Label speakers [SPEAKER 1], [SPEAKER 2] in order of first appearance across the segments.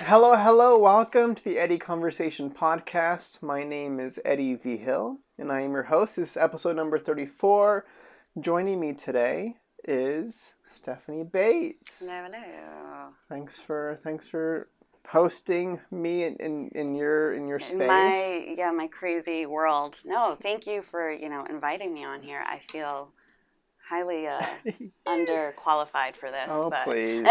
[SPEAKER 1] Hello, welcome to the Eddie Conversation Podcast. My name is Eddie Vigil, and I am your host. This is episode number 34. Joining me today is Stephanie Bates.
[SPEAKER 2] Hello.
[SPEAKER 1] Thanks for hosting me in your space.
[SPEAKER 2] My crazy world. No, thank you for, inviting me on here. I feel highly underqualified for this.
[SPEAKER 1] Please.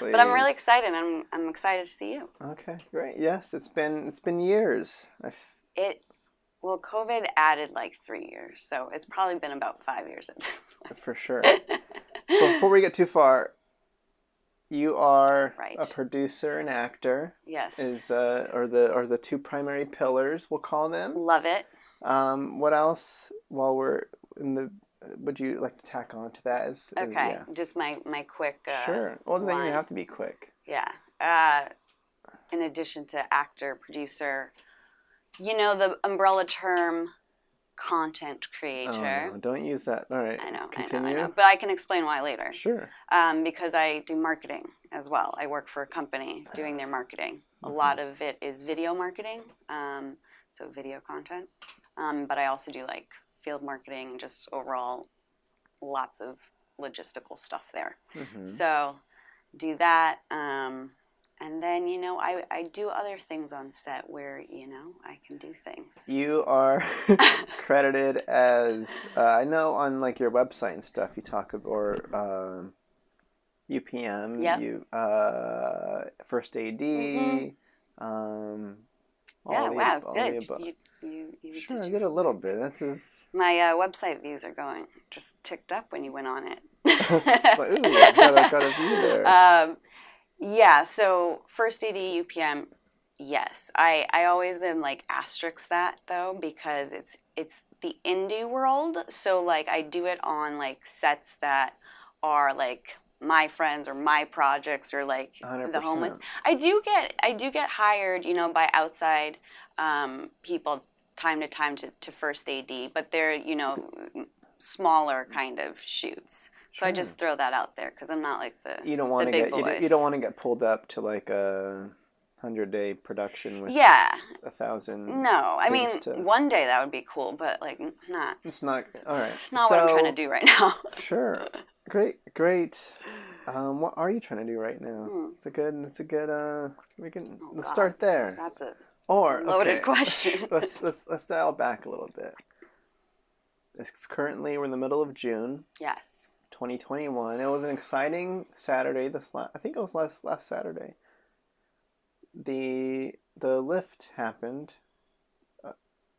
[SPEAKER 2] But I'm really excited. I'm excited to see you.
[SPEAKER 1] Okay, great. Yes, it's been years.
[SPEAKER 2] COVID added like 3 years, so it's probably been about 5 years at this point.
[SPEAKER 1] For sure. Before we get too far, you are
[SPEAKER 2] right.
[SPEAKER 1] A producer and actor.
[SPEAKER 2] Yes.
[SPEAKER 1] Are the two primary pillars, we'll call them.
[SPEAKER 2] Love it.
[SPEAKER 1] What else while we're in the would you like to tack on to that?
[SPEAKER 2] Just my quick
[SPEAKER 1] sure. Well, then you have to be quick.
[SPEAKER 2] Yeah. In addition to actor, producer, the umbrella term content creator.
[SPEAKER 1] Oh, no, don't use that. All right.
[SPEAKER 2] I know.
[SPEAKER 1] Continue.
[SPEAKER 2] But I can explain why later.
[SPEAKER 1] Sure.
[SPEAKER 2] Because I do marketing as well. I work for a company doing their marketing. A lot of it is video marketing, so video content. But I also do like field marketing, just overall lots of logistical stuff there. Mm-hmm. So do that. And then, I do other things on set where, I can do things.
[SPEAKER 1] You are credited as, I know on like your website and stuff you talk about, or UPM,
[SPEAKER 2] yep.
[SPEAKER 1] First AD.
[SPEAKER 2] Mm-hmm. Wow, good. You
[SPEAKER 1] sure, I did a little bit.
[SPEAKER 2] My website views are just ticked up when you went on it.
[SPEAKER 1] It's like, ooh, got a view there.
[SPEAKER 2] Yeah, so First AD UPM, yes. I always then like asterisk that though because it's the indie world. So like I do it on like sets that are like my friends or my projects or like
[SPEAKER 1] 100%.
[SPEAKER 2] The homeless. I do get hired, by outside people time to time to First AD, but they're, smaller kind of shoots. So I just throw that out there because I'm not like the
[SPEAKER 1] you don't want to
[SPEAKER 2] get
[SPEAKER 1] boys. You don't want to get pulled up to like a 100-day production with 1,000.
[SPEAKER 2] No, I mean one day that would be cool, but like not.
[SPEAKER 1] It's not all right.
[SPEAKER 2] It's not what I'm trying to do right now.
[SPEAKER 1] Sure, great. What are you trying to do right now? It's a good. Let's start there.
[SPEAKER 2] That's a
[SPEAKER 1] loaded
[SPEAKER 2] question.
[SPEAKER 1] let's dial back a little bit. We're in the middle of June.
[SPEAKER 2] Yes.
[SPEAKER 1] 2021. It was an exciting Saturday. I think it was last Saturday. The lift happened.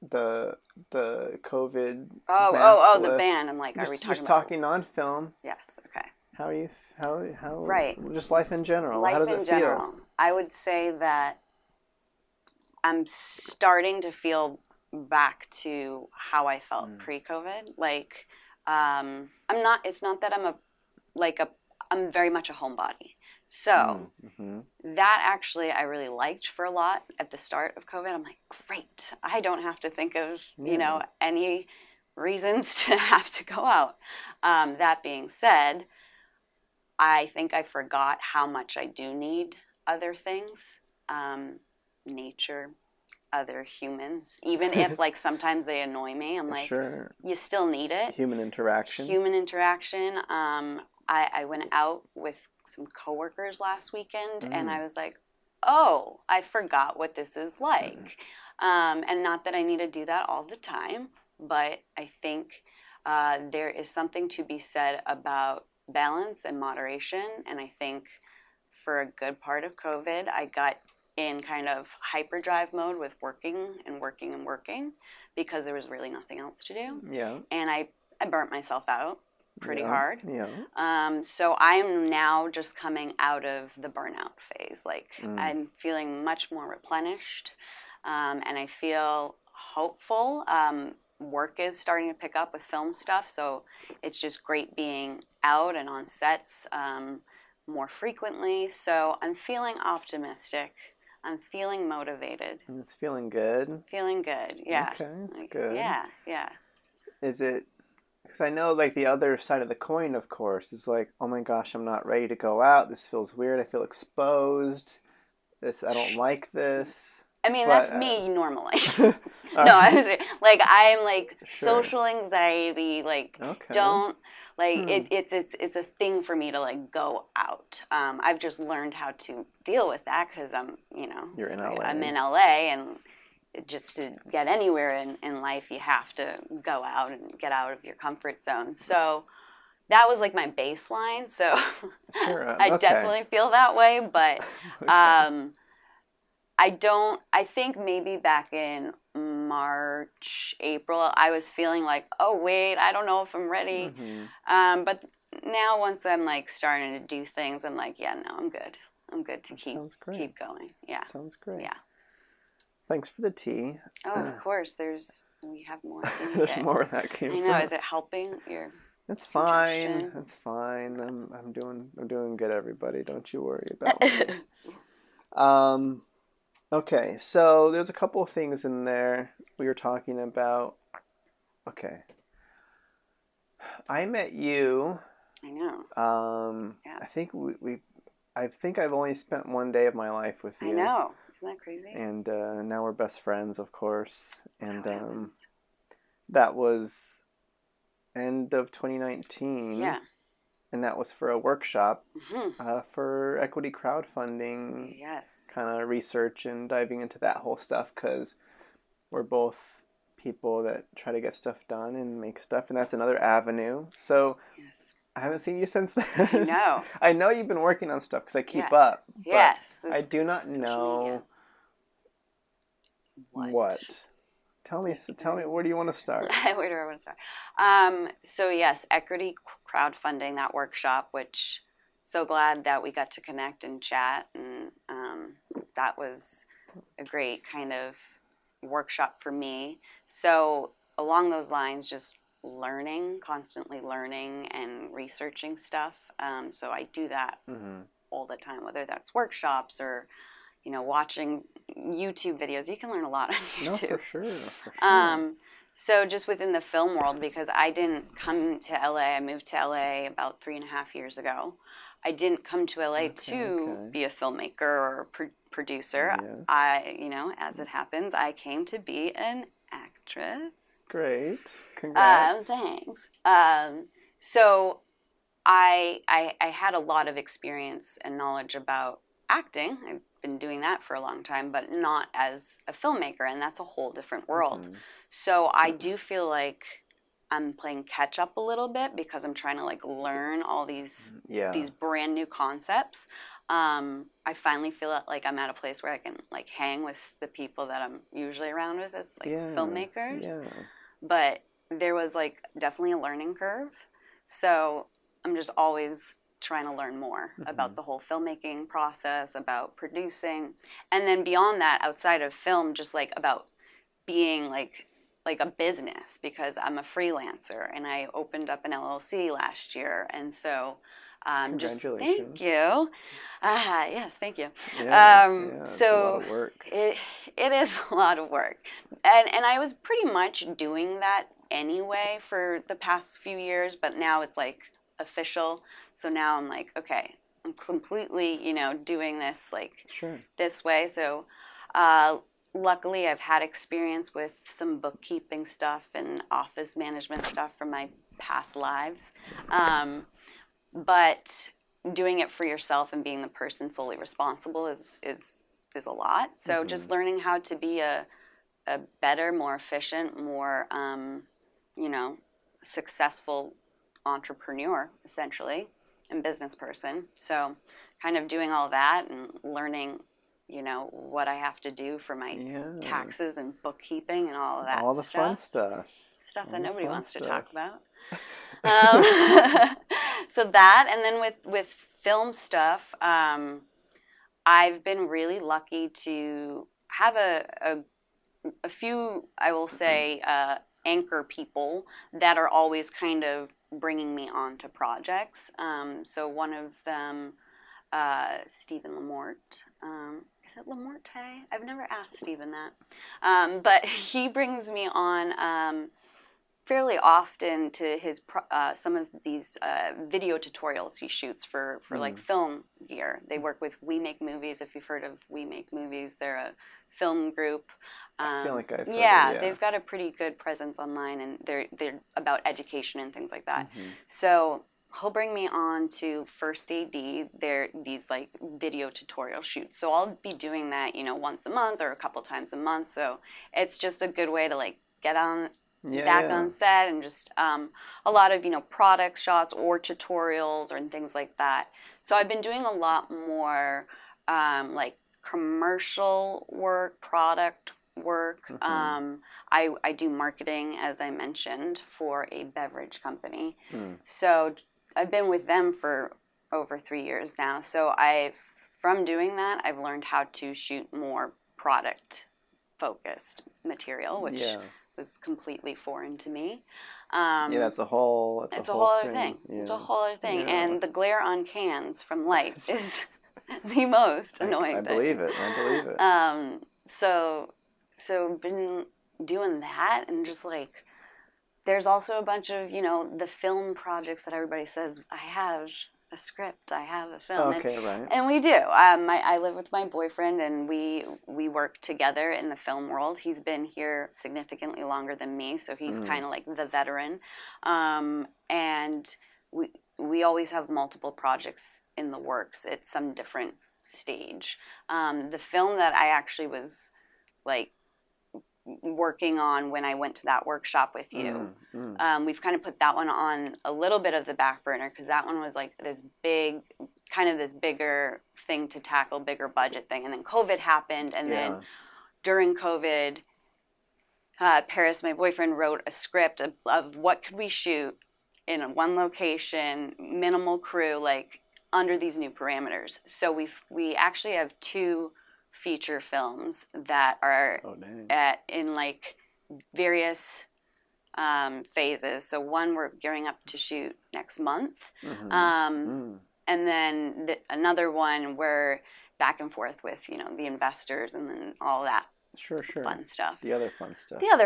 [SPEAKER 1] The COVID.
[SPEAKER 2] The ban. I'm like, are we
[SPEAKER 1] talking non-film?
[SPEAKER 2] Yes. Okay.
[SPEAKER 1] How are you? How?
[SPEAKER 2] Right.
[SPEAKER 1] Just life in general.
[SPEAKER 2] Life
[SPEAKER 1] how does
[SPEAKER 2] in
[SPEAKER 1] it
[SPEAKER 2] general.
[SPEAKER 1] feel?
[SPEAKER 2] I would say that I'm starting to feel back to how I felt pre-COVID. Like, it's not that I'm very much a homebody. So that actually I really liked for a lot at the start of COVID. I'm like, great. I don't have to think of, any reasons to have to go out. That being said, I think I forgot how much I do need other things. Nature, other humans, even if like sometimes they annoy me. I'm like,
[SPEAKER 1] sure.
[SPEAKER 2] You still need it.
[SPEAKER 1] Human interaction.
[SPEAKER 2] I went out with some coworkers last weekend and I was like, oh, I forgot what this is like. And not that I need to do that all the time, but I think there is something to be said about balance and moderation. And I think for a good part of COVID, I got in kind of hyperdrive mode with working because there was really nothing else to do.
[SPEAKER 1] Yeah.
[SPEAKER 2] And I burnt myself out pretty hard.
[SPEAKER 1] Yeah.
[SPEAKER 2] So I'm now just coming out of the burnout phase. Like I'm feeling much more replenished, and I feel hopeful. Work is starting to pick up with film stuff, so it's just great being out and on sets more frequently. So I'm feeling optimistic. I'm feeling motivated.
[SPEAKER 1] And it's feeling good?
[SPEAKER 2] Feeling good, yeah.
[SPEAKER 1] Okay, that's good.
[SPEAKER 2] Yeah, yeah.
[SPEAKER 1] Is it Because I know, like, the other side of the coin, of course, is like, oh my gosh, I'm not ready to go out. This feels weird. I feel exposed. I don't like this.
[SPEAKER 2] I mean,
[SPEAKER 1] But,
[SPEAKER 2] that's me normally.
[SPEAKER 1] all
[SPEAKER 2] No, I
[SPEAKER 1] right.
[SPEAKER 2] was like, I'm like
[SPEAKER 1] Sure.
[SPEAKER 2] social anxiety. Like,
[SPEAKER 1] Okay.
[SPEAKER 2] don't like
[SPEAKER 1] Hmm.
[SPEAKER 2] it's a thing for me to like go out. I've just learned how to deal with that because
[SPEAKER 1] You're in LA.
[SPEAKER 2] I'm in LA, and just to get anywhere in life, you have to go out and get out of your comfort zone. So that was like my baseline. So
[SPEAKER 1] Sure.
[SPEAKER 2] I
[SPEAKER 1] Okay.
[SPEAKER 2] definitely feel that way, but.
[SPEAKER 1] Okay.
[SPEAKER 2] I think maybe back in March, April, I was feeling like, oh, wait, I don't know if I'm ready.
[SPEAKER 1] Mm-hmm.
[SPEAKER 2] But now once I'm like starting to do things, I'm like, yeah, no, I'm good. I'm good to
[SPEAKER 1] Sounds great.
[SPEAKER 2] keep going. Yeah.
[SPEAKER 1] Sounds great.
[SPEAKER 2] Yeah.
[SPEAKER 1] Thanks for the tea.
[SPEAKER 2] Oh, of course. We have more.
[SPEAKER 1] There's more where that came
[SPEAKER 2] I know.
[SPEAKER 1] from.
[SPEAKER 2] Is it helping your
[SPEAKER 1] It's fine.
[SPEAKER 2] congestion?
[SPEAKER 1] It's fine. I'm doing good, everybody. Don't you worry about me. Okay, so there's a couple of things in there we were talking about. Okay. I met you.
[SPEAKER 2] I know. Yeah.
[SPEAKER 1] I think I think I've only spent one day of my life with you.
[SPEAKER 2] I know. Isn't that crazy?
[SPEAKER 1] And now we're best friends, of course. And
[SPEAKER 2] How it happens.
[SPEAKER 1] that was end of 2019.
[SPEAKER 2] Yeah.
[SPEAKER 1] And that was for a workshop
[SPEAKER 2] Mm-hmm.
[SPEAKER 1] for equity crowdfunding.
[SPEAKER 2] Yes.
[SPEAKER 1] Kind of research and diving into that whole stuff because we're both people that try to get stuff done and make stuff, and that's another avenue. So
[SPEAKER 2] Yes.
[SPEAKER 1] I haven't seen you since then.
[SPEAKER 2] I know.
[SPEAKER 1] I know you've been working on stuff because I keep
[SPEAKER 2] Yeah.
[SPEAKER 1] up. But
[SPEAKER 2] Yes.
[SPEAKER 1] I do not
[SPEAKER 2] social
[SPEAKER 1] know
[SPEAKER 2] media.
[SPEAKER 1] what. Tell me. Where do you want to start?
[SPEAKER 2] Where do I want to start? So yes, equity crowdfunding, that workshop, which so glad that we got to connect and chat, and that was a great kind of workshop for me. So along those lines, just constantly learning and researching stuff. So I do that all the time, whether that's workshops or watching YouTube videos. You can learn a lot on YouTube.
[SPEAKER 1] No, for sure.
[SPEAKER 2] So just within the film world, because I didn't come to LA, I moved to LA about 3.5 years ago. I didn't come to LA to be a filmmaker or producer.
[SPEAKER 1] Yes.
[SPEAKER 2] As it happens, I came to be an actress.
[SPEAKER 1] Great. Congrats.
[SPEAKER 2] Thanks. So I had a lot of experience and knowledge about acting. I've been doing that for a long time, but not as a filmmaker, and that's a whole different world. So I do feel like I'm playing catch up a little bit because I'm trying to like learn all these brand new concepts. I finally feel like I'm at a place where I can like hang with the people that I'm usually around with as like filmmakers. Yeah. But there was like definitely a learning curve. So I'm just always trying to learn more about the whole filmmaking process, about producing, and then beyond that, outside of film, just like about being like a business, because I'm a freelancer and I opened up an LLC last year, and so just thank you. Yes, thank you.
[SPEAKER 1] It's a lot of work.
[SPEAKER 2] It is a lot of work, and I was pretty much doing that anyway for the past few years, but now it's like official. So now I'm like, okay, I'm completely, doing this like this way. So luckily I've had experience with some bookkeeping stuff and office management stuff from my past lives. But doing it for yourself and being the person solely responsible is a lot. So just learning how to be a better, more efficient, more, successful entrepreneur, essentially, and business person. So kind of doing all that and learning, what I have to do for my taxes and bookkeeping and all of that
[SPEAKER 1] all the
[SPEAKER 2] stuff.
[SPEAKER 1] Fun stuff.
[SPEAKER 2] Stuff that nobody wants to talk about. So that, and then with film stuff, I've been really lucky to have a few, I will say, anchor people that are always kind of bringing me on to projects. So one of them, Stephen Lamort. Is it Lamorte? I've never asked Stephen that. But he brings me on fairly often to his some of these video tutorials he shoots for like film gear. They work with We Make Movies. If you've heard of We Make Movies, they're a film group.
[SPEAKER 1] I feel like I've heard
[SPEAKER 2] yeah,
[SPEAKER 1] it, yeah,
[SPEAKER 2] they've got a pretty good presence online, and they're about education and things like that. So he'll bring me on to First AD. They're these like video tutorial shoots. So I'll be doing that, once a month or a couple times a month. So it's just a good way to like get on back on set, and just a lot of product shots or tutorials or things like that. So I've been doing a lot more like commercial work, product work. I do marketing, as I mentioned, for a beverage company. So I've been with them for over 3 years now. So from doing that, I've learned how to shoot more product focused material, which was completely foreign to me.
[SPEAKER 1] That's a whole
[SPEAKER 2] other thing. Yeah. It's a whole other thing. Yeah. And the glare on cans from lights is the most annoying thing.
[SPEAKER 1] I believe it.
[SPEAKER 2] So been doing that, and just like, there's also a bunch of, the film projects that everybody says, I have a script, I have a film.
[SPEAKER 1] Okay, right.
[SPEAKER 2] And we do. I live with my boyfriend, and we work together in the film world. He's been here significantly longer than me, so he's kind of like the veteran. And we always have multiple projects in the works at some different stage. The film that I actually was like working on when I went to that workshop with you, we've kind of put that one on a little bit of the back burner, because that one was like this bigger thing to tackle, bigger budget thing. And then COVID happened, and then during COVID, Paris, my boyfriend, wrote a script of what could we shoot in one location, minimal crew, like under these new parameters. So we actually have 2 feature films that are in like various phases. So one we're gearing up to shoot next month, and then another one we're back and forth with the investors, and then all that fun stuff.
[SPEAKER 1] The other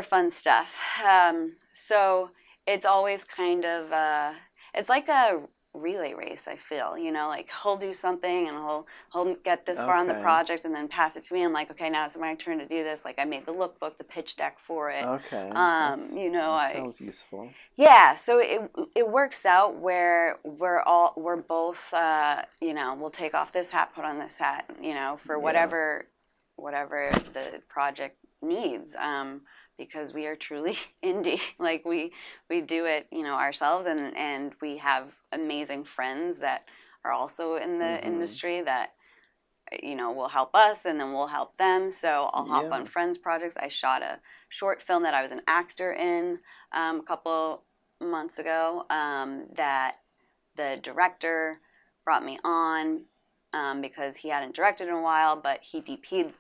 [SPEAKER 1] fun stuff.
[SPEAKER 2] So it's always kind of it's like a relay race, I feel, like he'll do something and he'll get this far on the project and then pass it to me. I'm like, okay, now it's my turn to do this. Like, I made the lookbook, the pitch deck for it.
[SPEAKER 1] Okay.
[SPEAKER 2] That
[SPEAKER 1] sounds useful.
[SPEAKER 2] Yeah, so it works out where we're both we'll take off this hat, put on this hat, for whatever the project needs. Because we are truly indie. Like, we do it, ourselves, and we have amazing friends that are also in the industry that, will help us, and then we'll help them. So I'll hop on friends' projects. I shot a short film that I was an actor in a couple months ago, that the director brought me on because he hadn't directed in a while, but he DP'd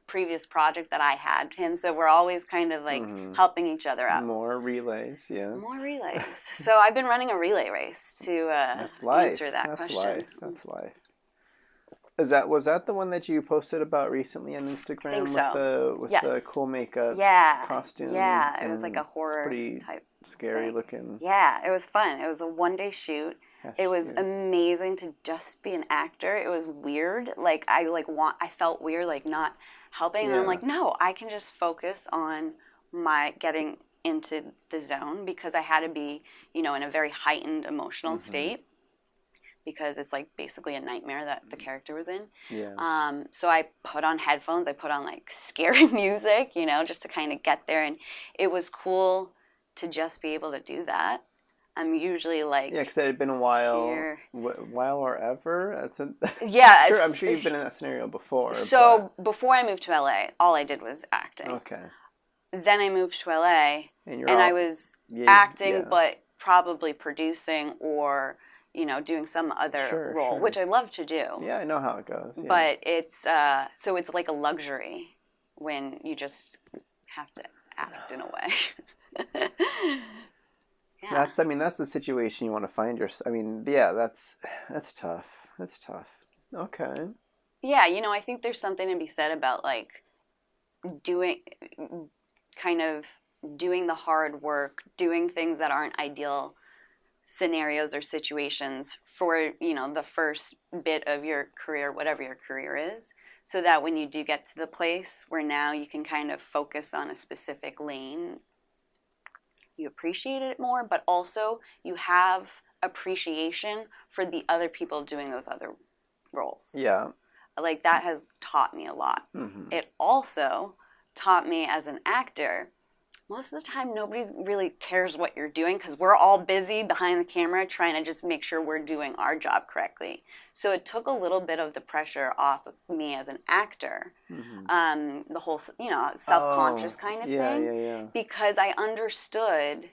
[SPEAKER 2] previous project that I had him, so we're always kind of like helping each other out.
[SPEAKER 1] More relays.
[SPEAKER 2] So I've been running a relay race to answer that question.
[SPEAKER 1] That's life. Was that the one that you posted about recently on Instagram?
[SPEAKER 2] I think so.
[SPEAKER 1] With the cool makeup costume?
[SPEAKER 2] Yeah, it was like a horror type
[SPEAKER 1] scary
[SPEAKER 2] thing.
[SPEAKER 1] Looking.
[SPEAKER 2] Yeah, it was fun. It was a 1-day shoot. It was amazing to just be an actor. It was weird. Like, I felt weird, like, not helping. And I'm like, no, I can just focus on my getting into the zone, because I had to be, in a very heightened emotional state, because it's like basically a nightmare that the character was in. Yeah. So I put on headphones. I put on like scary music, just to kind of get there. And it was cool to just be able to do that. I'm usually like...
[SPEAKER 1] Yeah, because it had been a while. While or ever? I'm sure you've been in that scenario before.
[SPEAKER 2] So before I moved to LA, all I did was acting.
[SPEAKER 1] Okay.
[SPEAKER 2] Then I moved to LA, and I was acting, but probably producing or, doing some other role, which I love to do.
[SPEAKER 1] Yeah, I know how it goes. Yeah.
[SPEAKER 2] But it's, so it's like a luxury when you just have to act in a way. Yeah.
[SPEAKER 1] That's the situation you want to find yourself. That's tough. That's tough. Okay.
[SPEAKER 2] Yeah, I think there's something to be said about like doing, kind of doing the hard work, doing things that aren't ideal scenarios or situations for, the first bit of your career, whatever your career is, so that when you do get to the place where now you can kind of focus on a specific lane, you appreciate it more, but also you have appreciation for the other people doing those other roles.
[SPEAKER 1] Yeah.
[SPEAKER 2] Like, that has taught me a lot.
[SPEAKER 1] Mm-hmm.
[SPEAKER 2] It also taught me as an actor, most of the time nobody really cares what you're doing because we're all busy behind the camera trying to just make sure we're doing our job correctly. So it took a little bit of the pressure off of me as an actor, the whole, self-conscious kind of thing.
[SPEAKER 1] Yeah.
[SPEAKER 2] Because I understood,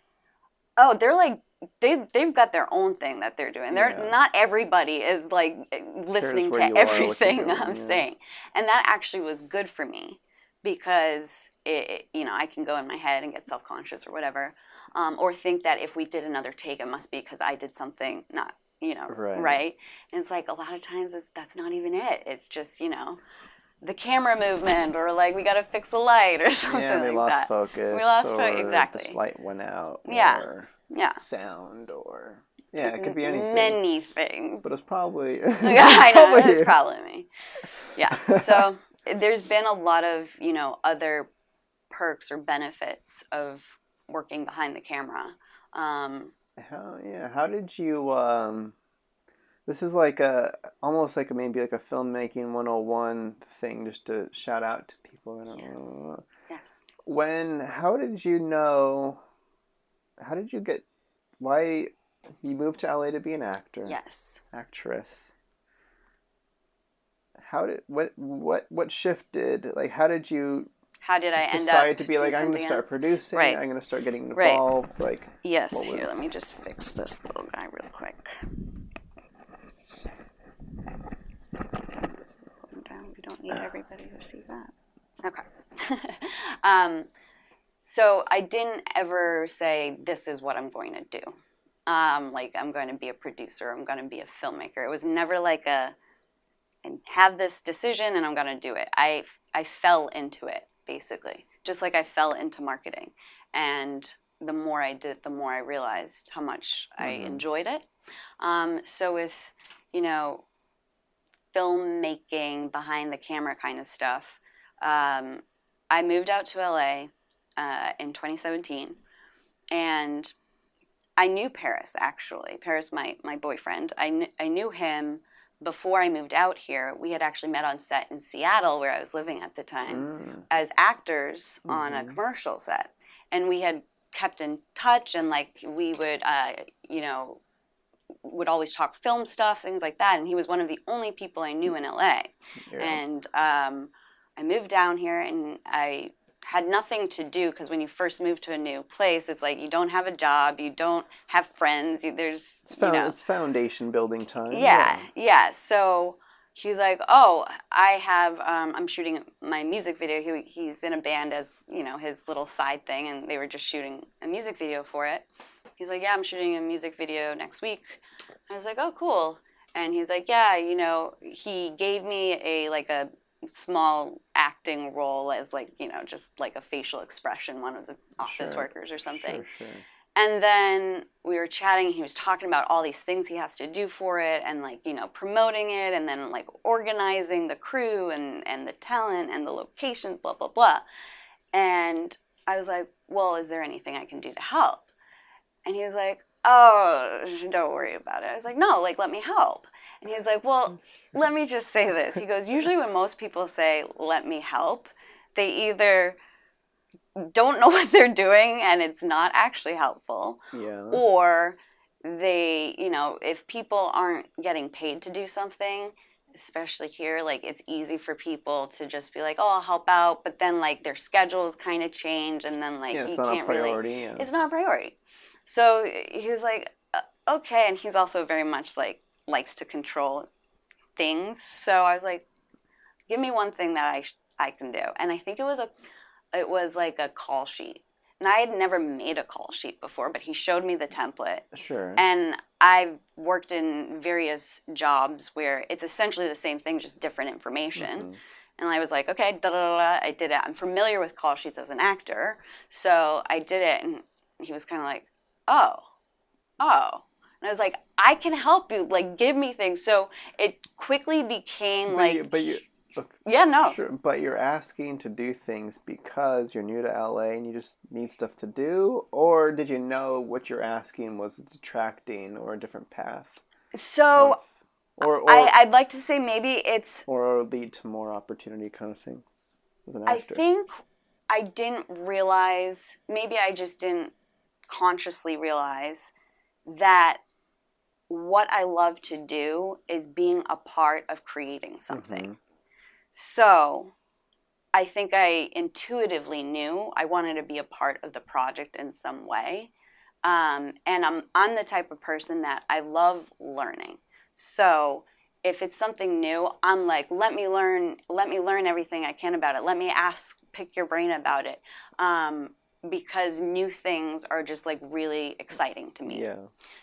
[SPEAKER 2] they're like, they've got their own thing that they're doing. Not everybody is like listening to everything I'm saying. And that actually was good for me because I can go in my head and get self-conscious or whatever, or think that if we did another take, it must be because I did something not, right. And it's like a lot of times that's not even it. It's just, the camera movement, or like we got to fix a light or something like that.
[SPEAKER 1] Yeah, we lost focus.
[SPEAKER 2] We lost focus, exactly.
[SPEAKER 1] The light went out.
[SPEAKER 2] Or
[SPEAKER 1] sound, or it could be anything.
[SPEAKER 2] Many things.
[SPEAKER 1] But it's probably
[SPEAKER 2] I know, it was probably me. Yeah. So there's been a lot of other perks or benefits of working behind the camera.
[SPEAKER 1] How did you? This is like almost like maybe like a filmmaking 101 thing, just to shout out to people.
[SPEAKER 2] Yes.
[SPEAKER 1] How did you know? How did you get? Why you moved to LA to be an actor?
[SPEAKER 2] Yes.
[SPEAKER 1] Actress. What shifted? Like, how did you?
[SPEAKER 2] How did I end up
[SPEAKER 1] decide to be like, I'm going to start producing?
[SPEAKER 2] Right.
[SPEAKER 1] I'm going to start getting involved.
[SPEAKER 2] Right. Like, yes. Here, let me just fix this little guy real quick. We don't need everybody to see that. Okay. So I didn't ever say, this is what I'm going to do. Like, I'm going to be a producer. I'm going to be a filmmaker. It was never like I have this decision and I'm going to do it. I fell into it, basically. Just like I fell into marketing. And the more I did, the more I realized how much I enjoyed it. So with, filmmaking, behind the camera kind of stuff, I moved out to LA in 2017, and I knew Paris, actually. Paris, my boyfriend. I knew him before I moved out here. We had actually met on set in Seattle, where I was living at the time, as actors on a commercial set. And we had kept in touch, and like we would, would always talk film stuff, things like that. And he was one of the only people I knew in LA. Yeah. And I moved down here, and I had nothing to do, because when you first move to a new place, it's like you don't have a job, you don't have friends, it's
[SPEAKER 1] foundation building time.
[SPEAKER 2] Yeah. So he was like, I'm shooting my music video. He's in a band as, his little side thing, and they were just shooting a music video for it. He's like, I'm shooting a music video next week. I was like, oh, cool. And he's like, he gave me a small acting role as just like a facial expression, one of the office workers or something.
[SPEAKER 1] Sure.
[SPEAKER 2] And then we were chatting, and he was talking about all these things he has to do for it, and promoting it, and then organizing the crew and the talent and the locations, blah, blah, blah. And I was like, well, is there anything I can do to help? And he was like, oh, don't worry about it. I was like, no, let me help. And he's like, well, let me just say this. He goes, usually when most people say, let me help, they either don't know what they're doing and it's not actually helpful.
[SPEAKER 1] Yeah.
[SPEAKER 2] Or they, if people aren't getting paid to do something, especially here, it's easy for people to just be like, oh, I'll help out. But then their schedules kind of change, and then
[SPEAKER 1] it's
[SPEAKER 2] you
[SPEAKER 1] not
[SPEAKER 2] can't
[SPEAKER 1] a priority.
[SPEAKER 2] really.
[SPEAKER 1] Yeah.
[SPEAKER 2] It's not a priority. So he was like, okay. And he's also very much likes to control things. So I was like, give me one thing that I can do. And I think it was a call sheet. And I had never made a call sheet before, but he showed me the template.
[SPEAKER 1] Sure.
[SPEAKER 2] And I've worked in various jobs where it's essentially the same thing, just different information. And I was like, okay, da da da da. I did it. I'm familiar with call sheets as an actor, so I did it. And he was kind of like, oh. And I was like, I can help you. Like, give me things. So it quickly became yeah, no.
[SPEAKER 1] Sure, but you're asking to do things because you're new to LA and you just need stuff to do, or did you know what you're asking was detracting or a different path?
[SPEAKER 2] So I'd like to say maybe it's
[SPEAKER 1] or lead to more opportunity kind of thing as an actor.
[SPEAKER 2] I think I didn't realize, maybe I just didn't consciously realize that what I love to do is being a part of creating something. Mm-hmm. So I think I intuitively knew I wanted to be a part of the project in some way. And I'm the type of person that I love learning. So if it's something new, I'm like, let me learn everything I can about it. Let me pick your brain about it. Because new things are just like really exciting to me.
[SPEAKER 1] Yeah.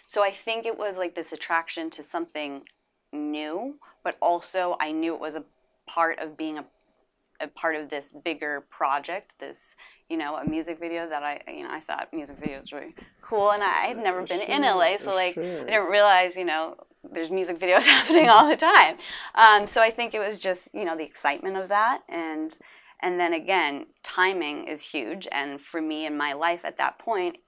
[SPEAKER 2] So I think it was like this attraction to something new, but also I knew it was a part of being a part of this bigger project, this, a music video that I thought music videos were cool, and I had never been in LA, so I didn't realize, there's music videos happening all the time. So I think it was just, the excitement of that, and then again, timing is huge, and for me in my life at that point,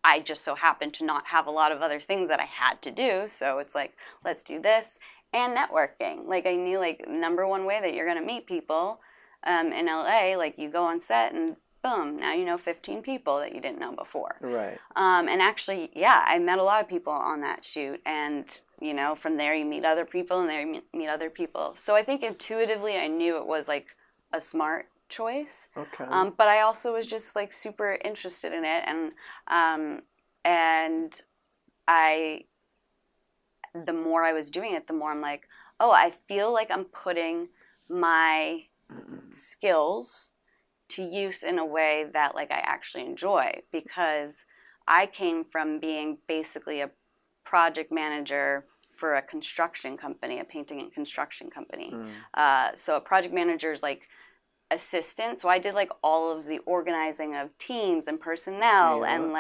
[SPEAKER 2] I just so happened to not have a lot of other things that I had to do, so it's like, let's do this, and networking. Like, I knew, number one way that you're going to meet people in LA, you go on set and boom, now you know 15 people that you didn't know before.
[SPEAKER 1] Right.
[SPEAKER 2] And actually, yeah, I met a lot of people on that shoot, and from there you meet other people, and there you meet other people. So I think intuitively I knew it was a smart choice.
[SPEAKER 1] Okay.
[SPEAKER 2] But I also was just super interested in it, and the more I was doing it, the more I'm like, oh, I feel like I'm putting my skills to use in a way that I actually enjoy, because I came from being basically a project manager for a construction company, a painting and construction company. So a project manager is assistant. So I did all of the organizing of teams and personnel, and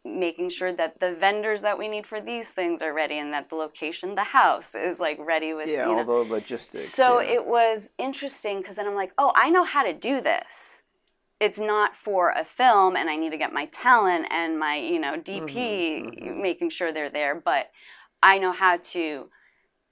[SPEAKER 2] making sure that the vendors that we need for these things are ready, and that the location, the house is ready with
[SPEAKER 1] all the logistics.
[SPEAKER 2] So it was interesting, because then I'm like, oh, I know how to do this. It's not for a film, and I need to get my talent and my DP making sure they're there, but I know how to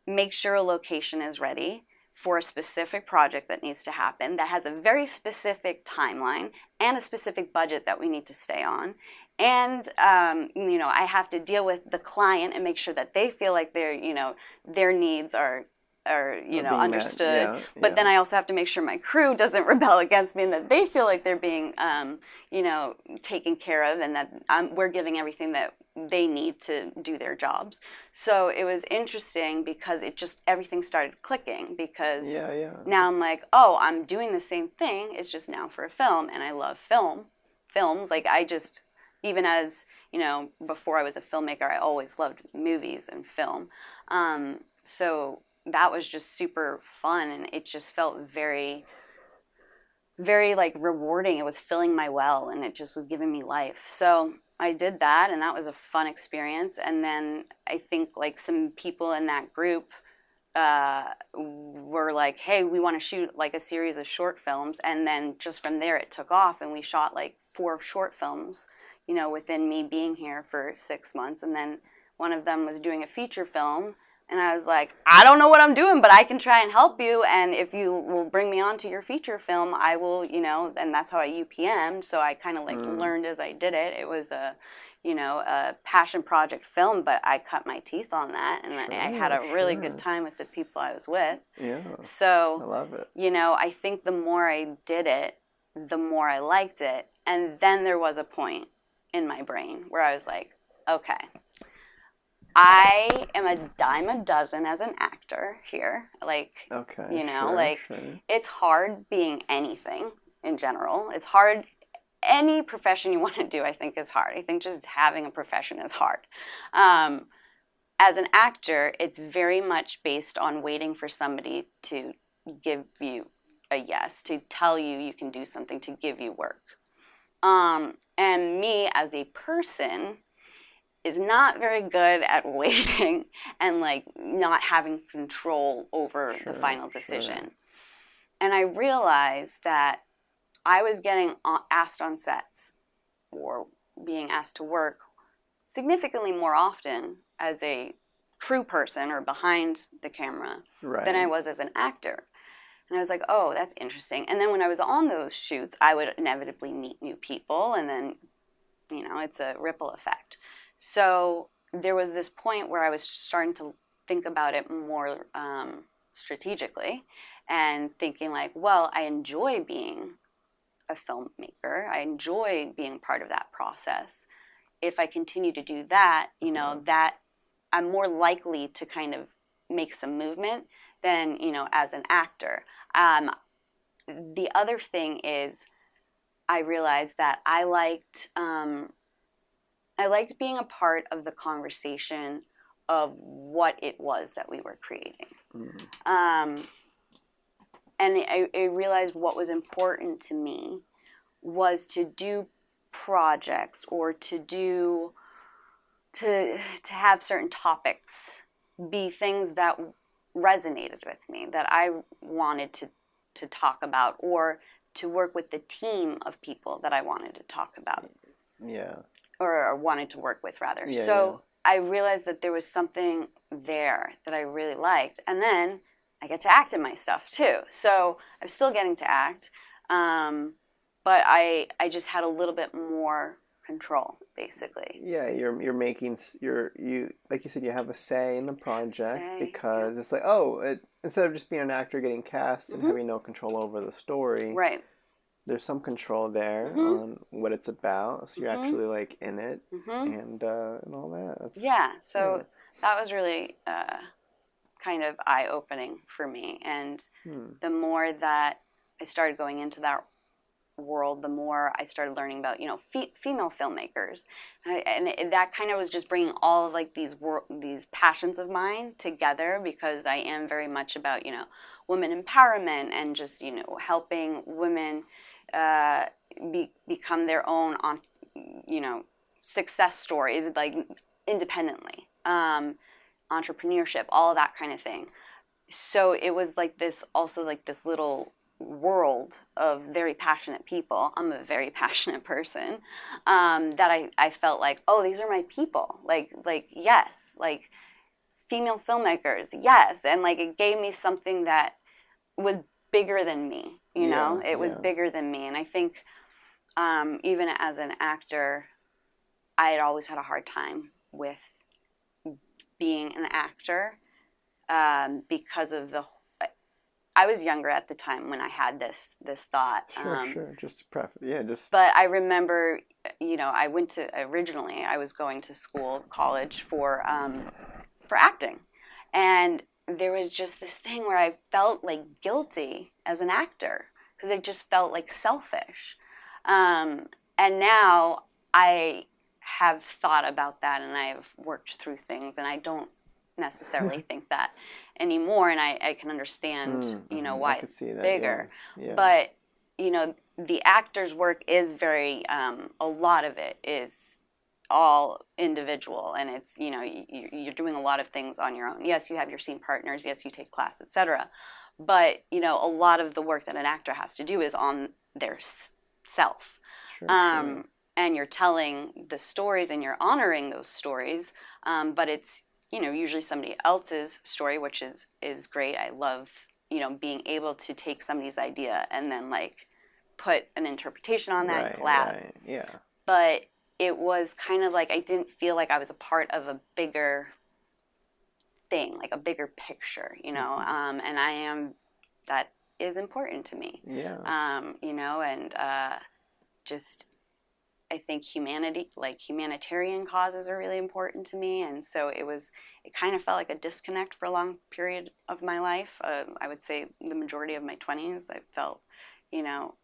[SPEAKER 2] make sure a location is ready for a specific project that needs to happen, that has a very specific timeline and a specific budget that we need to stay on. And, I have to deal with the client and make sure that they feel like their needs are understood. But then I also have to make sure my crew doesn't rebel against me, and that they feel like they're being, taken care of, and that we're giving everything that they need to do their jobs. So it was interesting, because everything started clicking, because now I'm like, oh, I'm doing the same thing. It's just now for a film, and I love films. Even as, before I was a filmmaker, I always loved movies and film. So that was just super fun, and it just felt very, very rewarding. It was filling my well, and it just was giving me life. So I did that, and that was a fun experience. And then I think some people in that group were like, hey, we want to shoot a series of short films. And then just from there it took off, and we shot 4 short films, within me being here for 6 months. And then one of them was doing a feature film. And I was like, I don't know what I'm doing, but I can try and help you. And if you will bring me on to your feature film, I will, and that's how I UPM'd. So I kind of learned as I did it. It was a passion project film, but I cut my teeth on that. And I had a really good time with the people I was with.
[SPEAKER 1] Yeah.
[SPEAKER 2] So,
[SPEAKER 1] I love it.
[SPEAKER 2] I think the more I did it, the more I liked it. And then there was a point in my brain where I was like, okay, I am a dime a dozen as an actor here. It's hard being anything in general. It's hard. Any profession you want to do, I think, is hard. I think just having a profession is hard. As an actor, it's very much based on waiting for somebody to give you a yes, to tell you you can do something, to give you work. And me as a person is not very good at waiting and like not having control over the final decision. Sure. And I realized that I was getting asked on sets or being asked to work significantly more often as a crew person or behind the camera than I was as an actor. And I was like, oh, that's interesting. And then when I was on those shoots, I would inevitably meet new people, and then, you know, it's a ripple effect. So there was this point where I was starting to think about it more strategically and thinking like, well, I enjoy being a filmmaker. I enjoy being part of that process. If I continue to do that, you know, that I'm more likely to kind of make some movement than, you know, as an actor. The other thing is I realized that I liked being a part of the conversation of what it was that we were creating. Mm-hmm. And I realized what was important to me was to do projects or to have certain topics be things that resonated with me, that I wanted to talk about, or to work with the team of people that I wanted to talk about. Yeah. Or wanted to work with, rather. Yeah, so yeah. I realized that there was something there that I really liked. And then I get to act in my stuff, too. So I'm still getting to act, but I just had a little bit more control, basically. Yeah, you're making you like you said, you have a say in the project because it's like, instead of just being an actor getting cast and having no control over the story, right? There's some control there on what it's about, so you're actually like in it and all that. So that was really kind of eye-opening for me, and the more that I started going into that world, the more I started learning about, you know, female filmmakers, and that kind of was just bringing all of like these passions of mine together, because I am very much about, you know, women empowerment and just, you know, helping women become their own, you know, success stories, like independently, entrepreneurship, all of that kind of thing. So it was like this, also like this little world of very passionate people. I'm a very passionate person, that I felt like, oh, these are my people. Like yes, like female filmmakers, yes. And like it gave me something that was bigger than me, you know? It was bigger than me. And I think even as an actor, I had always had a hard time with being an actor because of I was younger at the time when I had this thought. Sure. Just to preface, But I remember, you know, originally I was going to college for acting, and there was just this thing where I felt like guilty as an actor because it just felt like selfish. And now I have thought about that, and I have worked through things, and I don't necessarily think that anymore, and I can understand, you know, why it's bigger. Yeah. But, you know, the actor's work is very, a lot of it is all individual, and it's, you know, you're doing a lot of things on your own. Yes, you have your scene partners, yes, you take class, etc. But, you know, a lot of the work that an actor has to do is on their self. Sure. And you're telling the stories and you're honoring those stories, but it's, you know, usually somebody else's story, which is great. I love, you know, being able to take somebody's idea and then like put an interpretation on that, collab. Right. Yeah. But it was kind of like I didn't feel like I was a part of a bigger thing, like a bigger picture, you know. And that is important to me. Yeah. You know, and just I think humanitarian causes are really important to me, and so it kind of felt like a disconnect for a long period of my life. I would say the majority of my 20s, I felt, you know,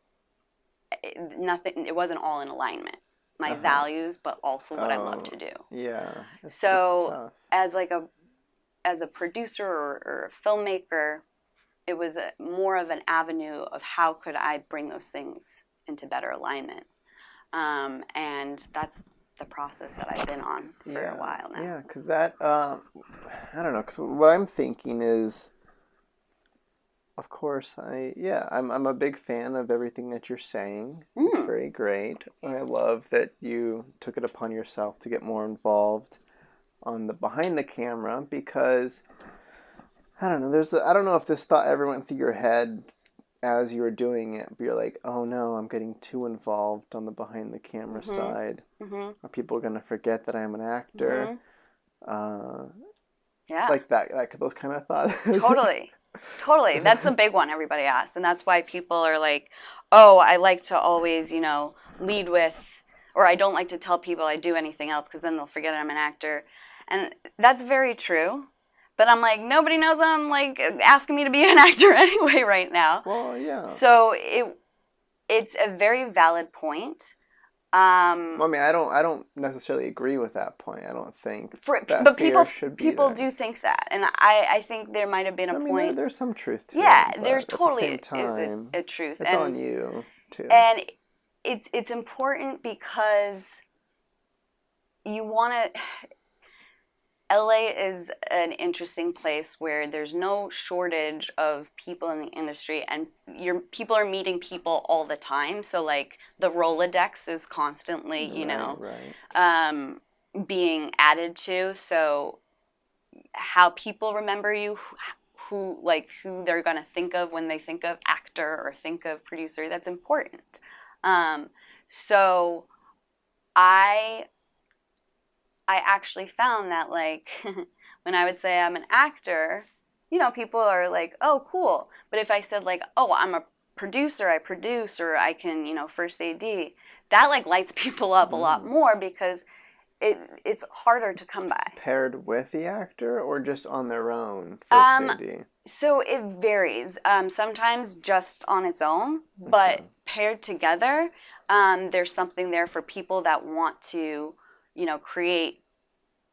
[SPEAKER 2] it wasn't all in alignment. My values, but also what I love to do. Yeah. So as a producer or a filmmaker, it was more of an avenue of how could I bring those things into better alignment. And that's the process that I've been on for a while now.
[SPEAKER 1] Yeah, because that, I don't know, because what I'm thinking is, of course, I'm a big fan of everything that you're saying. It's very great. I love that you took it upon yourself to get more involved on the behind the camera, because I don't know, I don't know if this thought ever went through your head as you were doing it, but you're like, oh no, I'm getting too involved on the behind the camera side. Are people going to forget that I'm an actor?
[SPEAKER 2] Yeah.
[SPEAKER 1] Like those kind of thoughts.
[SPEAKER 2] Totally. That's the big one everybody asks. And that's why people are like, oh, I like to always, lead with, or I don't like to tell people I do anything else because then they'll forget I'm an actor. And that's very true. But I'm like, nobody knows I'm like asking me to be an actor anyway right now.
[SPEAKER 1] Well, yeah.
[SPEAKER 2] So it's a very valid point.
[SPEAKER 1] I mean, I don't necessarily agree with that point. I don't think
[SPEAKER 2] but people do think that, and I think there might have been a point.
[SPEAKER 1] There's some truth to it.
[SPEAKER 2] Yeah, there's totally
[SPEAKER 1] is
[SPEAKER 2] a truth.
[SPEAKER 1] It's on you too.
[SPEAKER 2] And it's important because you want to. LA is an interesting place where there's no shortage of people in the industry, and people are meeting people all the time. So like the Rolodex is constantly, being added to. So how people remember you, who they're gonna think of when they think of actor or think of producer, that's important. So I actually found that, like, when I would say I'm an actor, people are like, oh, cool. But if I said, like, oh, I'm a producer, I produce, or I can, first AD, that, like, lights people up a lot more because it's harder to come by.
[SPEAKER 1] Paired with the actor or just on their own, first AD?
[SPEAKER 2] So it varies. Sometimes just on its own, but paired together, there's something there for people that want to create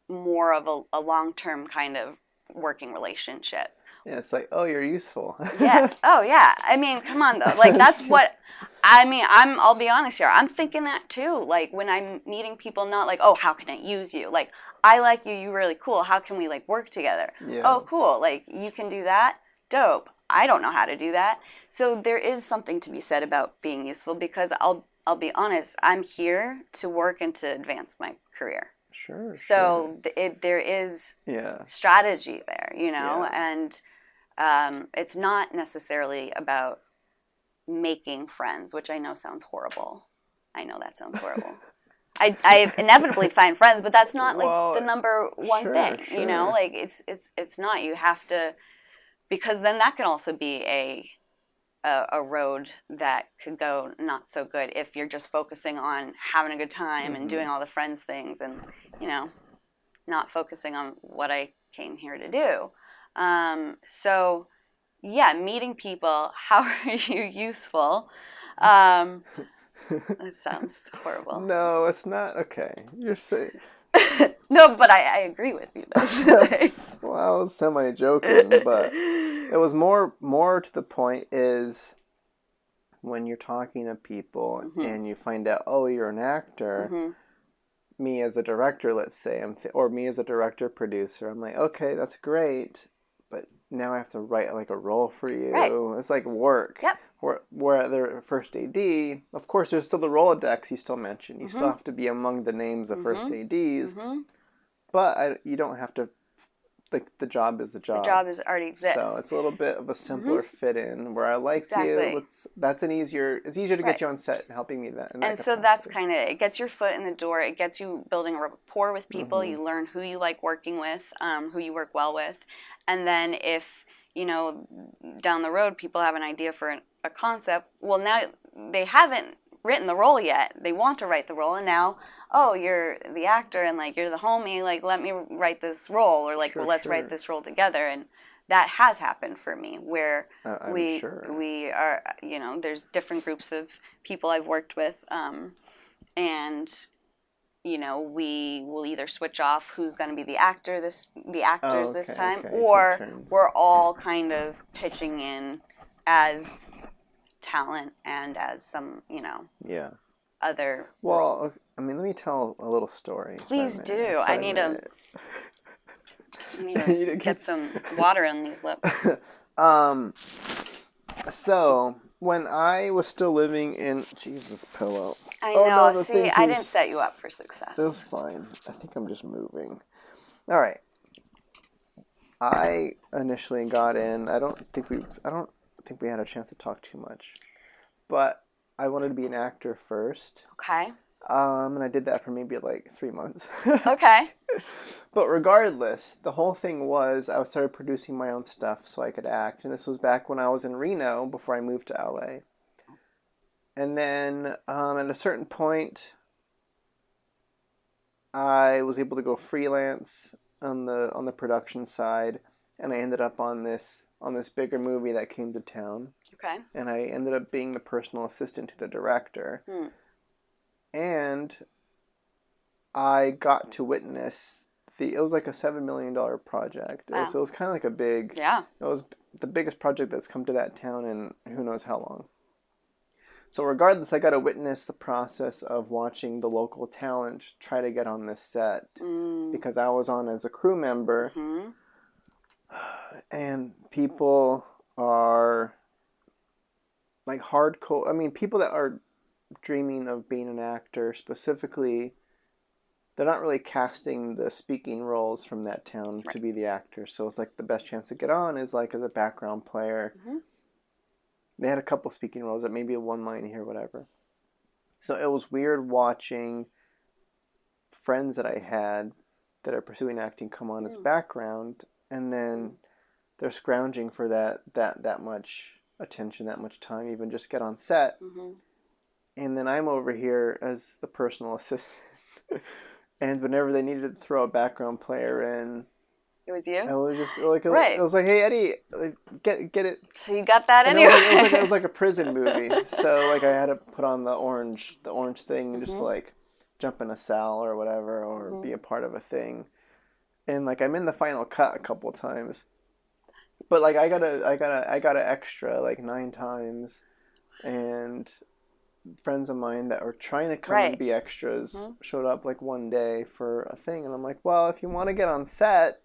[SPEAKER 2] more of a long-term kind of working relationship.
[SPEAKER 1] Yeah, it's like, oh, you're useful.
[SPEAKER 2] Yeah. Oh, yeah. I mean, come on, though. Like, that's what, I'll be honest here. I'm thinking that, too. Like, when I'm meeting people, not like, oh, how can I use you? Like, I like you. You're really cool. How can we, like, work together? Yeah. Oh, cool. Like, you can do that? Dope. I don't know how to do that. So there is something to be said about being useful because I'll be honest, I'm here to work and to advance my career.
[SPEAKER 1] Sure.
[SPEAKER 2] So there is strategy there, and it's not necessarily about making friends, which I know sounds horrible. I know that sounds horrible. I inevitably find friends, but that's not like the number one thing, like it's not. You have to, because then that can also be a road that could go not so good if you're just focusing on having a good time and doing all the friends things and, not focusing on what I came here to do. So, yeah, meeting people, how are you useful? That sounds horrible.
[SPEAKER 1] No, it's not. Okay, you're saying.
[SPEAKER 2] No, but I agree with you, though.
[SPEAKER 1] Well, I was semi-joking, but it was more to the point is when you're talking to people and you find out, oh, you're an actor, me as a director, let's say, or me as a director producer, I'm like, okay, that's great, but now I have to write like a role for you. Right. It's like work.
[SPEAKER 2] Yep.
[SPEAKER 1] Where the first AD, of course, there's still the Rolodex you still mentioned. You still have to be among the names of first ADs, but you don't have to. Like the job is the job.
[SPEAKER 2] The job already exists.
[SPEAKER 1] So it's a little bit of a simpler fit in where I like you. It's easier to get you on set and helping me that.
[SPEAKER 2] And so that's kind of, it gets your foot in the door. It gets you building a rapport with people. You learn who you like working with, who you work well with. And then if, down the road people have an idea for a concept, well, now they haven't written the role yet. They want to write the role, and now, oh, you're the actor and like you're the homie, like let me write this role, or like let's write this role together. And that has happened for me where we are, there's different groups of people I've worked with, and we will either switch off who's going to be the actors this time,
[SPEAKER 1] okay.
[SPEAKER 2] or
[SPEAKER 1] Take turns.
[SPEAKER 2] we're all kind of pitching in as talent and as some,
[SPEAKER 1] Yeah.
[SPEAKER 2] other
[SPEAKER 1] Well,
[SPEAKER 2] role.
[SPEAKER 1] I mean, let me tell a little story.
[SPEAKER 2] Please do. I need to get some water on these lips.
[SPEAKER 1] So when I was still living in Jesus pillow.
[SPEAKER 2] I know.
[SPEAKER 1] No,
[SPEAKER 2] See, I didn't set you up for success.
[SPEAKER 1] It was fine. I think I'm just moving. All right. I initially got in. I don't think we had a chance to talk too much, but I wanted to be an actor first.
[SPEAKER 2] Okay.
[SPEAKER 1] And I did that for maybe like 3 months.
[SPEAKER 2] Okay.
[SPEAKER 1] But regardless, the whole thing was I started producing my own stuff so I could act. And this was back when I was in Reno before I moved to LA. And then at a certain point, I was able to go freelance on the production side. And I ended up on this bigger movie that came to town.
[SPEAKER 2] Okay.
[SPEAKER 1] And I ended up being the personal assistant to the director. And I got to witness it was like a $7 million project.
[SPEAKER 2] Wow.
[SPEAKER 1] So it was kind of like a big...
[SPEAKER 2] Yeah.
[SPEAKER 1] It was the biggest project that's come to that town in who knows how long. So regardless, I got to witness the process of watching the local talent try to get on this set. Because I was on as a crew member.
[SPEAKER 2] Mm-hmm.
[SPEAKER 1] And people are like hardcore... I mean, people that are dreaming of being an actor specifically, they're not really casting the speaking roles from that town to be the actor. So it's like the best chance to get on is like as a background player.
[SPEAKER 2] Mm-hmm.
[SPEAKER 1] They had a couple speaking roles, that maybe a one line here, whatever. So it was weird watching friends that I had that are pursuing acting come on as background, and then they're scrounging for that much attention, that much time, even just get on set.
[SPEAKER 2] Mm-hmm.
[SPEAKER 1] And then I'm over here as the personal assistant. And whenever they needed to throw a background player in,
[SPEAKER 2] it was you?
[SPEAKER 1] I was just like,
[SPEAKER 2] right.
[SPEAKER 1] It was like, hey, Eddie, get it.
[SPEAKER 2] So you got that anyway.
[SPEAKER 1] It was like a prison movie. So like I had to put on the orange thing and just like jump in a cell or whatever, or be a part of a thing. And like I'm in the final cut a couple times. But like I got a extra like 9 times, and friends of mine that were trying to come and be extras showed up like one day for a thing, and I'm like, well, if you want to get on set,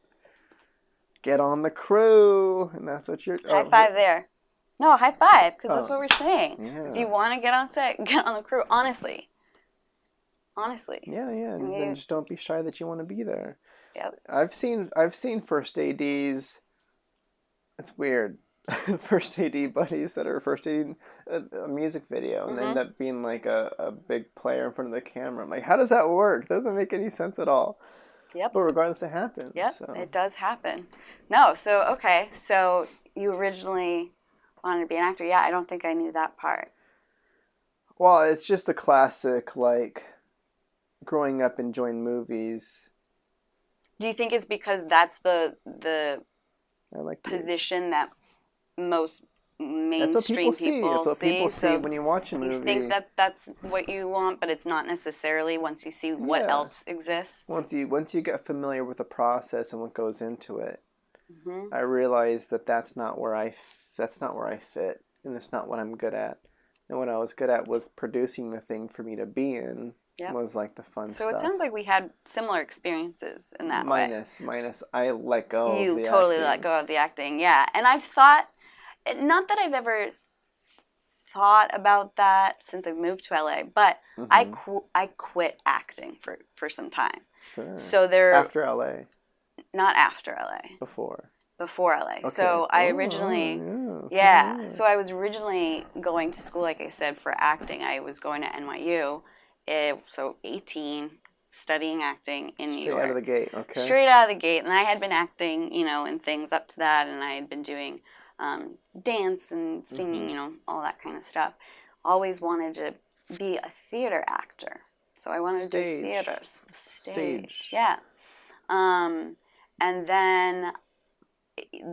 [SPEAKER 1] get on the crew, and that's what you're...
[SPEAKER 2] High five there. No, high five, because that's what we're saying.
[SPEAKER 1] Yeah.
[SPEAKER 2] If you want to get on set, get on the crew, honestly.
[SPEAKER 1] Yeah, and then just don't be shy that you want to be there.
[SPEAKER 2] Yep.
[SPEAKER 1] I've seen first ADs, it's weird, first AD buddies that are first AD a music video and end up being like a big player in front of the camera. I'm like, how does that work? Doesn't make any sense at all.
[SPEAKER 2] Yep.
[SPEAKER 1] But regardless, it happens.
[SPEAKER 2] Yep,
[SPEAKER 1] so.
[SPEAKER 2] It does happen. No, so you originally wanted to be an actor. Yeah, I don't think I knew that part.
[SPEAKER 1] Well, it's just a classic, like, growing up enjoying movies.
[SPEAKER 2] Do you think it's because that's the position that most mainstream people
[SPEAKER 1] That's what people see when you watch a movie.
[SPEAKER 2] You think that's what you want, but it's not necessarily once you see what else exists.
[SPEAKER 1] Once you get familiar with the process and what goes into it, I realized that's not where I fit, and it's not what I'm good at. And what I was good at was producing the thing for me to be in. Yep. Was like the fun stuff.
[SPEAKER 2] So it sounds like we had similar experiences in that
[SPEAKER 1] way. Minus, I let go of the acting. You
[SPEAKER 2] totally let go of the acting, yeah. And I've thought, not that I've ever thought about that since I've moved to LA, but I quit acting for some time.
[SPEAKER 1] Sure.
[SPEAKER 2] So
[SPEAKER 1] after LA?
[SPEAKER 2] Not after LA.
[SPEAKER 1] Before
[SPEAKER 2] LA. Okay. So I originally, so I was originally going to school, like I said, for acting. I was going to NYU. So 18, studying acting in New York.
[SPEAKER 1] Straight out of the gate, okay.
[SPEAKER 2] Straight out of the gate. And I had been acting, in things up to that, and I had been doing dance and singing, all that kind of stuff. Always wanted to be a theater actor. So I wanted to do theater. Stage. Yeah. And then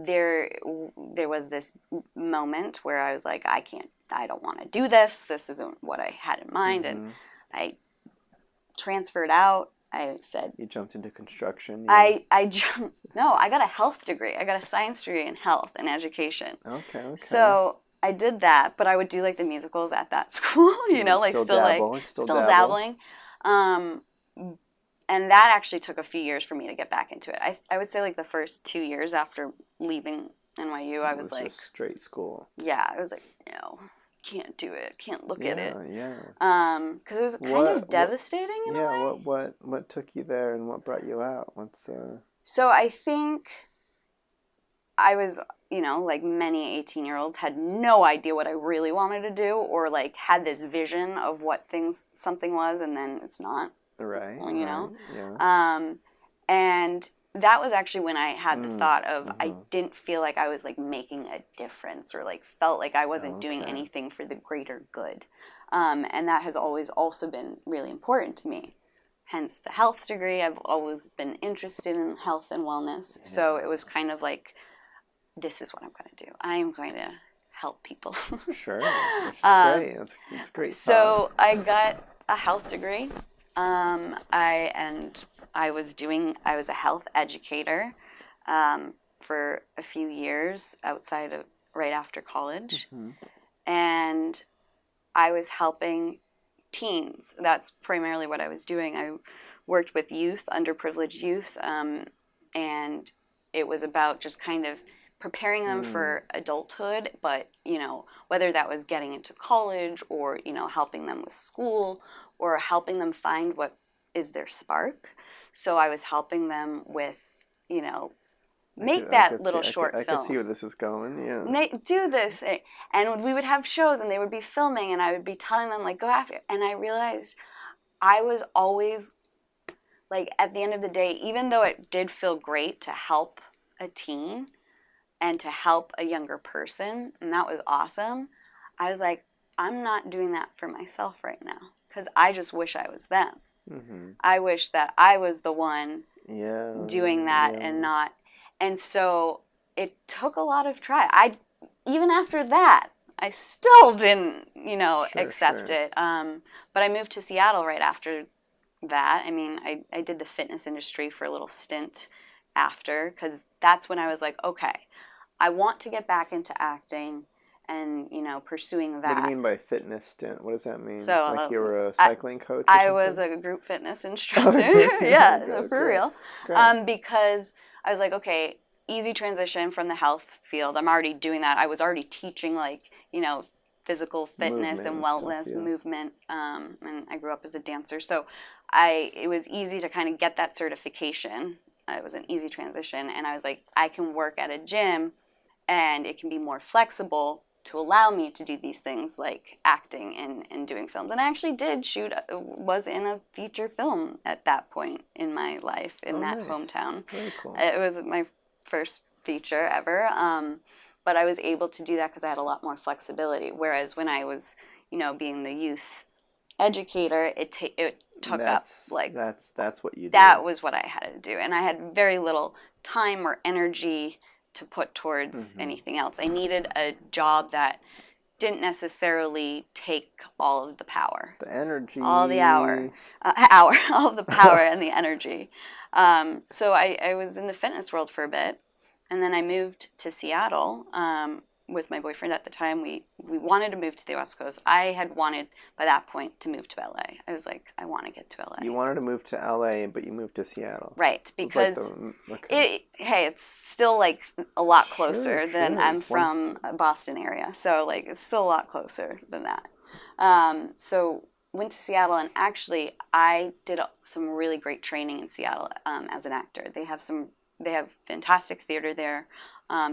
[SPEAKER 2] there was this moment where I was like, I don't want to do this. This isn't what I had in mind. And I transferred out. I said,
[SPEAKER 1] You jumped into construction. Yeah.
[SPEAKER 2] No, I got a health degree. I got a science degree in health and education.
[SPEAKER 1] Okay.
[SPEAKER 2] So I did that, but I would do like the musicals at that school, like
[SPEAKER 1] still
[SPEAKER 2] still
[SPEAKER 1] dabble.
[SPEAKER 2] like
[SPEAKER 1] Still
[SPEAKER 2] dabbling. And that actually took a few years for me to get back into it. I would say like the first 2 years after leaving NYU, I was like,
[SPEAKER 1] just straight school.
[SPEAKER 2] Yeah, I was like, no, can't do it. Can't look at it.
[SPEAKER 1] Yeah.
[SPEAKER 2] Because it was kind of devastating in a way.
[SPEAKER 1] What took you there and what brought you out?
[SPEAKER 2] So I think I was, like many 18-year-olds, had no idea what I really wanted to do, or like had this vision of what something was, and then it's not.
[SPEAKER 1] Right.
[SPEAKER 2] Yeah. And that was actually when I had the thought of I didn't feel like I was like making a difference, or like felt like I wasn't doing anything for the greater good. And that has always also been really important to me. Hence the health degree. I've always been interested in health and wellness. Yeah. So it was kind of like, this is what I'm going to do. I'm going to help people.
[SPEAKER 1] Sure. Which is great. That's great.
[SPEAKER 2] So I got a health degree. I was a health educator for a few years right after college. Mm-hmm. And I was helping teens. That's primarily what I was doing. I worked with youth, underprivileged youth, and it was about just kind of preparing them for adulthood, but, whether that was getting into college or, helping them with school or helping them find what is their spark. So I was helping them with, make that little short film.
[SPEAKER 1] I could see where this is going, yeah.
[SPEAKER 2] Do this. And we would have shows and they would be filming and I would be telling them, like, go after it. And I realized I was always, like, at the end of the day, even though it did feel great to help a teen and to help a younger person, and that was awesome, I was like, I'm not doing that for myself right now because I just wish I was them. Mm-hmm. I wish that I was the one doing that and not. And so it took a lot of try. Even after that, I still didn't, accept it. But I moved to Seattle right after that. I mean, I did the fitness industry for a little stint after, because that's when I was like, okay, I want to get back into acting and, pursuing that.
[SPEAKER 1] What do you mean by fitness stint? What does that mean?
[SPEAKER 2] So,
[SPEAKER 1] like you were a cycling coach or
[SPEAKER 2] I
[SPEAKER 1] something?
[SPEAKER 2] was a group fitness instructor. Yeah, for real. Great. Because I was like, okay, easy transition from the health field. I'm already doing that. I was already teaching, like, physical fitness and wellness, movement, and I grew up as a dancer. So it was easy to kind of get that certification. It was an easy transition. And I was like, I can work at a gym and it can be more flexible to allow me to do these things like acting and doing films. And I actually did was in a feature film at that point in my life in that hometown.
[SPEAKER 1] Very cool.
[SPEAKER 2] It was my first feature ever. But I was able to do that because I had a lot more flexibility. Whereas when I was, being the youth educator, it took up like
[SPEAKER 1] that's what you did.
[SPEAKER 2] That was what I had to do, and I had very little time or energy to put towards anything else. I needed a job that didn't necessarily take all of the power,
[SPEAKER 1] the energy,
[SPEAKER 2] all the all of the power and the energy. So I was in the fitness world for a bit. And then I moved to Seattle with my boyfriend at the time. We wanted to move to the West Coast. I had wanted, by that point, to move to LA. I was like, I want to get to LA.
[SPEAKER 1] You wanted to move to LA, but you moved to Seattle.
[SPEAKER 2] Right, because it's still like a lot closer than I'm from Boston area. So like it's still a lot closer than that. So went to Seattle, and actually I did some really great training in Seattle as an actor. They have fantastic theater there.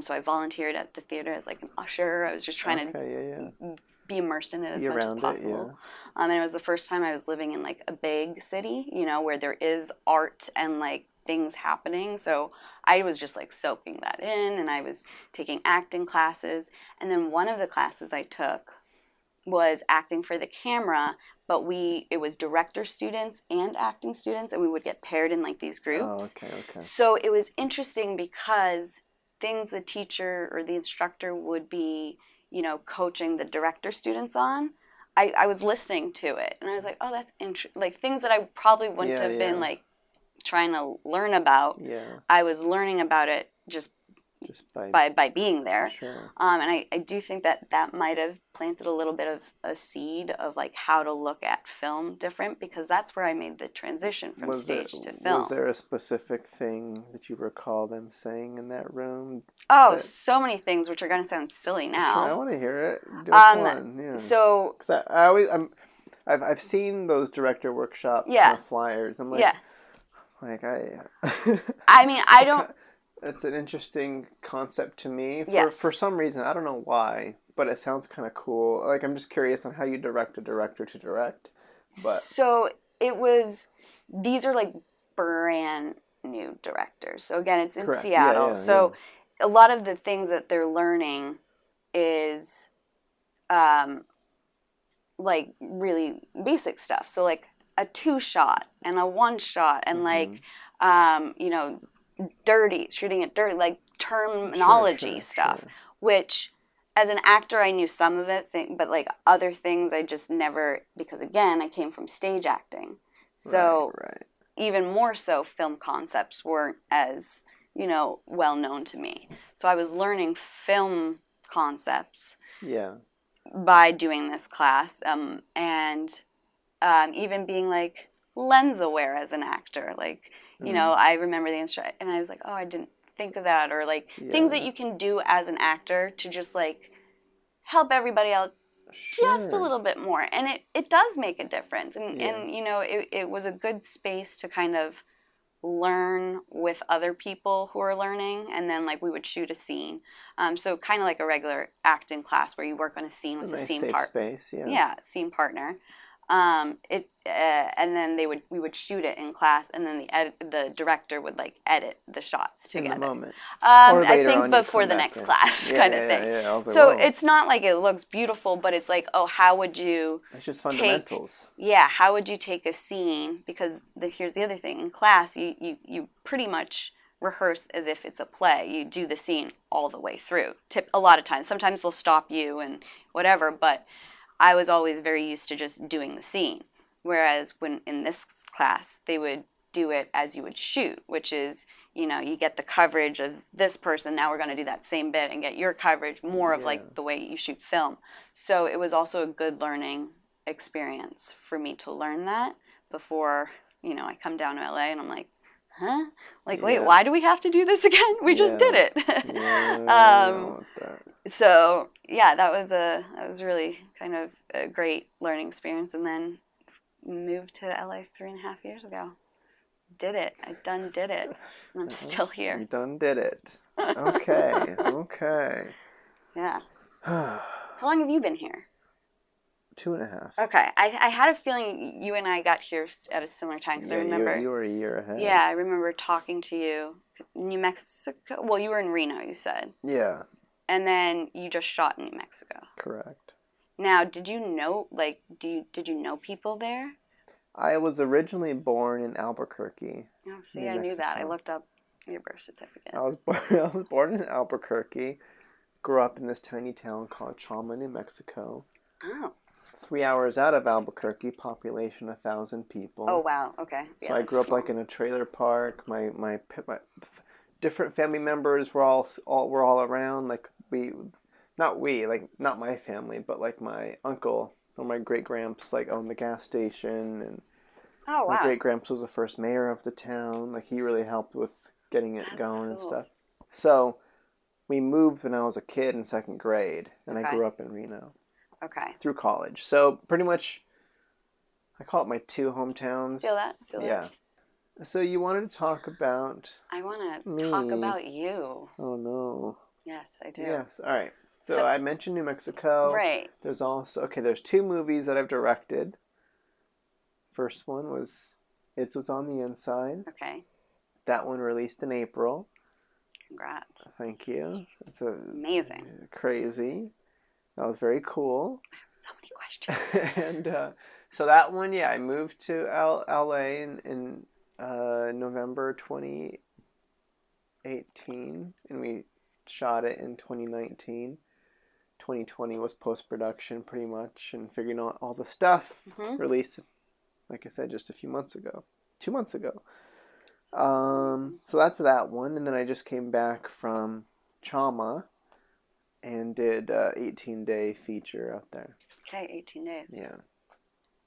[SPEAKER 2] So I volunteered at the theater as like an usher. I was just trying to be immersed in it as much as possible. And it was the first time I was living in like a big city, where there is art and like things happening. So I was just like soaking that in, and I was taking acting classes. And then one of the classes I took was acting for the camera, but it was director students and acting students, and we would get paired in like these groups.
[SPEAKER 1] Oh, okay.
[SPEAKER 2] So it was interesting because things the teacher or the instructor would be, coaching the director students on, I was listening to it, and I was like, oh, that's like things that I probably wouldn't have been like trying to learn about.
[SPEAKER 1] Yeah.
[SPEAKER 2] I was learning about it just by being there.
[SPEAKER 1] Sure.
[SPEAKER 2] And I do think that might have planted a little bit of a seed of like how to look at film different, because that's where I made the transition from stage to film.
[SPEAKER 1] Was there a specific thing that you recall them saying in that room?
[SPEAKER 2] Oh, so many things, which are going to sound silly now.
[SPEAKER 1] Sure, I want to hear it. Give us one. Yeah.
[SPEAKER 2] So,
[SPEAKER 1] because I've seen those director workshop kind of flyers. I'm like,
[SPEAKER 2] I mean, I don't.
[SPEAKER 1] That's an interesting concept to me.
[SPEAKER 2] Yes.
[SPEAKER 1] For some reason, I don't know why, but it sounds kind of cool. Like, I'm just curious on how you direct a director to direct. But
[SPEAKER 2] so these are like brand new directors. So again, it's in
[SPEAKER 1] Correct.
[SPEAKER 2] Seattle. So a lot of the things that they're learning is like really basic stuff. So like a 2-shot and a 1-shot and like you know, shooting it dirty, like terminology stuff, which as an actor I knew some of it, but like other things I just never, because again I came from stage acting, so even more so film concepts weren't as, you know, well known to me. So I was learning film concepts by doing this class, and even being like lens aware as an actor, like, you know, I remember the instructor, and I was like, oh, I didn't think of that, or like things that you can do as an actor to just like help everybody out just a little bit more, and it does make a difference, and you know, it was a good space to kind of learn with other people who are learning, and then like we would shoot a scene, so kind of like a regular acting class where you work on a scene with a scene
[SPEAKER 1] space,
[SPEAKER 2] scene partner. And then we would shoot it in class, and then the director would like edit the shots together.
[SPEAKER 1] In the moment.
[SPEAKER 2] I think before the next class, kind of thing.
[SPEAKER 1] Yeah.
[SPEAKER 2] So it's not like it looks beautiful, but it's like, oh, how would you?
[SPEAKER 1] It's just fundamentals.
[SPEAKER 2] How would you take a scene? Because here's the other thing: in class, you pretty much rehearse as if it's a play. You do the scene all the way through. A lot of times, sometimes they'll stop you and whatever, but I was always very used to just doing the scene. Whereas when in this class, they would do it as you would shoot, which is, you know, you get the coverage of this person, now we're going to do that same bit and get your coverage, more of like the way you shoot film. So it was also a good learning experience for me to learn that before, you know, I come down to LA and I'm like, huh? Like, wait, why do we have to do this again? We just did it. So yeah, that was really kind of a great learning experience, and then moved to LA 3.5 years ago. Did it. I done did it. And I'm still here.
[SPEAKER 1] You done did it. Okay.
[SPEAKER 2] Yeah. How long have you been here?
[SPEAKER 1] 2.5.
[SPEAKER 2] Okay. I had a feeling you and I got here at a similar time, because I remember
[SPEAKER 1] you were a year ahead.
[SPEAKER 2] Yeah, I remember talking to you. New Mexico. Well, you were in Reno, you said.
[SPEAKER 1] Yeah.
[SPEAKER 2] And then you just shot in New Mexico.
[SPEAKER 1] Correct.
[SPEAKER 2] Now, did you know people there?
[SPEAKER 1] I was originally born in Albuquerque.
[SPEAKER 2] Oh, see, I knew that. I looked up your birth certificate.
[SPEAKER 1] I was born in Albuquerque. Grew up in this tiny town called Chalma, New Mexico.
[SPEAKER 2] Oh.
[SPEAKER 1] 3 hours out of Albuquerque, population 1,000 people.
[SPEAKER 2] Oh wow, okay.
[SPEAKER 1] So I grew up like in a trailer park. My different family members were all around. Like not my family, but like my uncle or my great gramps like owned the gas station, and my great gramps was the first mayor of the town. Like he really helped with getting it going and stuff. So we moved when I was a kid in 2nd grade, and I grew up in Reno.
[SPEAKER 2] Okay.
[SPEAKER 1] Through college. So pretty much, I call it my 2 hometowns.
[SPEAKER 2] Feel that?
[SPEAKER 1] Yeah. So you wanted to talk about
[SPEAKER 2] I want to talk about you.
[SPEAKER 1] Oh, no.
[SPEAKER 2] Yes, I do.
[SPEAKER 1] Yes. All right. So I mentioned New Mexico.
[SPEAKER 2] Right.
[SPEAKER 1] There's also, there's 2 movies that I've directed. First one was It Was on the Inside.
[SPEAKER 2] Okay.
[SPEAKER 1] That one released in April.
[SPEAKER 2] Congrats.
[SPEAKER 1] Thank you. It's
[SPEAKER 2] amazing.
[SPEAKER 1] Crazy. That was very cool.
[SPEAKER 2] I have so many questions.
[SPEAKER 1] And so that one, I moved to LA in November 2018, and we shot it in 2019. 2020 was post-production pretty much and figuring out all the stuff. Released, like I said, just a few months ago. 2 months ago. So that's that one. And then I just came back from Chama and did a 18-day feature out there.
[SPEAKER 2] Okay, 18 days.
[SPEAKER 1] Yeah.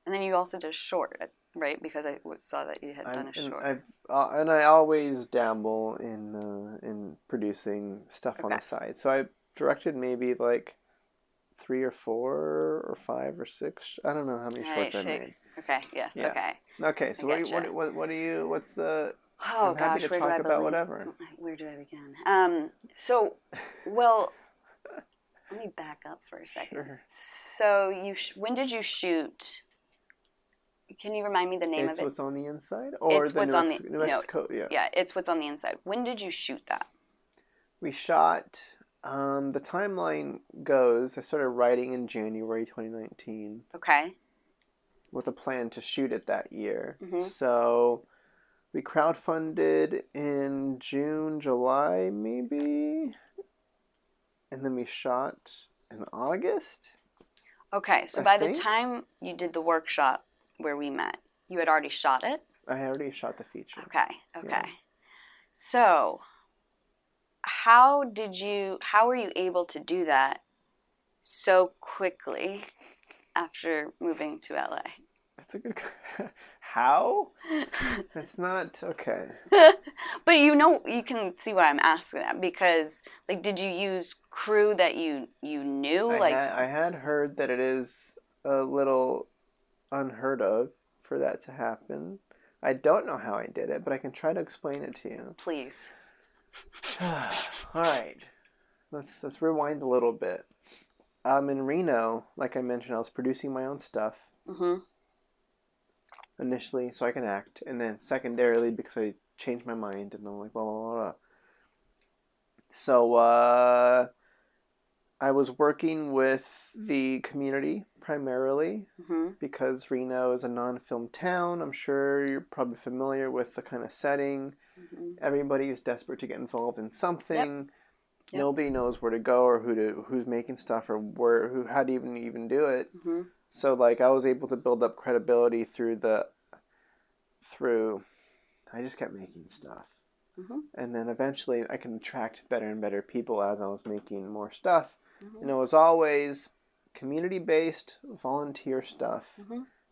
[SPEAKER 2] And then you also did a short, right? Because I saw that you had done a short.
[SPEAKER 1] And I always dabble in producing stuff on the side. So I directed maybe like 3 or 4 or 5 or 6. I don't know how many shorts I made.
[SPEAKER 2] Okay. Yes. Yeah. Okay.
[SPEAKER 1] Okay. So what do you? What's the?
[SPEAKER 2] Oh
[SPEAKER 1] I'm happy
[SPEAKER 2] gosh,
[SPEAKER 1] to talk about whatever.
[SPEAKER 2] Where do I begin? So, well, let me back up for a second. Sure. So when did you shoot? Can you remind me the name of it?
[SPEAKER 1] It's What's on the Inside, or
[SPEAKER 2] it's
[SPEAKER 1] the
[SPEAKER 2] What's on the
[SPEAKER 1] New Mexico?
[SPEAKER 2] No, yeah, It's What's on the Inside. When did you shoot that?
[SPEAKER 1] We shot. The timeline goes. I started writing in January 2019.
[SPEAKER 2] Okay.
[SPEAKER 1] With a plan to shoot it that year. So we crowdfunded in June, July, maybe, and then we shot in August.
[SPEAKER 2] Okay, so by the time you did the workshop where we met, you had already shot it?
[SPEAKER 1] I had already shot the feature.
[SPEAKER 2] Okay. Yeah. So how were you able to do that so quickly after moving to LA?
[SPEAKER 1] That's a good how? That's not okay.
[SPEAKER 2] But you can see why I'm asking that, because like, did you use crew that you knew?
[SPEAKER 1] I had heard that it is a little unheard of for that to happen. I don't know how I did it, but I can try to explain it to you.
[SPEAKER 2] Please.
[SPEAKER 1] All right. Let's rewind a little bit. In Reno, like I mentioned, I was producing my own stuff. Initially, so I can act, and then secondarily because I changed my mind and I'm like blah blah blah. Blah. So I was working with the community primarily because Reno is a non-film town. I'm sure you're probably familiar with the kind of setting. Everybody is desperate to get involved in something. Yep. Nobody knows where to go or who's making stuff or how to even do it. So like I was able to build up credibility through I just kept making stuff. And then eventually I can attract better and better people as I was making more stuff. And it was always community-based, volunteer stuff.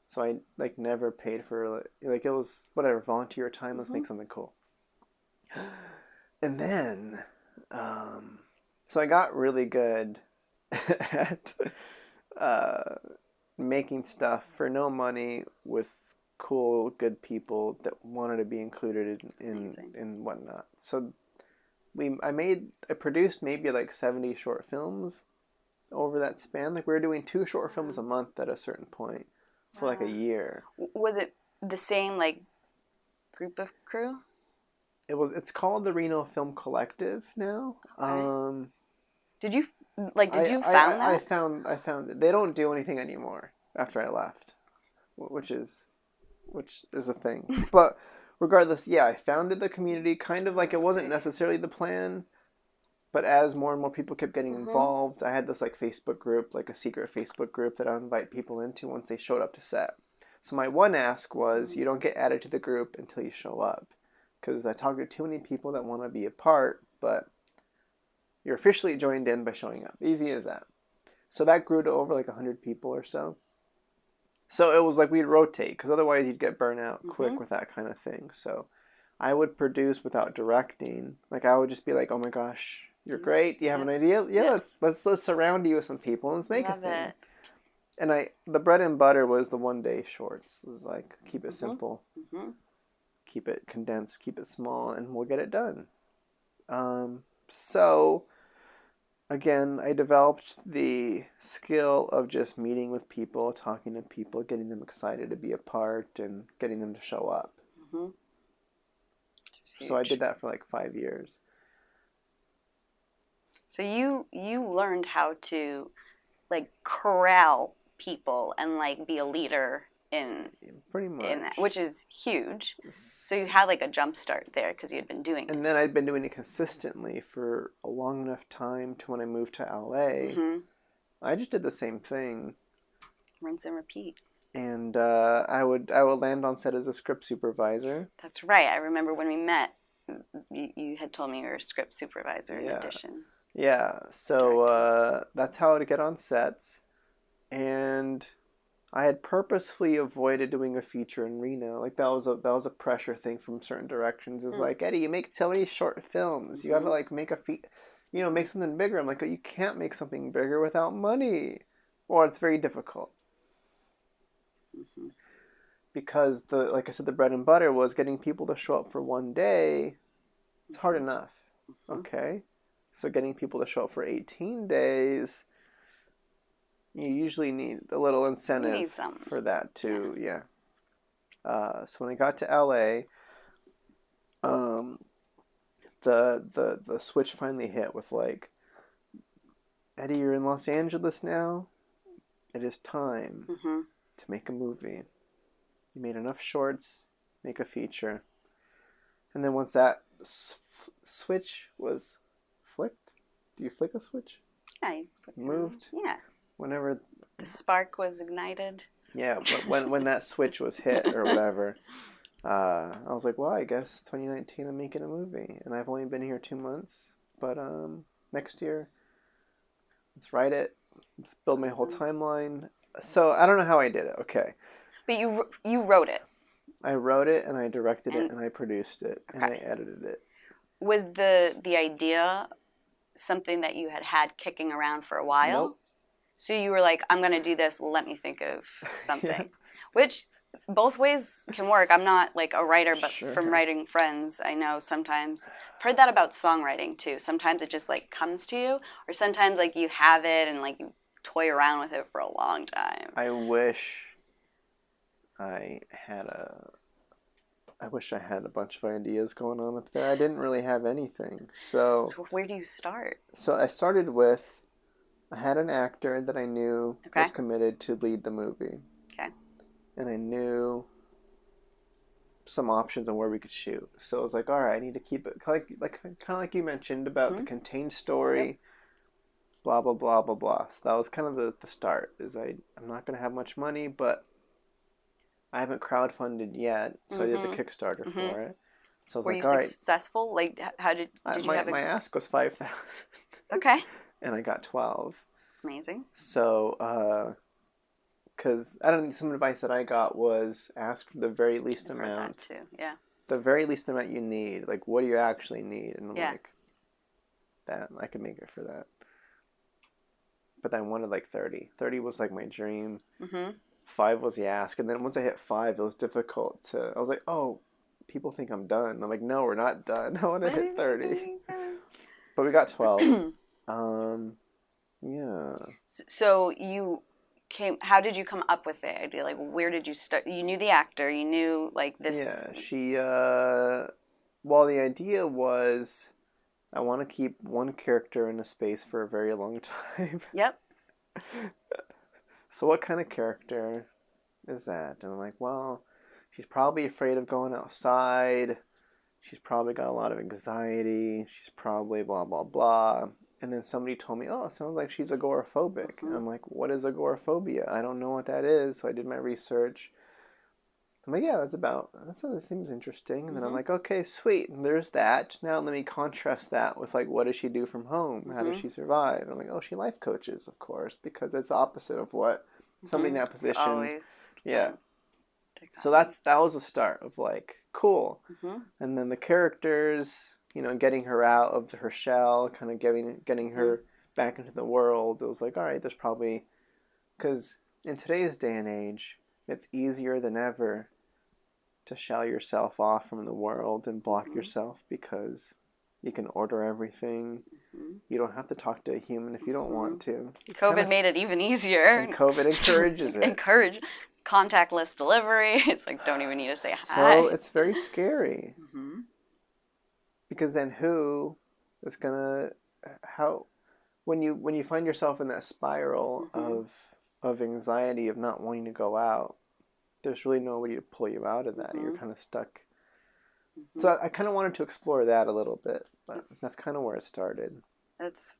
[SPEAKER 1] So I like never paid for like it was whatever, volunteer time, let's make something cool. And then so I got really good at making stuff for no money with cool, good people that wanted to be included in whatnot. So I produced maybe like 70 short films over that span. Like we were doing 2 short films a month at a certain point for like a year.
[SPEAKER 2] Was it the same like group of crew?
[SPEAKER 1] It's called the Reno Film Collective now. Okay.
[SPEAKER 2] Did you found that?
[SPEAKER 1] I found it. They don't do anything anymore after I left, which is a thing. But regardless, yeah, I founded the community kind of like it wasn't necessarily the plan, but as more and more people kept getting involved, I had this like Facebook group, like a secret Facebook group that I would invite people into once they showed up to set. So my one ask was you don't get added to the group until you show up, because I talk to too many people that want to be a part, but you're officially joined in by showing up. Easy as that. So that grew to over like 100 people or so. So it was like we'd rotate, because otherwise you'd get burnt out quick with that kind of thing. So I would produce without directing. Like I would just be like, oh my gosh, you're great. Do you have an idea? Yeah, let's surround you with some people and let's make a thing. And the bread and butter was the 1-day shorts. It was like, keep it simple, keep it condensed, keep it small, and we'll get it done. So again, I developed the skill of just meeting with people, talking to people, getting them excited to be a part, and getting them to show up. So I did that for like 5 years.
[SPEAKER 2] So you learned how to like corral people and like be a leader in
[SPEAKER 1] pretty much
[SPEAKER 2] in that, which is huge. So you had like a jump start there because you had been doing it.
[SPEAKER 1] And then I'd been doing it consistently for a long enough time to when I moved to LA I just did the same thing.
[SPEAKER 2] Rinse and repeat.
[SPEAKER 1] And I would land on set as a script supervisor.
[SPEAKER 2] That's right. I remember when we met, you had told me you were a script supervisor in addition.
[SPEAKER 1] Yeah, so that's how to get on sets. And I had purposefully avoided doing a feature in Reno. Like that was a pressure thing from certain directions. It's like, Eddie, you make so many short films. You got to like make make something bigger. I'm like, oh, you can't make something bigger without money, or it's very difficult. Because like I said, the bread and butter was getting people to show up for one day. It's hard enough. Okay, so getting people to show up for 18 days. You usually need a little incentive for that too, yeah. So when I got to LA, the switch finally hit with like, Eddie, you're in Los Angeles now. It is time to make a movie. You made enough shorts, make a feature. And then once that switch was flicked, do you flick a switch?
[SPEAKER 2] Yeah.
[SPEAKER 1] Moved?
[SPEAKER 2] Yeah.
[SPEAKER 1] Whenever
[SPEAKER 2] the spark was ignited.
[SPEAKER 1] Yeah, when that switch was hit or whatever, I was like, well, I guess 2019 I'm making a movie, and I've only been here 2 months, but next year, let's write it, let's build my whole timeline. So I don't know how I did it. Okay,
[SPEAKER 2] but you wrote it.
[SPEAKER 1] I wrote it, and I directed it, and I produced it, and I edited it.
[SPEAKER 2] Was the idea something that you had kicking around for a while?
[SPEAKER 1] Nope.
[SPEAKER 2] So you were like, I'm going to do this, let me think of something. Which both ways can work. I'm not like a writer, but from writing friends, I know sometimes. I've heard that about songwriting too. Sometimes it just like comes to you, or sometimes like you have it and like you toy around with it for a long time.
[SPEAKER 1] I wish I had a bunch of ideas going on up there. I didn't really have anything. So
[SPEAKER 2] where do you start?
[SPEAKER 1] So I started with, I had an actor that I knew was committed to lead the movie.
[SPEAKER 2] Okay.
[SPEAKER 1] And I knew some options on where we could shoot. So I was like, all right, I need to keep it kind of like you mentioned about the contained story, blah blah blah blah blah. So that was kind of the start. I'm not going to have much money, but I haven't crowdfunded yet, so I did the Kickstarter for it. So I was
[SPEAKER 2] Were
[SPEAKER 1] like,
[SPEAKER 2] you
[SPEAKER 1] all right.
[SPEAKER 2] successful? Like, how did you have
[SPEAKER 1] my ask was 5,000.
[SPEAKER 2] Okay.
[SPEAKER 1] And I got 12.
[SPEAKER 2] Amazing.
[SPEAKER 1] So, because I don't think some advice that I got was ask for the very least amount.
[SPEAKER 2] That too. Yeah.
[SPEAKER 1] The very least amount you need. Like, what do you actually need? And I'm like, that I could make it for that. But then I wanted like 30. 30 was like my dream. 5 was the ask, and then once I hit 5, it was difficult to. I was like, oh, people think I'm done. I'm like, no, we're not done. I want to hit 30. But we got 12. Yeah.
[SPEAKER 2] So you how did you come up with the idea? Like, where did you start? You knew the actor, you knew like this.
[SPEAKER 1] Yeah, well, the idea was I want to keep one character in a space for a very long time.
[SPEAKER 2] Yep.
[SPEAKER 1] So what kind of character is that? And I'm like, well, she's probably afraid of going outside. She's probably got a lot of anxiety. She's probably blah, blah, blah. And then somebody told me, oh, it sounds like she's agoraphobic. And I'm like, what is agoraphobia? I don't know what that is. So I did my research. I'm like, yeah, that seems interesting. And then I'm like, okay, sweet. And there's that. Now let me contrast that with like, what does she do from home? How does she survive? And I'm like, oh, she life coaches, of course, because it's the opposite of what somebody in that position.
[SPEAKER 2] It's always
[SPEAKER 1] So that was the start of like, cool. And then the characters, getting her out of her shell, kind of getting her back into the world. It was like, all right, there's probably, because in today's day and age, it's easier than ever to shell yourself off from the world and block yourself because you can order everything. You don't have to talk to a human if you don't want to.
[SPEAKER 2] COVID made it even easier.
[SPEAKER 1] And COVID encourages it.
[SPEAKER 2] Encourage contactless delivery. It's like, don't even need to say hi.
[SPEAKER 1] So it's very scary. Because then who is gonna when you find yourself in that spiral of anxiety of not wanting to go out, there's really nobody to pull you out of that. You're kind of stuck. So I kind of wanted to explore that a little bit, but that's kind of where it started.
[SPEAKER 2] That's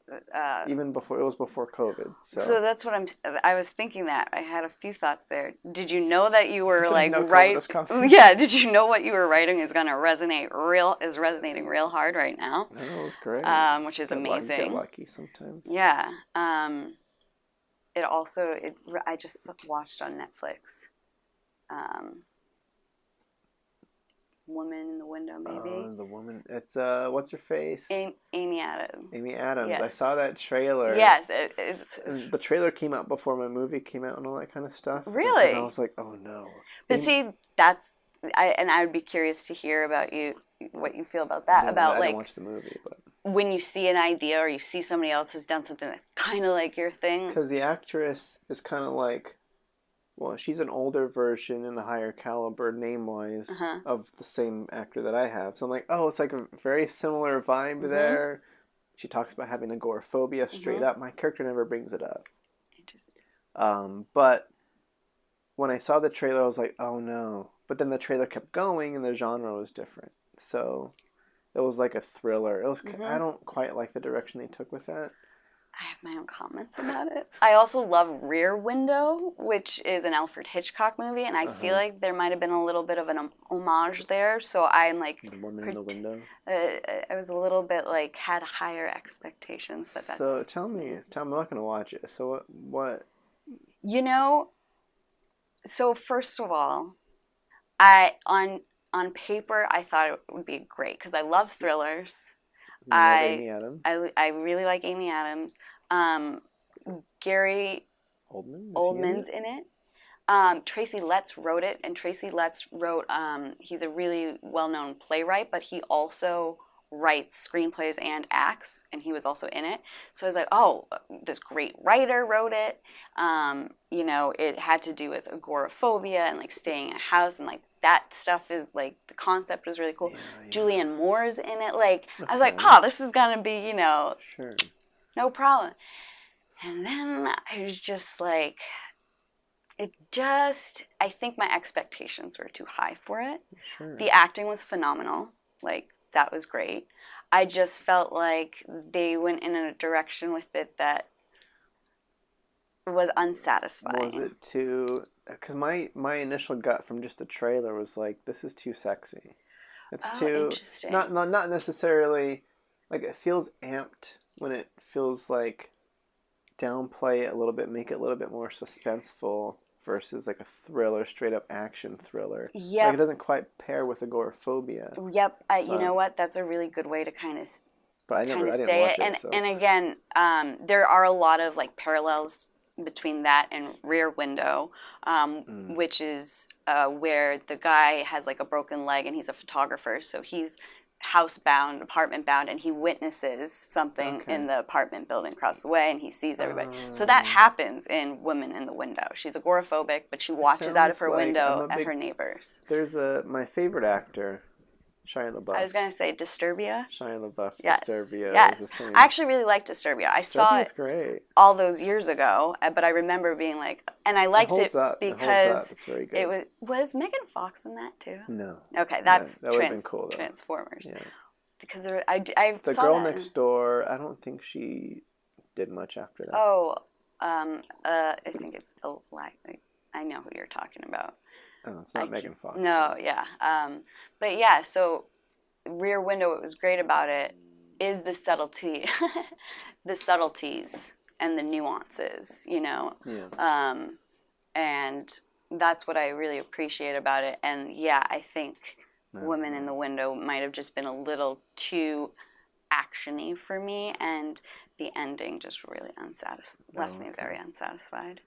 [SPEAKER 1] Even before, it was before COVID.
[SPEAKER 2] so that's what I was thinking that. I had a few thoughts there. Did you know that you were like
[SPEAKER 1] no
[SPEAKER 2] right? Yeah, did you know what you were writing is resonating real hard right now?
[SPEAKER 1] That was great.
[SPEAKER 2] Which is amazing.
[SPEAKER 1] Get lucky sometimes.
[SPEAKER 2] Yeah. I just watched on Netflix. Woman in the Window, maybe.
[SPEAKER 1] The woman. It's what's her face?
[SPEAKER 2] Amy Adams.
[SPEAKER 1] Amy Adams.
[SPEAKER 2] Yes.
[SPEAKER 1] I saw that trailer.
[SPEAKER 2] Yes,
[SPEAKER 1] the trailer came out before my movie came out and all that kind of stuff.
[SPEAKER 2] Really?
[SPEAKER 1] And I was like, oh no.
[SPEAKER 2] But see, I would be curious to hear about what you feel about that.
[SPEAKER 1] I didn't watch the movie, but
[SPEAKER 2] when you see an idea or you see somebody else has done something that's kind of like your thing.
[SPEAKER 1] Because the actress is kind of like, well, she's an older version and a higher caliber name-wise of the same actor that I have. So I'm like, oh, it's like a very similar vibe there. She talks about having agoraphobia straight up. My character never brings it up. Interesting. But when I saw the trailer, I was like, oh no. But then the trailer kept going and the genre was different. So it was like a thriller. It was. I don't quite like the direction they took with that.
[SPEAKER 2] I have my own comments about it. I also love Rear Window, which is an Alfred Hitchcock movie, and I feel like there might have been a little bit of an homage there. So I'm like,
[SPEAKER 1] The Woman in the Window.
[SPEAKER 2] I was a little bit like had higher expectations, but that's.
[SPEAKER 1] So tell me, I'm not gonna watch it. So what?
[SPEAKER 2] You know, so first of all, on paper I thought it would be great because I love thrillers.
[SPEAKER 1] Amy Adams.
[SPEAKER 2] I really like Amy Adams. Gary Oldman's in it. Tracy Letts wrote it, and Tracy Letts wrote. He's a really well-known playwright, but he also writes screenplays and acts, and he was also in it. So I was like, oh, this great writer wrote it. You know, it had to do with agoraphobia and like staying in a house and like that stuff is like the concept was really cool. Yeah. Julianne Moore's in it. Like I was like, oh, this is gonna be, you know, no problem. And then I was just like, I think my expectations were too high for it. Sure. The acting was phenomenal. Like that was great. I just felt like they went in a direction with it that was unsatisfying.
[SPEAKER 1] Was it too? Because my initial gut from just the trailer was like, this is too sexy. It's too
[SPEAKER 2] interesting.
[SPEAKER 1] Not necessarily like it feels amped when it feels like downplay it a little bit, make it a little bit more suspenseful versus like a thriller, straight up action thriller.
[SPEAKER 2] Yeah,
[SPEAKER 1] like it doesn't quite pair with agoraphobia.
[SPEAKER 2] Yep, you know what? That's a really good way to kind of.
[SPEAKER 1] But I didn't watch it.
[SPEAKER 2] And again, there are a lot of like parallels between that and Rear Window, which is where the guy has like a broken leg and he's a photographer, so he's housebound, apartment bound, and he witnesses something in the apartment building across the way, and he sees everybody. So that happens in Woman in the Window. She's agoraphobic, but she watches out of her window at her neighbors.
[SPEAKER 1] There's my favorite actor, Shia LaBeouf.
[SPEAKER 2] I was going to say Disturbia.
[SPEAKER 1] Shia LaBeouf's
[SPEAKER 2] yes.
[SPEAKER 1] Disturbia.
[SPEAKER 2] Yes.
[SPEAKER 1] Is the same.
[SPEAKER 2] I actually really liked Disturbia. I saw it
[SPEAKER 1] great.
[SPEAKER 2] all those years ago, but I remember being like, and I liked it because
[SPEAKER 1] it's very good.
[SPEAKER 2] Was Megan Fox in that too?
[SPEAKER 1] No.
[SPEAKER 2] Okay, that's
[SPEAKER 1] that would have been cool, though.
[SPEAKER 2] Transformers.
[SPEAKER 1] Yeah.
[SPEAKER 2] Because I
[SPEAKER 1] the
[SPEAKER 2] saw
[SPEAKER 1] girl
[SPEAKER 2] that.
[SPEAKER 1] next door, I don't think she did much after that.
[SPEAKER 2] Oh, I think it's I know who you're talking about.
[SPEAKER 1] Oh, it's not Megan Fox.
[SPEAKER 2] No, yeah. But yeah, so Rear Window, what was great about it is the subtlety, the subtleties and the nuances, you know.
[SPEAKER 1] Yeah.
[SPEAKER 2] And that's what I really appreciate about it. And yeah, I think Woman in the Window might have just been a little too action-y for me, and the ending just really left me very unsatisfied.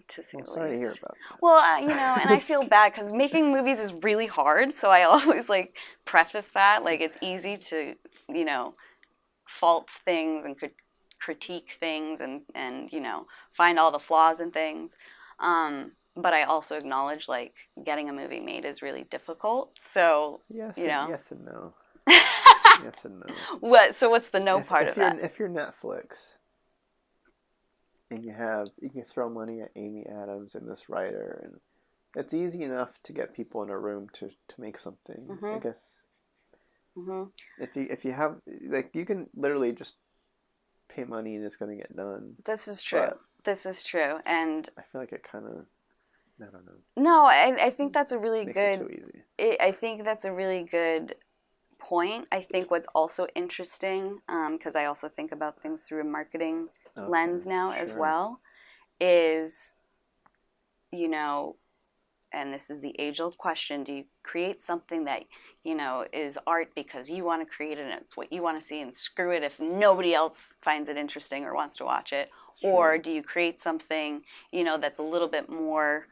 [SPEAKER 2] To say the least.
[SPEAKER 1] Sorry to hear about that.
[SPEAKER 2] Well, you know, and I feel bad because making movies is really hard, so I always like preface that. Like it's easy to, you know, fault things and critique things and you know, find all the flaws in things. But I also acknowledge like getting a movie made is really difficult. So
[SPEAKER 1] yes,
[SPEAKER 2] you know,
[SPEAKER 1] yes and no. Yes and no.
[SPEAKER 2] So what's the no part of that?
[SPEAKER 1] If you're Netflix. And you can throw money at Amy Adams and this writer, and it's easy enough to get people in a room to make something. I guess. If you have like you can literally just pay money and it's going to get done.
[SPEAKER 2] This is true.
[SPEAKER 1] But
[SPEAKER 2] this is true. And
[SPEAKER 1] I feel like it kind of, I don't know.
[SPEAKER 2] No, I think that's a really
[SPEAKER 1] Makes
[SPEAKER 2] good.
[SPEAKER 1] it too easy.
[SPEAKER 2] I think that's a really good point. I think what's also interesting, because I also think about things through a marketing lens now as well, is, you know, and this is the age-old question, do you create something that, you know, is art because you want to create it and it's what you want to see, and screw it if nobody else finds it interesting or wants to watch it? Or do you create something, you know, that's a little bit more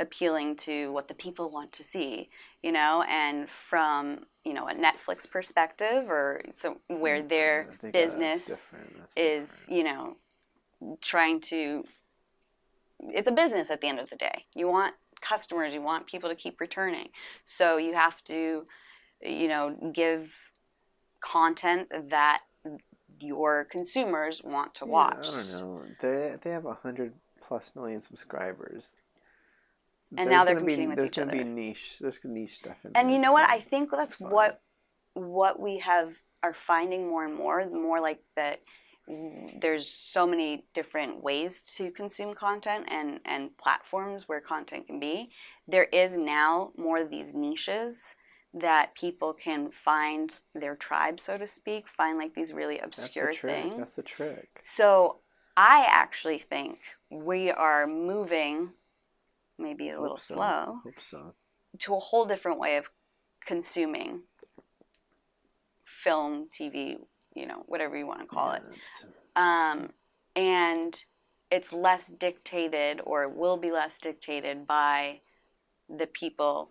[SPEAKER 2] appealing to what the people want to see, you know? And from, you know, a Netflix perspective, or so where their business is, you know, trying to, it's a business at the end of the day. You want customers, you want people to keep returning. So you have to, you know, give content that your consumers want to watch.
[SPEAKER 1] I don't know. They have 100+ million subscribers.
[SPEAKER 2] And now they're competing with each other.
[SPEAKER 1] There's going to be niche. There's niche stuff in there.
[SPEAKER 2] And you know what? I think that's what we are finding more and more. The more like that, there's so many different ways to consume content and platforms where content can be. There is now more of these niches that people can find their tribe, so to speak, find like these really obscure things.
[SPEAKER 1] That's the trick.
[SPEAKER 2] So I actually think we are moving, maybe a little slow, to a whole different way of consuming film, TV, you know, whatever you want to call it. And it's less dictated, or it will be less dictated by the people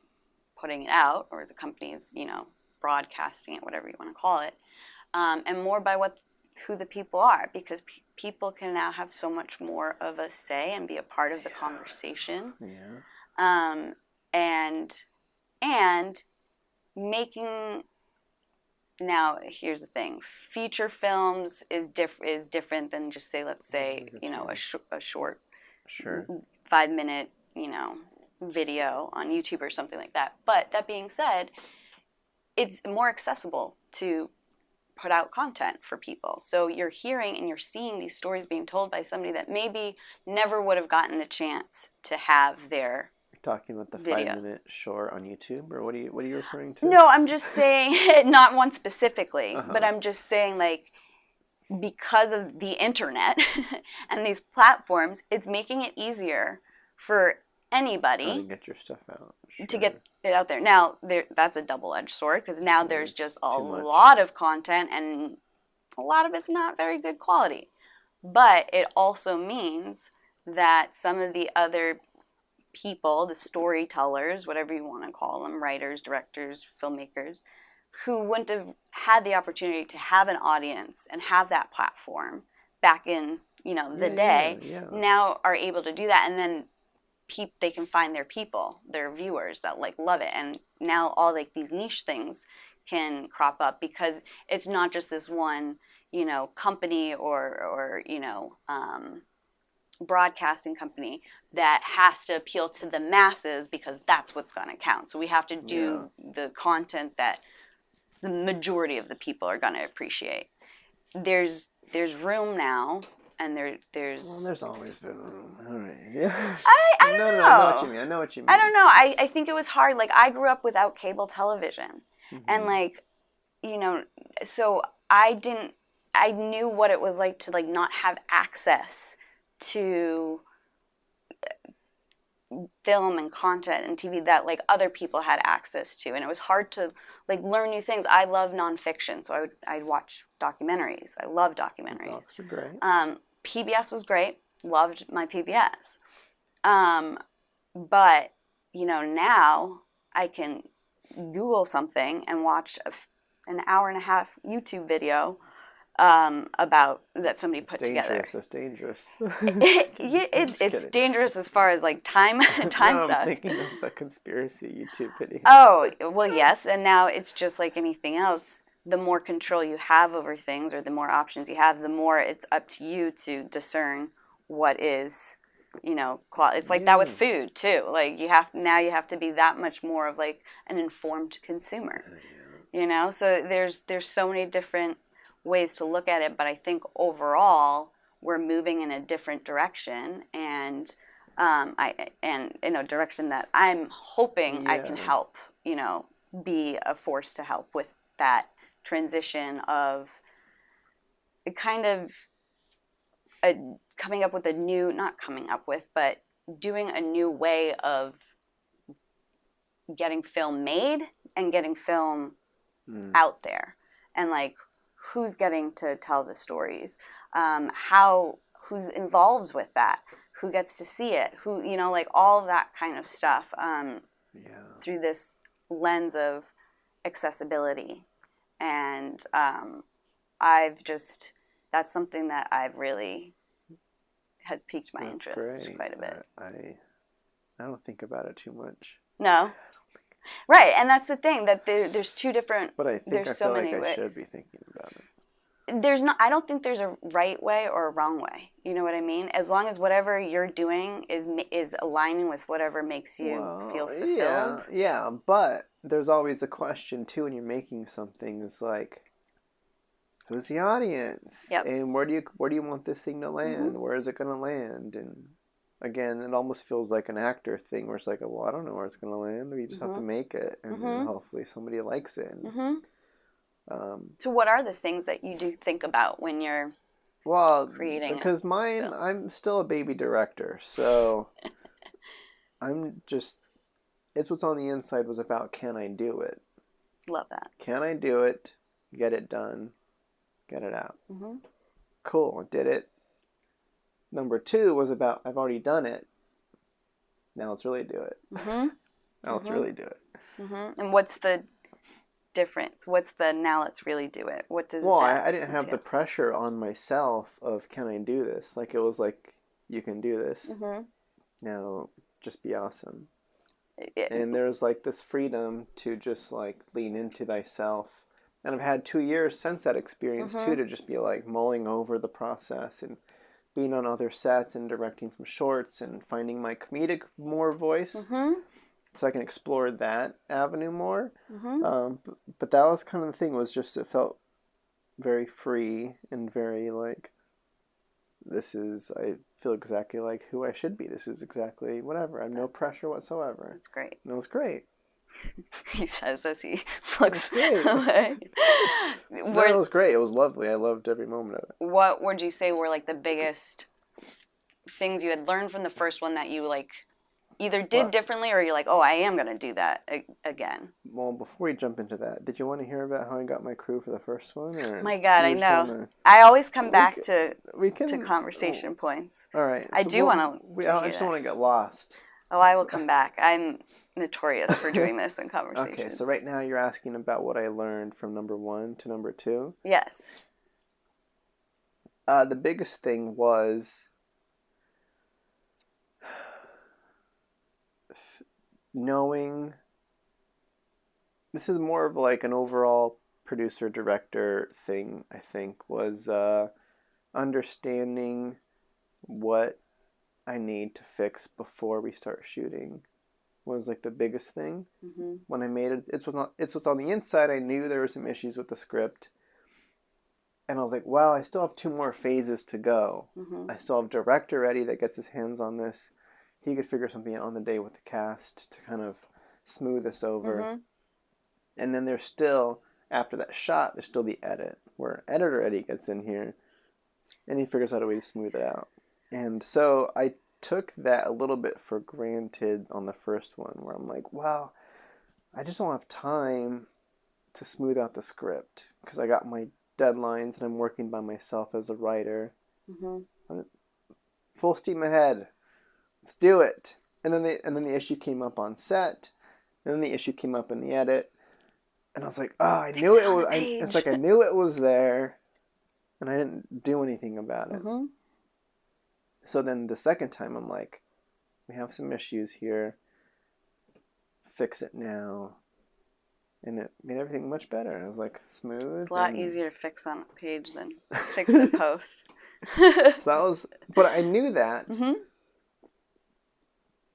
[SPEAKER 2] putting it out, or the companies, you know, broadcasting it, whatever you want to call it, and more by who the people are, because people can now have so much more of a say and be a part of the conversation. And making. Now, here's the thing: feature films is different than just let's say, you know, a short, 5-minute, you know, video on YouTube or something like that. But that being said, it's more accessible to put out content for people. So you're hearing and you're seeing these stories being told by somebody that maybe never would have gotten the chance to have their.
[SPEAKER 1] Talking about the video. 5-minute short on YouTube, or what are you referring to?
[SPEAKER 2] No, I'm just saying, not one specifically, but I'm just saying, like, because of the internet and these platforms, it's making it easier for anybody
[SPEAKER 1] to get your stuff out.
[SPEAKER 2] To get it out there. Now, that's a double-edged sword, because now there's just a lot of content, and a lot of it's not very good quality. But it also means that some of the other people, the storytellers, whatever you want to call them, writers, directors, filmmakers, who wouldn't have had the opportunity to have an audience and have that platform back in, you know, the day, now are able to do that. And then they can find their people, their viewers that like love it. And now all like these niche things can crop up, because it's not just this one, you know, company or you know, broadcasting company that has to appeal to the masses, because that's what's going to count. So we have to do the content that the majority of the people are going to appreciate. There's room now, and there's.
[SPEAKER 1] Well, there's always been room. All right. Yeah.
[SPEAKER 2] I don't know.
[SPEAKER 1] No, I know what you mean.
[SPEAKER 2] I don't know. I think it was hard. Like, I grew up without cable television, and like, you know, so I knew what it was like to like not have access to film and content and TV that like other people had access to, and it was hard to like learn new things. I love nonfiction, so I'd watch documentaries. I love documentaries.
[SPEAKER 1] Those are great.
[SPEAKER 2] PBS was great. Loved my PBS. But you know, now I can Google something and watch an hour and a half YouTube video about that somebody put together.
[SPEAKER 1] That's dangerous.
[SPEAKER 2] It's dangerous as far as like time stuff.
[SPEAKER 1] I'm thinking of the conspiracy YouTube video.
[SPEAKER 2] Oh, well, yes, and now it's just like anything else. The more control you have over things, or the more options you have, the more it's up to you to discern what is, you know, It's like that with food too. Like you have to be that much more of like an informed consumer. You know, so there's so many different ways to look at it, but I think overall we're moving in a different direction, and in a direction that I'm hoping I can help, be a force to help with that transition of kind of coming up with not coming up with, but doing a new way of getting film made and getting film out there, and like who's getting to tell the stories, who's involved with that, who gets to see it, who, like all of that kind of stuff, through this lens of accessibility. And that's something that I've really has piqued my interest quite a bit.
[SPEAKER 1] I don't think about it too much.
[SPEAKER 2] No. Right, and that's the thing, that there's two different.
[SPEAKER 1] But I think
[SPEAKER 2] there's so many ways.
[SPEAKER 1] I should be thinking about it.
[SPEAKER 2] I don't think there's a right way or a wrong way. You know what I mean? As long as whatever you're doing is aligning with whatever makes you feel fulfilled.
[SPEAKER 1] Yeah, but there's always a question too when you're making something. Is like, who's the audience?
[SPEAKER 2] Yep.
[SPEAKER 1] And where do you want this thing to land? Where is it going to land? And again, it almost feels like an actor thing where it's like, well, I don't know where it's going to land. You just have to make it, and then hopefully somebody likes it. And,
[SPEAKER 2] so what are the things that you do think about when you're creating?
[SPEAKER 1] Because I'm still a baby director, so it's what's on the inside was about, can I do it?
[SPEAKER 2] Love that.
[SPEAKER 1] Can I do it? Get it done. Get it out. Cool, did it. Number 2 was about, I've already done it. Now let's really do it. Now let's really do it.
[SPEAKER 2] And what's the difference? What's the now let's really do it? What does
[SPEAKER 1] I didn't have the pressure on myself of, can I do this? Like, it was like, you can do this. Now just be awesome. And there's like this freedom to just like lean into thyself. And I've had 2 years since that experience too, to just be like mulling over the process and being on other sets and directing some shorts and finding my comedic more voice, so I can explore that avenue more. But that was kind of the thing, was just, it felt very free and very like, I feel exactly like who I should be. This is exactly whatever. I have no pressure whatsoever.
[SPEAKER 2] That's great.
[SPEAKER 1] And it was great.
[SPEAKER 2] He says as he looks away.
[SPEAKER 1] It was great. It was lovely. I loved every moment of it.
[SPEAKER 2] What would you say were like the biggest things you had learned from the first one that you like either did differently, or you're like, oh, I am going to do that again?
[SPEAKER 1] Well, before we jump into that, did you want to hear about how I got my crew for the first one? Or
[SPEAKER 2] my God, I know. I always come back to conversation points.
[SPEAKER 1] All right.
[SPEAKER 2] I do want to.
[SPEAKER 1] I just don't want to get lost.
[SPEAKER 2] Oh, I will come back. I'm notorious for doing this in conversations.
[SPEAKER 1] Okay, so right now you're asking about what I learned from number 1 to number 2?
[SPEAKER 2] Yes.
[SPEAKER 1] The biggest thing was knowing, this is more of like an overall producer-director thing, I think, was understanding what I need to fix before we start shooting was like the biggest thing. When I made it, it's what's on the inside. I knew there were some issues with the script, and I was like, well, I still have 2 more phases to go. I still have director ready that gets his hands on this. He could figure something out on the day with the cast to kind of smooth this over. And then there's still, after that shot, there's still the edit, where editor Eddie gets in here and he figures out a way to smooth it out. And so I took that a little bit for granted on the first one, where I'm like, well, I just don't have time to smooth out the script because I got my deadlines and I'm working by myself as a writer. Full steam ahead. Let's do it. And then the issue came up on set, and then the issue came up in the edit, and I was like, oh, I knew it was. It's like I knew it was there, and I didn't do anything about it. So then the second time, I'm like, we have some issues here. Fix it now. And it made everything much better. And it was like smooth.
[SPEAKER 2] It's a lot easier to fix on a page than fix in post.
[SPEAKER 1] So that was, but I knew that.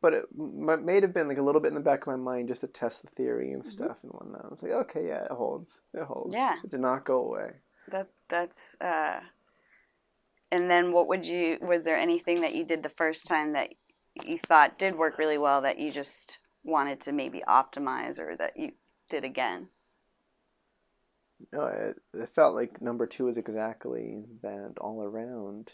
[SPEAKER 1] But it may have been like a little bit in the back of my mind just to test the theory and stuff and whatnot. I was like, okay, yeah, it holds. It holds.
[SPEAKER 2] Yeah.
[SPEAKER 1] It did not go away.
[SPEAKER 2] That's and then was there anything that you did the first time that you thought did work really well that you just wanted to maybe optimize or that you did again?
[SPEAKER 1] No, it felt like number 2 was exactly that all around.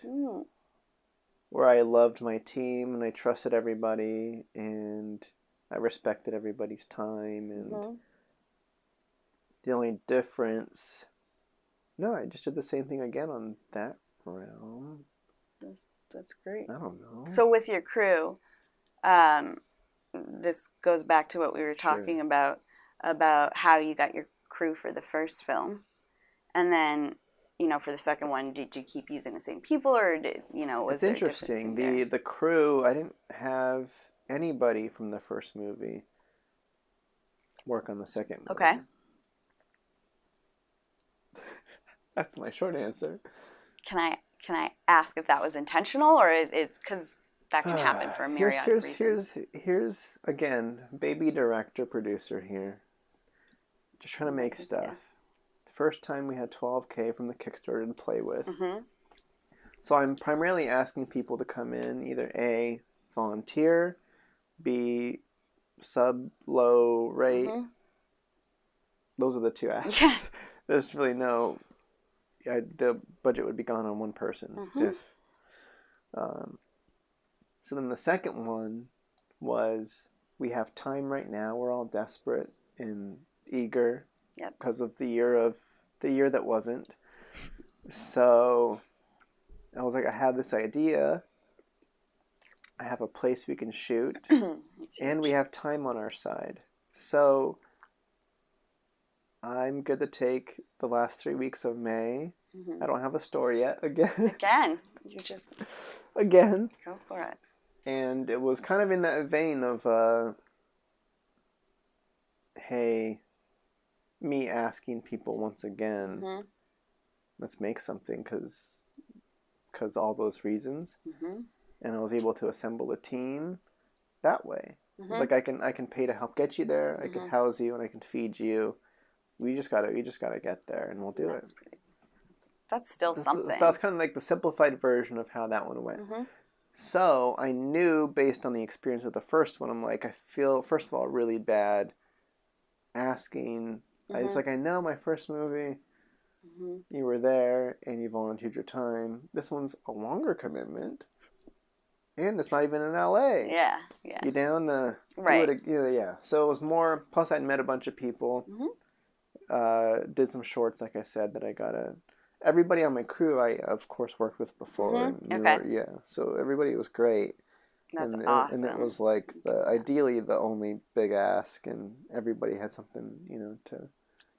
[SPEAKER 1] Where I loved my team and I trusted everybody and I respected everybody's time and the only difference, no, I just did the same thing again on that realm.
[SPEAKER 2] That's great.
[SPEAKER 1] I don't know.
[SPEAKER 2] So with your crew, this goes back to what we were talking about how you got your crew for the first film, and then for the second one, did you keep using the same people, or was
[SPEAKER 1] it's
[SPEAKER 2] there
[SPEAKER 1] interesting.
[SPEAKER 2] The
[SPEAKER 1] crew, I didn't have anybody from the first movie work on the second movie.
[SPEAKER 2] Okay.
[SPEAKER 1] That's my short answer.
[SPEAKER 2] Can I ask if that was intentional, or is because that can happen for a myriad of reasons?
[SPEAKER 1] Here's again, baby director producer here. Just trying to make stuff. Yeah. The first time we had $12K from the Kickstarter to play with. So I'm primarily asking people to come in, either A, volunteer, B, sub low rate. Those are the 2 asks. There's really no... the budget would be gone on one person if... So then the second one was, we have time right now. We're all desperate and eager because of the year that wasn't. So I was like, I have this idea. I have a place we can shoot. And we have time on our side. So I'm good to take the last 3 weeks of May. I don't have a story yet. Again.
[SPEAKER 2] You just...
[SPEAKER 1] Again.
[SPEAKER 2] Go for it.
[SPEAKER 1] And it was kind of in that vein of, hey, me asking people once again, let's make something because all those reasons. And I was able to assemble a team that way. It's like I can pay to help get you there. I can house you and I can feed you. We just gotta get there and we'll do it.
[SPEAKER 2] That's still something.
[SPEAKER 1] That's kind of like the simplified version of how that one went. So I knew based on the experience of the first one, I'm like, I feel, first of all, really bad asking. I was like, I know my first movie, you were there and you volunteered your time. This one's a longer commitment. And it's not even in LA.
[SPEAKER 2] Yeah.
[SPEAKER 1] You down to do it? Yeah. So it was more, plus I'd met a bunch of people. Did some shorts, like I said, that I got everybody on my crew I of course worked with before. So everybody was great.
[SPEAKER 2] That's awesome.
[SPEAKER 1] And it was like ideally the only big ask, and everybody had something to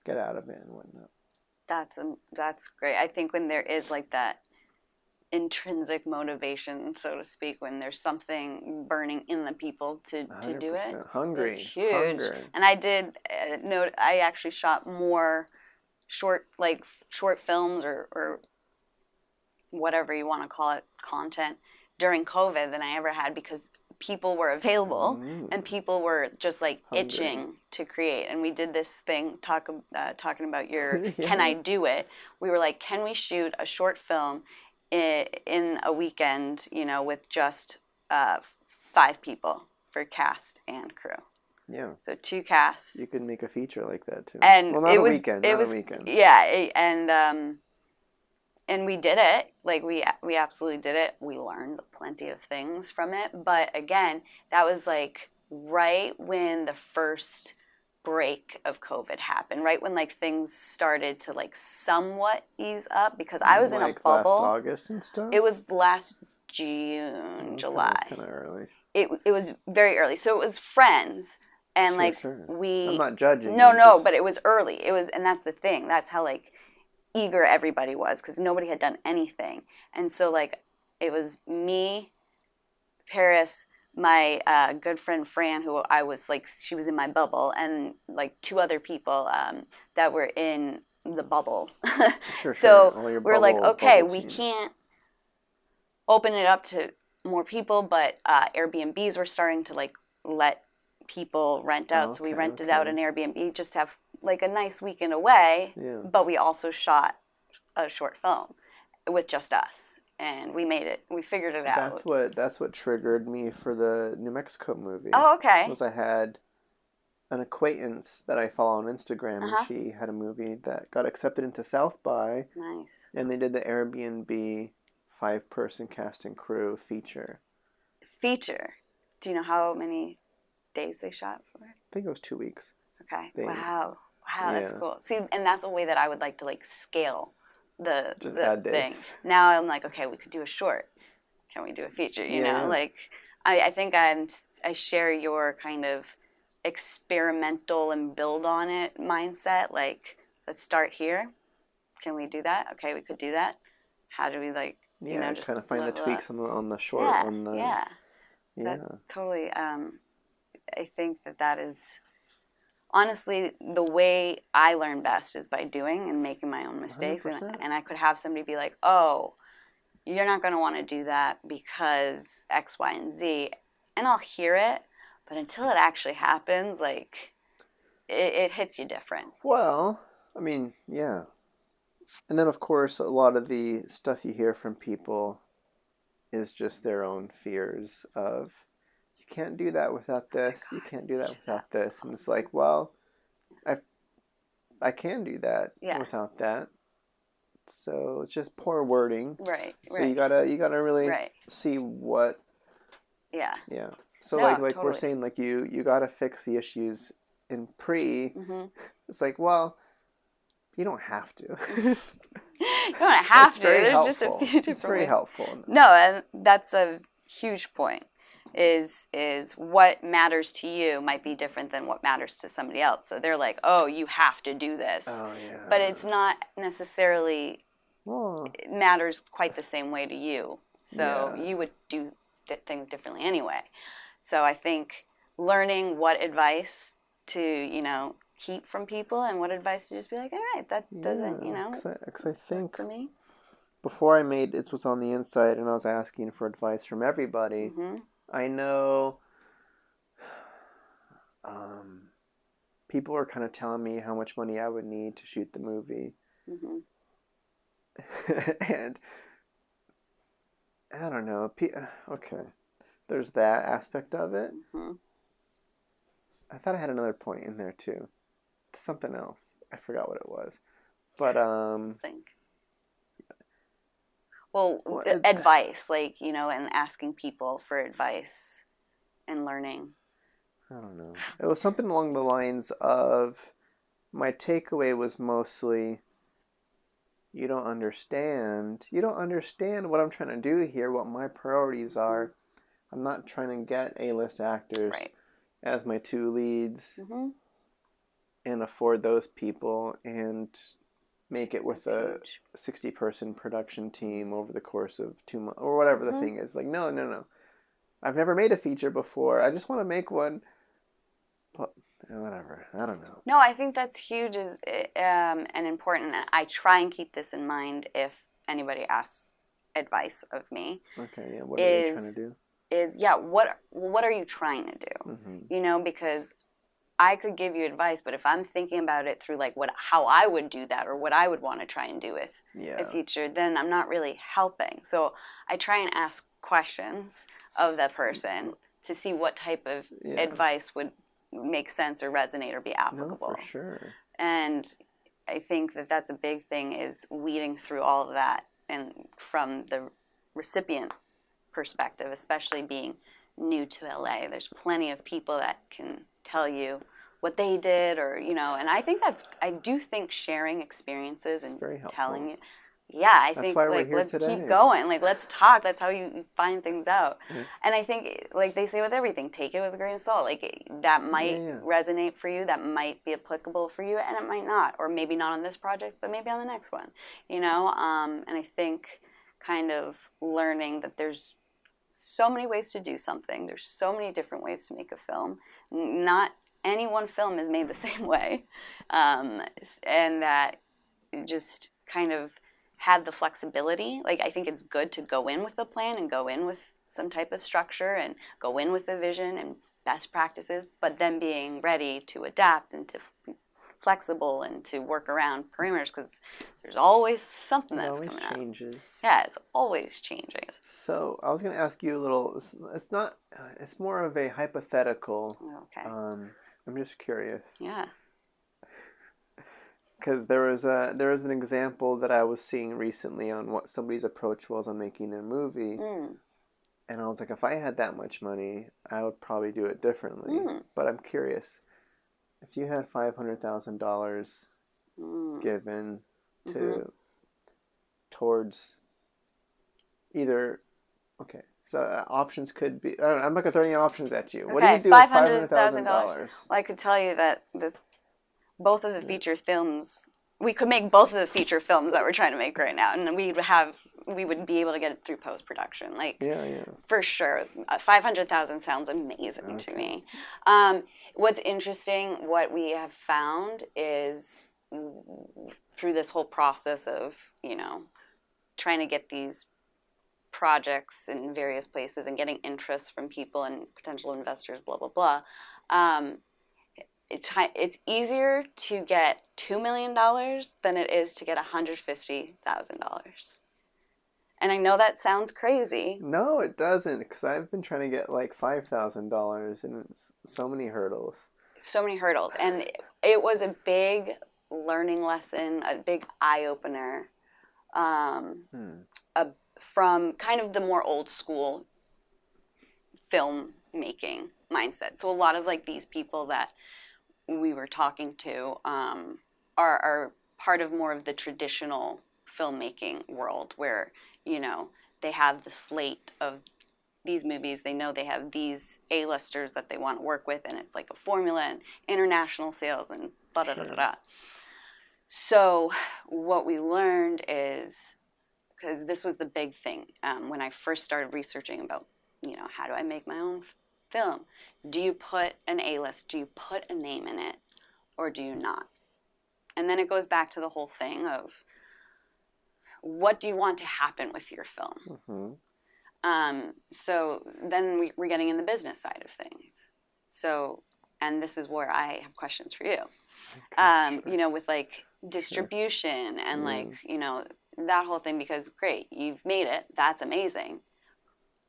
[SPEAKER 1] get out of it and whatnot.
[SPEAKER 2] That's great. I think when there is like that intrinsic motivation, so to speak, when there's something burning in the people to do it,
[SPEAKER 1] hungry,
[SPEAKER 2] it's huge. And I did note I actually shot more short films or whatever you want to call it, content during COVID than I ever had, because people were available and people were just like itching to create. And we did this thing talking about your Can I Do It? We were like, can we shoot a short film in a weekend, with just 5 people for cast and crew.
[SPEAKER 1] Yeah.
[SPEAKER 2] So 2 casts.
[SPEAKER 1] You could make a feature like that too.
[SPEAKER 2] And
[SPEAKER 1] not a weekend.
[SPEAKER 2] Yeah, and we did it. Like we absolutely did it. We learned plenty of things from it. But again, that was like right when the first break of COVID happened, right when like things started to like somewhat ease up, because I was in a bubble.
[SPEAKER 1] Last August and stuff?
[SPEAKER 2] It was last June, July.
[SPEAKER 1] It's kind of early.
[SPEAKER 2] It was very early. So it was friends. And
[SPEAKER 1] Sure. I'm not judging.
[SPEAKER 2] No, but it was early. And that's the thing. That's how like eager everybody was, because nobody had done anything. And so like it was me, Paris, my good friend Fran, who I was like, she was in my bubble, and like 2 other people that were in the bubble. So we're like, okay, we can't open it up to more people, but Airbnbs were starting to like let people rent out. So we rented out an Airbnb just to have like a nice weekend away, but we also shot a short film with just us. And we made it. We figured it out.
[SPEAKER 1] That's what triggered me for the New Mexico movie.
[SPEAKER 2] Oh, okay.
[SPEAKER 1] Was I had an acquaintance that I follow on Instagram, and
[SPEAKER 2] Uh-huh.
[SPEAKER 1] she had a movie that got accepted into South by.
[SPEAKER 2] Nice.
[SPEAKER 1] And they did the Airbnb 5-person cast and crew feature.
[SPEAKER 2] Feature. Do you know how many days they shot for?
[SPEAKER 1] I think it was 2 weeks.
[SPEAKER 2] Okay.
[SPEAKER 1] They-
[SPEAKER 2] Wow, that's
[SPEAKER 1] yeah.
[SPEAKER 2] cool. See, and that's a way that I would like to like scale the
[SPEAKER 1] Just
[SPEAKER 2] the
[SPEAKER 1] add
[SPEAKER 2] thing.
[SPEAKER 1] days.
[SPEAKER 2] Now I'm like, okay, we could do a short. Can we do a feature? You know,
[SPEAKER 1] Yeah.
[SPEAKER 2] like I think I share your kind of experimental and build on it mindset. Like, let's start here. Can we do that? Okay, we could do that. How do we like?
[SPEAKER 1] Yeah,
[SPEAKER 2] You know, just
[SPEAKER 1] kind of find the
[SPEAKER 2] level
[SPEAKER 1] tweaks
[SPEAKER 2] up.
[SPEAKER 1] on the short.
[SPEAKER 2] Yeah,
[SPEAKER 1] On the,
[SPEAKER 2] yeah.
[SPEAKER 1] yeah.
[SPEAKER 2] That totally. I think that is honestly the way I learn best is by doing and making my own mistakes.
[SPEAKER 1] 100%.
[SPEAKER 2] And I could have somebody be like, "Oh, you're not going to want to do that because X, Y, and Z," and I'll hear it, but until it actually happens, like it hits you different.
[SPEAKER 1] Well, I mean, yeah. And then, of course, a lot of the stuff you hear from people is just their own fears of, you can't do that without this, you can't do that without this. And it's like, well, I can do that
[SPEAKER 2] Yeah.
[SPEAKER 1] without that. So it's just poor wording.
[SPEAKER 2] Right.
[SPEAKER 1] So
[SPEAKER 2] right.
[SPEAKER 1] you gotta really
[SPEAKER 2] Right.
[SPEAKER 1] see what,
[SPEAKER 2] Yeah.
[SPEAKER 1] yeah. So
[SPEAKER 2] No,
[SPEAKER 1] like
[SPEAKER 2] totally.
[SPEAKER 1] we're saying, like you gotta fix the issues in pre.
[SPEAKER 2] Mm-hmm.
[SPEAKER 1] It's like, well, you don't have to.
[SPEAKER 2] You don't have
[SPEAKER 1] It's
[SPEAKER 2] to.
[SPEAKER 1] very
[SPEAKER 2] There's
[SPEAKER 1] helpful.
[SPEAKER 2] just a few different
[SPEAKER 1] It's very
[SPEAKER 2] ways.
[SPEAKER 1] helpful.
[SPEAKER 2] No, and that's a huge point. Is what matters to you might be different than what matters to somebody else. So they're like, "Oh, you have to do this,"
[SPEAKER 1] Oh yeah.
[SPEAKER 2] but it's not necessarily
[SPEAKER 1] Well,
[SPEAKER 2] it matters quite the same way to you. So
[SPEAKER 1] Yeah.
[SPEAKER 2] you would do things differently anyway. So I think learning what advice to keep from people and what advice to just be like, all right, that doesn't
[SPEAKER 1] Because I think
[SPEAKER 2] work for me.
[SPEAKER 1] before I made It's What's on the Inside and I was asking for advice from everybody,
[SPEAKER 2] Mm-hmm.
[SPEAKER 1] I know people were kind of telling me how much money I would need to shoot the movie.
[SPEAKER 2] Mm-hmm.
[SPEAKER 1] And I don't know. Okay. There's that aspect of it.
[SPEAKER 2] Mm-hmm.
[SPEAKER 1] I thought I had another point in there too. Something else. I forgot what it was. But
[SPEAKER 2] Let's think. Well,
[SPEAKER 1] Well,
[SPEAKER 2] advice, and asking people for advice and learning.
[SPEAKER 1] I don't know. It was something along the lines of, my takeaway was mostly, you don't understand. You don't understand what I'm trying to do here, what my priorities are. I'm not trying to get A-list actors
[SPEAKER 2] Right.
[SPEAKER 1] as my 2 leads
[SPEAKER 2] Mm-hmm.
[SPEAKER 1] and afford those people and make it with
[SPEAKER 2] That's
[SPEAKER 1] a
[SPEAKER 2] huge.
[SPEAKER 1] 60-person production team over the course of 2 months, or whatever the
[SPEAKER 2] Mhm.
[SPEAKER 1] thing is. Like, no. I've never made a feature before. I just want to make one. But whatever. I don't know.
[SPEAKER 2] No, I think that's huge and important. And I try and keep this in mind if anybody asks advice of me.
[SPEAKER 1] Okay, yeah. What are they trying to do?
[SPEAKER 2] What are you trying to do?
[SPEAKER 1] Mm-hmm.
[SPEAKER 2] Because I could give you advice, but if I'm thinking about it through how I would do that or what I would want to try and do with a feature, then I'm not really helping. So I try and ask questions of that person to see what type of advice would make sense or resonate or be applicable.
[SPEAKER 1] No, for sure.
[SPEAKER 2] And I think that that's a big thing, is weeding through all of that, and from the recipient perspective, especially being new to LA, there's plenty of people that can tell you what they did, and I do think sharing experiences and
[SPEAKER 1] very helpful.
[SPEAKER 2] telling you. Yeah, I think
[SPEAKER 1] why we're here
[SPEAKER 2] let's
[SPEAKER 1] today.
[SPEAKER 2] keep going. Let's talk. That's how you find things out.
[SPEAKER 1] Yeah.
[SPEAKER 2] And I think, they say with everything, take it with a grain of salt. That might resonate for you. That might be applicable for you, and it might not. Or maybe not on this project, but maybe on the next one. And I think kind of learning that there's so many ways to do something. There's so many different ways to make a film. Not any one film is made the same way. And that just kind of had the flexibility. I think it's good to go in with a plan and go in with some type of structure and go in with a vision and best practices, but then being ready to adapt and to flexible and to work around parameters because there's always something that's coming up.
[SPEAKER 1] It always changes.
[SPEAKER 2] Yeah, it's always changing.
[SPEAKER 1] So I was going to ask you a little. It's not. It's more of a hypothetical.
[SPEAKER 2] Okay.
[SPEAKER 1] I'm just curious.
[SPEAKER 2] Yeah.
[SPEAKER 1] Because there was an example that I was seeing recently on what somebody's approach was on making their movie, and I was like, if I had that much money, I would probably do it differently. But I'm curious, if you had $500,000 given to towards either, okay, so options could be. I don't know, I'm not gonna throw any options at you.
[SPEAKER 2] Okay,
[SPEAKER 1] what do you do with
[SPEAKER 2] $500,000?
[SPEAKER 1] $500,000?
[SPEAKER 2] Well, I could tell you that both of the feature films, we could make both of the feature films that we're trying to make right now, and we would be able to get it through post-production. Like, yeah. For sure. 500,000 sounds amazing to me. What's interesting, what we have found is through this whole process of, trying to get these projects in various places and getting interest from people and potential investors, blah, blah, blah, it's easier to get $2 million than it is to get $150,000. And I know that sounds crazy.
[SPEAKER 1] No, it doesn't, because I've been trying to get like $5,000, and it's so many hurdles. So many hurdles.
[SPEAKER 2] And it was a big learning lesson, a big eye-opener from kind of the more old school filmmaking mindset. So a lot of like these people that we were talking to are part of more of the traditional filmmaking world where, they have the slate of these movies. They know they have these A-listers that they want to work with, and it's like a formula and international sales and da-da-da-da-da. So what we learned is, because this was the big thing when I first started researching about, how do I make my own film? Do you put an A-list? Do you put a name in it? Or do you not? And then it goes back to the whole thing of what do you want to happen with your film? So then we're getting in the business side of things. So, and this is where I have questions for you. Sure. With like distribution and like, that whole thing, because great, you've made it. That's amazing.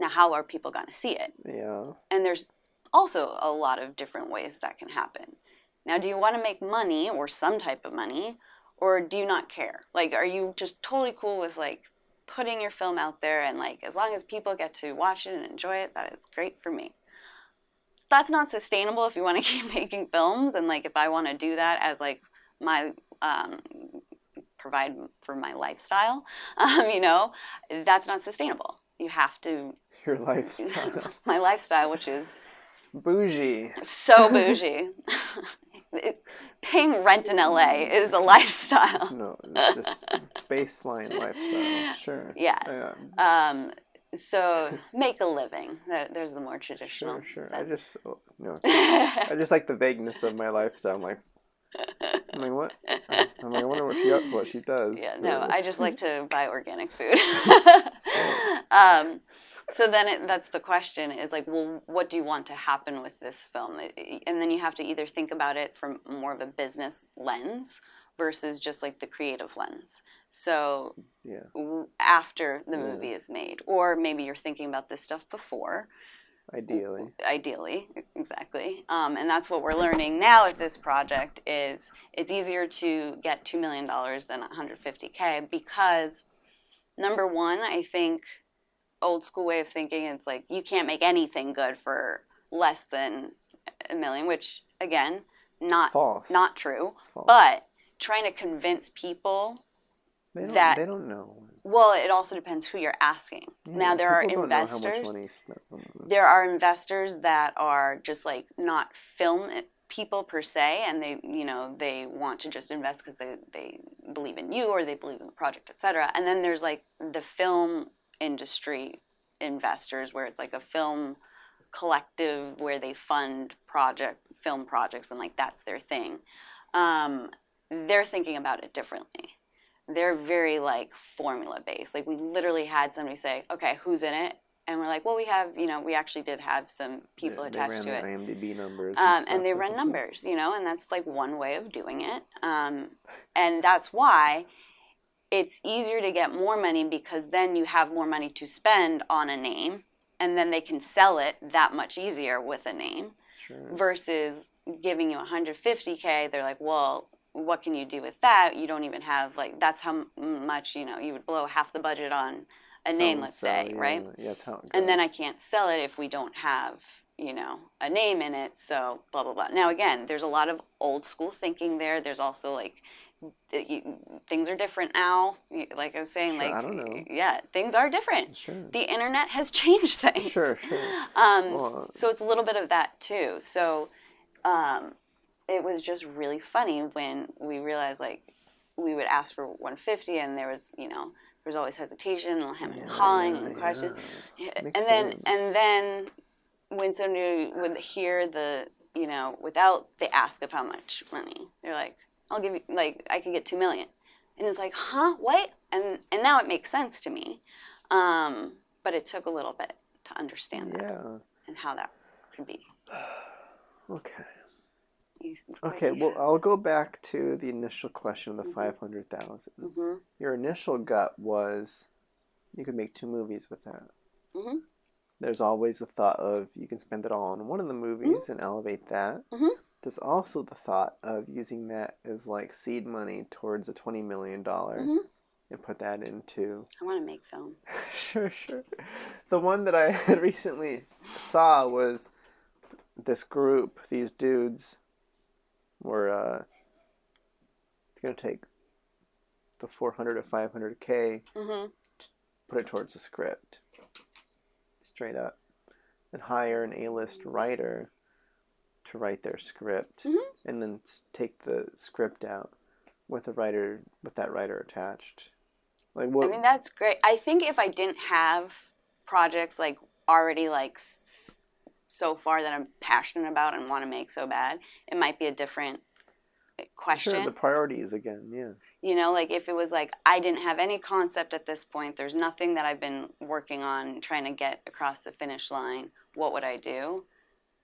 [SPEAKER 2] Now, how are people going to see it? Yeah. And there's also a lot of different ways that can happen. Now, do you want to make money or some type of money, or do you not care? Like, are you just totally cool with, like, putting your film out there and, like, as long as people get to watch it and enjoy it, that is great for me. That's not sustainable if you want to keep making films, and, like, if I want to do that as, like, my provide for my lifestyle, that's not sustainable. You have to... Your lifestyle. My lifestyle, which is... Bougie. So bougie. Paying rent in LA is a lifestyle. No, it's just baseline lifestyle. Sure. Yeah. So make a living. There's the more traditional. Sure. I just like the vagueness of my lifestyle. I'm like, what? I wonder what she does. Yeah. No, I just like to buy organic food. So then that's the question is like, well, what do you want to happen with this film? And then you have to either think about it from more of a business lens versus just like the creative lens. So after the movie is made, or maybe you're thinking about this stuff before. Ideally, exactly. And that's what we're learning now at this project is it's easier to get $2 million than $150K because, number one, I think old school way of thinking, it's like you can't make anything good for less than $1 million, which, again, not true. But trying to convince people they don't know. Well, it also depends who you're asking. Yeah, now there are investors. There are investors that are just like not film people per se, and they want to just invest because they believe in you or they believe in the project, etc. And then there's like the film industry investors where it's like a film collective where they fund film projects and like that's their thing. They're thinking about it differently. They're very like formula based. Like we literally had somebody say, okay, who's in it? And we're like, well, we have, we actually did have some people attached to it.
[SPEAKER 1] They ran the IMDb numbers.
[SPEAKER 2] And they run numbers, and that's like one way of doing it. And that's why it's easier to get more money, because then you have more money to spend on a name, and then they can sell it that much easier with a name.
[SPEAKER 1] Sure.
[SPEAKER 2] Versus giving you $150K, they're like, well, what can you do with that? You don't even have, like, that's how much, you would blow half the budget on a name, let's say, right?
[SPEAKER 1] Yeah, that's how it goes.
[SPEAKER 2] And then I can't sell it if we don't have, a name in it, so blah, blah, blah. Now, again, there's a lot of old school thinking there. There's also, like, things are different now. Like I was saying,
[SPEAKER 1] I don't know.
[SPEAKER 2] Yeah, things are different.
[SPEAKER 1] Sure.
[SPEAKER 2] The internet has changed things.
[SPEAKER 1] Sure.
[SPEAKER 2] So it's a little bit of that, too. So it was just really funny when we realized, like, we would ask for 150, and there was, there's always hesitation and hemming and hawing and question. And then when somebody would hear the, without the ask of how much money, they're like, I'll give you, like, I could get $2 million. And it's like, huh, what? And now it makes sense to me. But it took a little bit to understand that and how that could be.
[SPEAKER 1] Okay. Okay, well, I'll go back to the initial question of the 500,000. Mm-hmm. Your initial gut was you could make 2 movies with that. Mm-hmm. There's always the thought of you can spend it all on one of the movies and elevate that. Mm-hmm. There's also the thought of using that as like seed money towards a $20 million and put that into...
[SPEAKER 2] I want to make films.
[SPEAKER 1] Sure. The one that I had recently saw was this group, these dudes were going to take the 400 or 500K, put it towards a script, straight up, and hire an A-list writer to write their script, and then take the script out with that writer attached. Like, what?
[SPEAKER 2] I mean, that's great. I think if I didn't have projects like already like so far that I'm passionate about and want to make so bad, it might be a different question.
[SPEAKER 1] Sure, the priorities again, yeah.
[SPEAKER 2] Like if it was like I didn't have any concept at this point, there's nothing that I've been working on trying to get across the finish line, what would I do?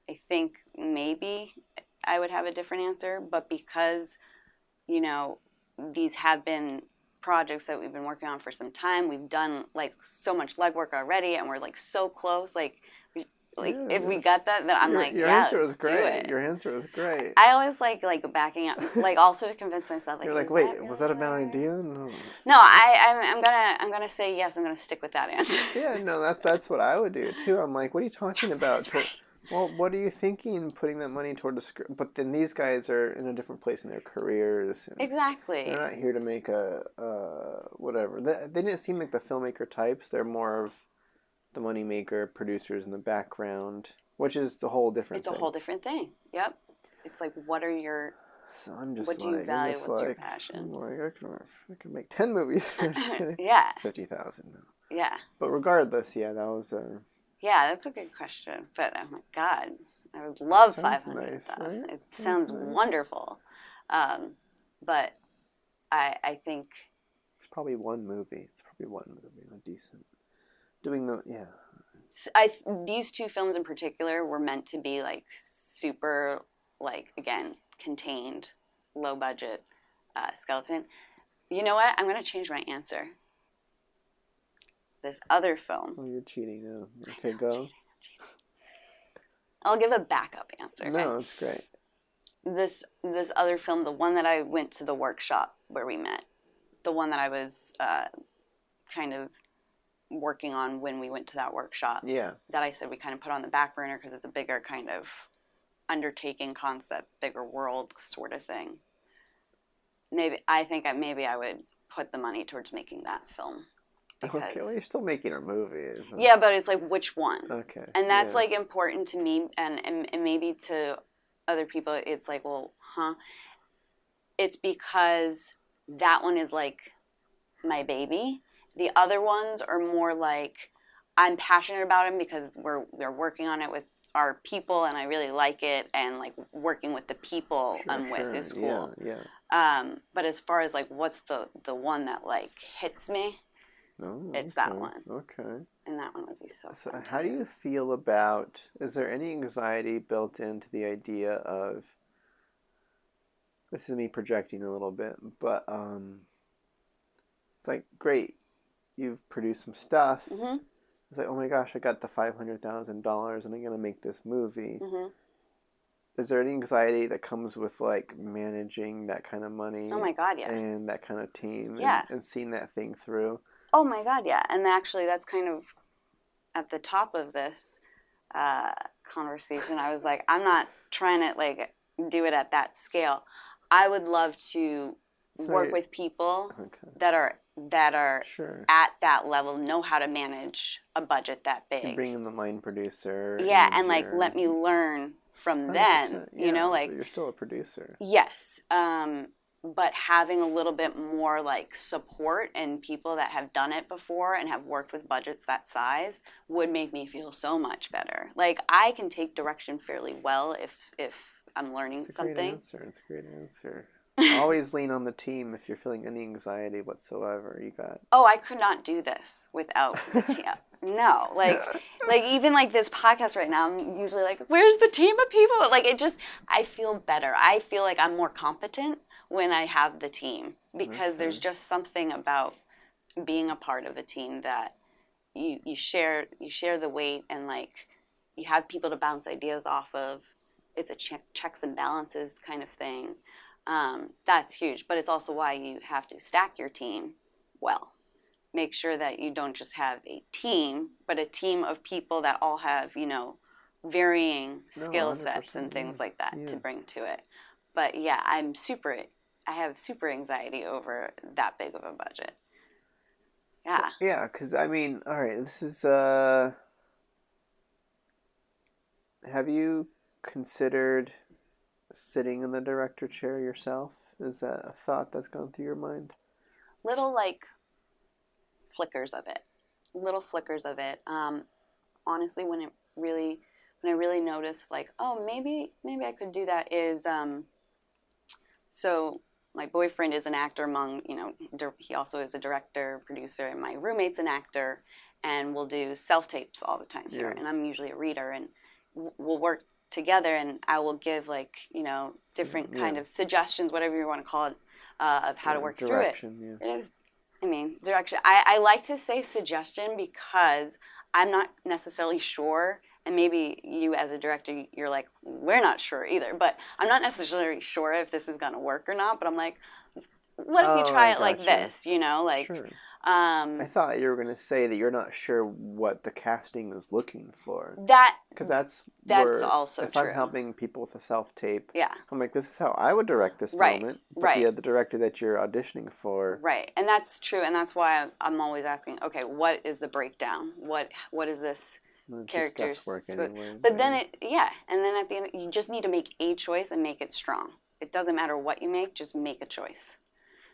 [SPEAKER 2] I think maybe I would have a different answer, but because, these have been projects that we've been working on for some time, we've done like so much legwork already, and we're like so close, if we got that, then I'm
[SPEAKER 1] your answer was great. Your answer was great.
[SPEAKER 2] I always like backing up, like also to convince myself. Like,
[SPEAKER 1] you're like, wait, really was that a bad idea? No.
[SPEAKER 2] No, I'm gonna say yes. I'm gonna stick with that answer.
[SPEAKER 1] Yeah, no, that's what I would do too. I'm like, what are you talking about? Well, what are you thinking putting that money toward the script? But then these guys are in a different place in their careers.
[SPEAKER 2] Exactly.
[SPEAKER 1] They're not here to make a whatever. They didn't seem like the filmmaker types. They're more of the moneymaker, producers in the background, which is the whole different thing.
[SPEAKER 2] It's a whole different thing. Yep. It's like, what are your...
[SPEAKER 1] So I'm just
[SPEAKER 2] what do you value? What's your passion?
[SPEAKER 1] I can make 10 movies.
[SPEAKER 2] Yeah.
[SPEAKER 1] 50,000.
[SPEAKER 2] Yeah.
[SPEAKER 1] But regardless, that was...
[SPEAKER 2] Yeah, that's a good question. But, oh my God, I would love 500,000.
[SPEAKER 1] Nice, right?
[SPEAKER 2] It sounds wonderful. But I think...
[SPEAKER 1] It's probably one movie. Not decent. Doing the... Yeah.
[SPEAKER 2] These 2 films in particular were meant to be, like, super, like, again, contained, low-budget skeleton. You know what? I'm going to change my answer. This other film.
[SPEAKER 1] Oh, you're cheating now. Okay, go.
[SPEAKER 2] I'm cheating. I'll give a backup answer. Okay?
[SPEAKER 1] No, it's great.
[SPEAKER 2] This other film, the one that I went to the workshop where we met, the one that I was kind of working on when we went to that workshop. Yeah. That I said we kind of put on the back burner because it's a bigger kind of undertaking concept, bigger world sort of thing. I think I would put the money towards making that film.
[SPEAKER 1] Okay, well, you're still making a movie.
[SPEAKER 2] Yeah, but it's like, which one?
[SPEAKER 1] Okay.
[SPEAKER 2] And that's, like, important to me, and maybe to other people, it's like, well, It's because that one is, like, my baby. The other ones are more like, I'm passionate about them because we're working on it with our people, and I really like it, and, like, working with the people I'm with is cool. Yeah. But as far as, like, what's the one that, like, hits me?
[SPEAKER 1] Oh,
[SPEAKER 2] it's
[SPEAKER 1] okay.
[SPEAKER 2] that one.
[SPEAKER 1] Okay.
[SPEAKER 2] And that one would be so
[SPEAKER 1] So
[SPEAKER 2] fun.
[SPEAKER 1] how do you feel about, is there any anxiety built into the idea of, this is me projecting a little bit, but it's like, great, you've produced some stuff.
[SPEAKER 2] Mm-hmm.
[SPEAKER 1] It's like, oh my gosh, I got the $500,000 and I'm going to make this movie.
[SPEAKER 2] Mm-hmm.
[SPEAKER 1] Is there any anxiety that comes with like managing that kind of money?
[SPEAKER 2] Oh my God, yeah.
[SPEAKER 1] And that kind of team
[SPEAKER 2] Yeah.
[SPEAKER 1] and seeing that thing through?
[SPEAKER 2] Oh my God, yeah. And actually, that's kind of at the top of this conversation. I was like, I'm not trying to like do it at that scale. I would love to work with people that are
[SPEAKER 1] sure.
[SPEAKER 2] at that level, know how to manage a budget that big.
[SPEAKER 1] You bring in the line producer.
[SPEAKER 2] Yeah, and like let me learn from them.
[SPEAKER 1] Yeah,
[SPEAKER 2] You know, like
[SPEAKER 1] but you're still a producer.
[SPEAKER 2] yes. But having a little bit more like support and people that have done it before and have worked with budgets that size would make me feel so much better. Like I can take direction fairly well if I'm learning something.
[SPEAKER 1] It's a great answer. Always lean on the team if you're feeling any anxiety whatsoever. You got.
[SPEAKER 2] Oh, I could not do this without the team. No, like even like this podcast right now, I'm usually like, where's the team of people? Like it just, I feel better. I feel like I'm more competent when I have the team because there's just something about being a part of a team that you share the weight and like you have people to bounce ideas off of. It's a checks and balances kind of thing. That's huge, but it's also why you have to stack your team well. Make sure that you don't just have a team, but a team of people that all have, you know, varying skill sets and things like that to bring to it. But yeah, I have super anxiety over that big of a budget. Yeah.
[SPEAKER 1] Yeah, because I mean, all right, this is, have you considered sitting in the director chair yourself? Is that a thought that's gone through your mind?
[SPEAKER 2] Little like flickers of it. Honestly, when I really noticed like, oh, maybe I could do that is so my boyfriend is an actor among, you know, he also is a director, producer, and my roommate's an actor, and we'll do self-tapes all the time here. And I'm usually a reader, and we'll work together, and I will give, like, you know, different kind of suggestions, whatever you want to call it, of how to work through it. It is, I mean, direction. I like to say suggestion because I'm not necessarily sure, and maybe you as a director, you're like, we're not sure either, but I'm not necessarily sure if this is going to work or not, but I'm like, what if you try it like this, you know, like... Sure.
[SPEAKER 1] I thought you were going to say that you're not sure what the casting is looking for. Because that's
[SPEAKER 2] also
[SPEAKER 1] if
[SPEAKER 2] true.
[SPEAKER 1] I'm helping people with a self-tape,
[SPEAKER 2] yeah.
[SPEAKER 1] I'm like, this is how I would direct this moment. But the director that you're auditioning for.
[SPEAKER 2] Right, and that's true, and that's why I'm always asking, okay, what is the breakdown? What is this character?
[SPEAKER 1] Guesswork anyway.
[SPEAKER 2] But then and then at the end, you just need to make a choice and make it strong. It doesn't matter what you make, just make a choice.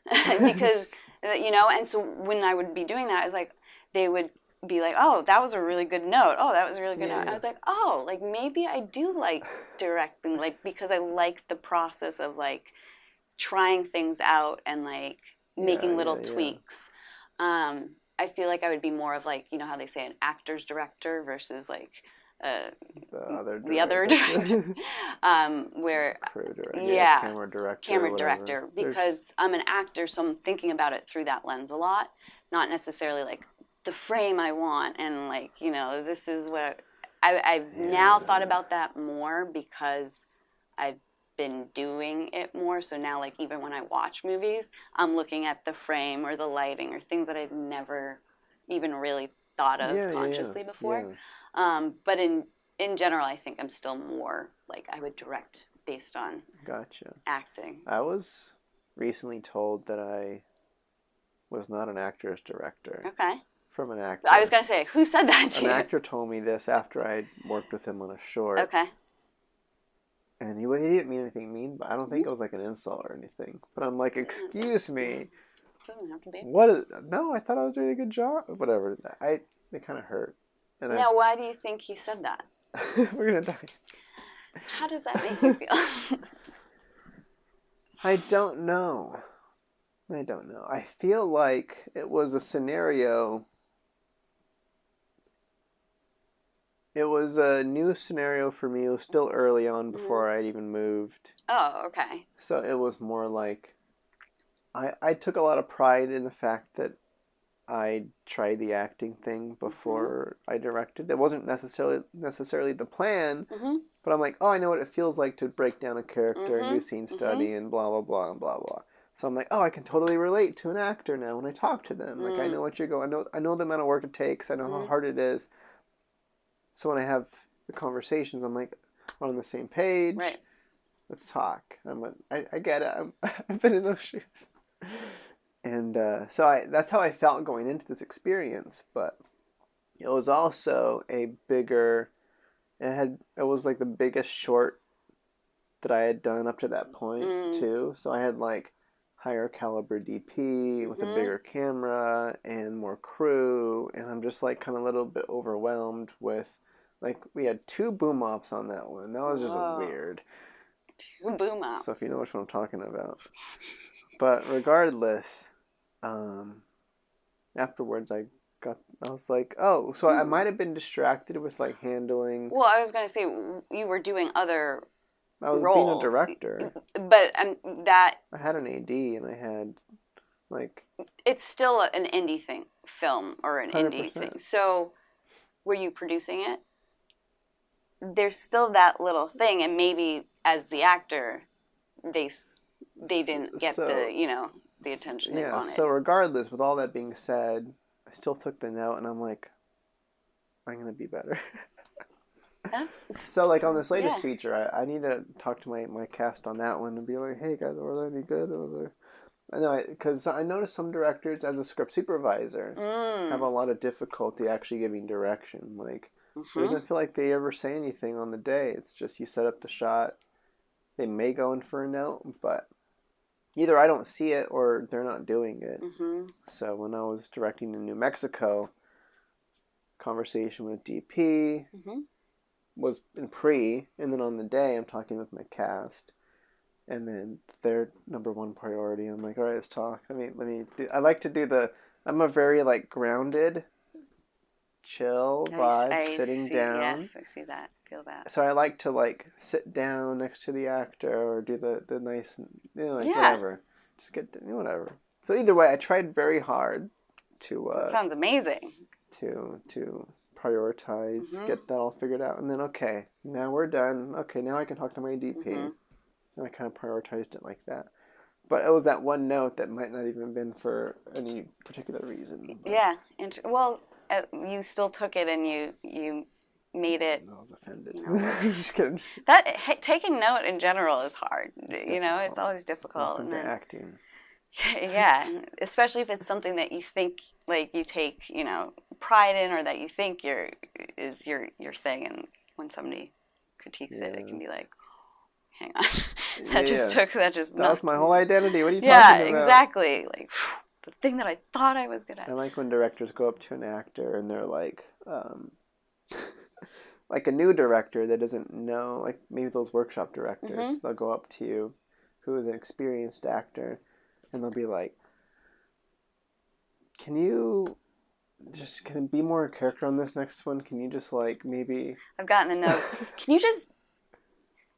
[SPEAKER 2] Because, you know, and so when I would be doing that, I was like, they would be like, oh, that was a really good note. Oh, that was a really good note. And I was like, oh, like maybe I do like directing, like, because I like the process of like trying things out and like making little tweaks. I feel like I would be more of like, you know how they say an actor's director versus like the other director, where
[SPEAKER 1] crew director,
[SPEAKER 2] camera director, because I'm an actor, so I'm thinking about it through that lens a lot, not necessarily like the frame I want and like, you know, this is what I've now thought about that more because I've been doing it more. So now, like, even when I watch movies, I'm looking at the frame or the lighting or things that I've never even really thought of consciously before. But in general, I think I'm still more like I would direct based on acting.
[SPEAKER 1] I was recently told that I was not an actor's director.
[SPEAKER 2] Okay.
[SPEAKER 1] From an actor.
[SPEAKER 2] I was going to say, who said that to you?
[SPEAKER 1] An actor told me this after I worked with him on a short.
[SPEAKER 2] Okay.
[SPEAKER 1] And he didn't mean anything mean, but I don't think it was like an insult or anything. But I'm like, excuse me.
[SPEAKER 2] Doesn't have to be.
[SPEAKER 1] No, I thought I was doing a good job. Whatever. It kind of hurt. And
[SPEAKER 2] now, why do you think he said that?
[SPEAKER 1] We're going to die.
[SPEAKER 2] How does that make you feel?
[SPEAKER 1] I don't know. I don't know. I feel like it was a scenario. It was a new scenario for me. It was still early on before I'd even moved.
[SPEAKER 2] Oh, okay.
[SPEAKER 1] So it was more like I took a lot of pride in the fact that I tried the acting thing before I directed. It wasn't necessarily the plan, but I'm like, oh, I know what it feels like to break down a character and do scene study and blah blah blah and blah blah. So I'm like, oh, I can totally relate to an actor now when I talk to them. Like I know what you're going. I know the amount of work it takes. I know how hard it is. So when I have the conversations, I'm like, we're on the same page.
[SPEAKER 2] Right.
[SPEAKER 1] Let's talk. I get it. I've been in those shoes. And so that's how I felt going into this experience. But it was also a bigger, it was like the biggest short that I had done up to that point too. So I had like higher caliber DP with a bigger camera and more crew. And I'm just like kind of a little bit overwhelmed with, like, we had 2 boom ops on that one. That was just weird.
[SPEAKER 2] 2 boom ops.
[SPEAKER 1] So if you know which one I'm talking about. But regardless, afterwards I was like, oh, so I might have been distracted with like handling.
[SPEAKER 2] Well, I was going to say you were doing other
[SPEAKER 1] I was
[SPEAKER 2] roles.
[SPEAKER 1] being a director.
[SPEAKER 2] But that...
[SPEAKER 1] I had an AD and I had like...
[SPEAKER 2] It's still an indie film or an
[SPEAKER 1] 100%.
[SPEAKER 2] indie thing. So were you producing it? There's still that little thing, and maybe as the actor, they didn't get the attention they wanted.
[SPEAKER 1] So regardless, with all that being said, I still took the note, and I'm like, I'm gonna be better. So like on this latest feature, I need to talk to my cast on that one and be like, hey guys, were they any good? I know, because I noticed some directors, as a script supervisor, have a lot of difficulty actually giving direction. Like, it doesn't feel like they ever say anything on the day. It's just you set up the shot. They may go in for a note, but either I don't see it or they're not doing it. So when I was directing in New Mexico, conversation with DP was in pre, and then on the day I'm talking with my cast. And then their number one priority, I'm like, all right, let's talk. I like to do I'm a very like grounded, chill vibe, sitting down.
[SPEAKER 2] Yes, I see that, feel that.
[SPEAKER 1] So I like to like sit down next to the actor or do the nice, whatever. Just whatever. So either way, I tried very hard to...
[SPEAKER 2] that sounds amazing.
[SPEAKER 1] To prioritize, get that all figured out. And then, okay, now we're done. Okay, now I can talk to my DP. And I kind of prioritized it like that. But it was that one note that might not even have been for any particular reason. But...
[SPEAKER 2] Yeah. Well, you still took it and you made it...
[SPEAKER 1] I was offended. Just kidding.
[SPEAKER 2] Taking note in general is hard. It's always difficult.
[SPEAKER 1] And then acting.
[SPEAKER 2] Yeah, especially if it's something that you think, like, you take, pride in, or that you think is your thing. And when somebody critiques it can be like... Hang on. That was
[SPEAKER 1] my whole identity. What are you talking about?
[SPEAKER 2] Yeah, exactly. Like, the thing that I thought I was good at.
[SPEAKER 1] I like when directors go up to an actor and they're like, like a new director that doesn't know, like maybe those workshop directors, they'll go up to you, who is an experienced actor, and they'll be like, can it be more a character on this next one? Can you just like maybe... I've
[SPEAKER 2] gotten the note. Can you just...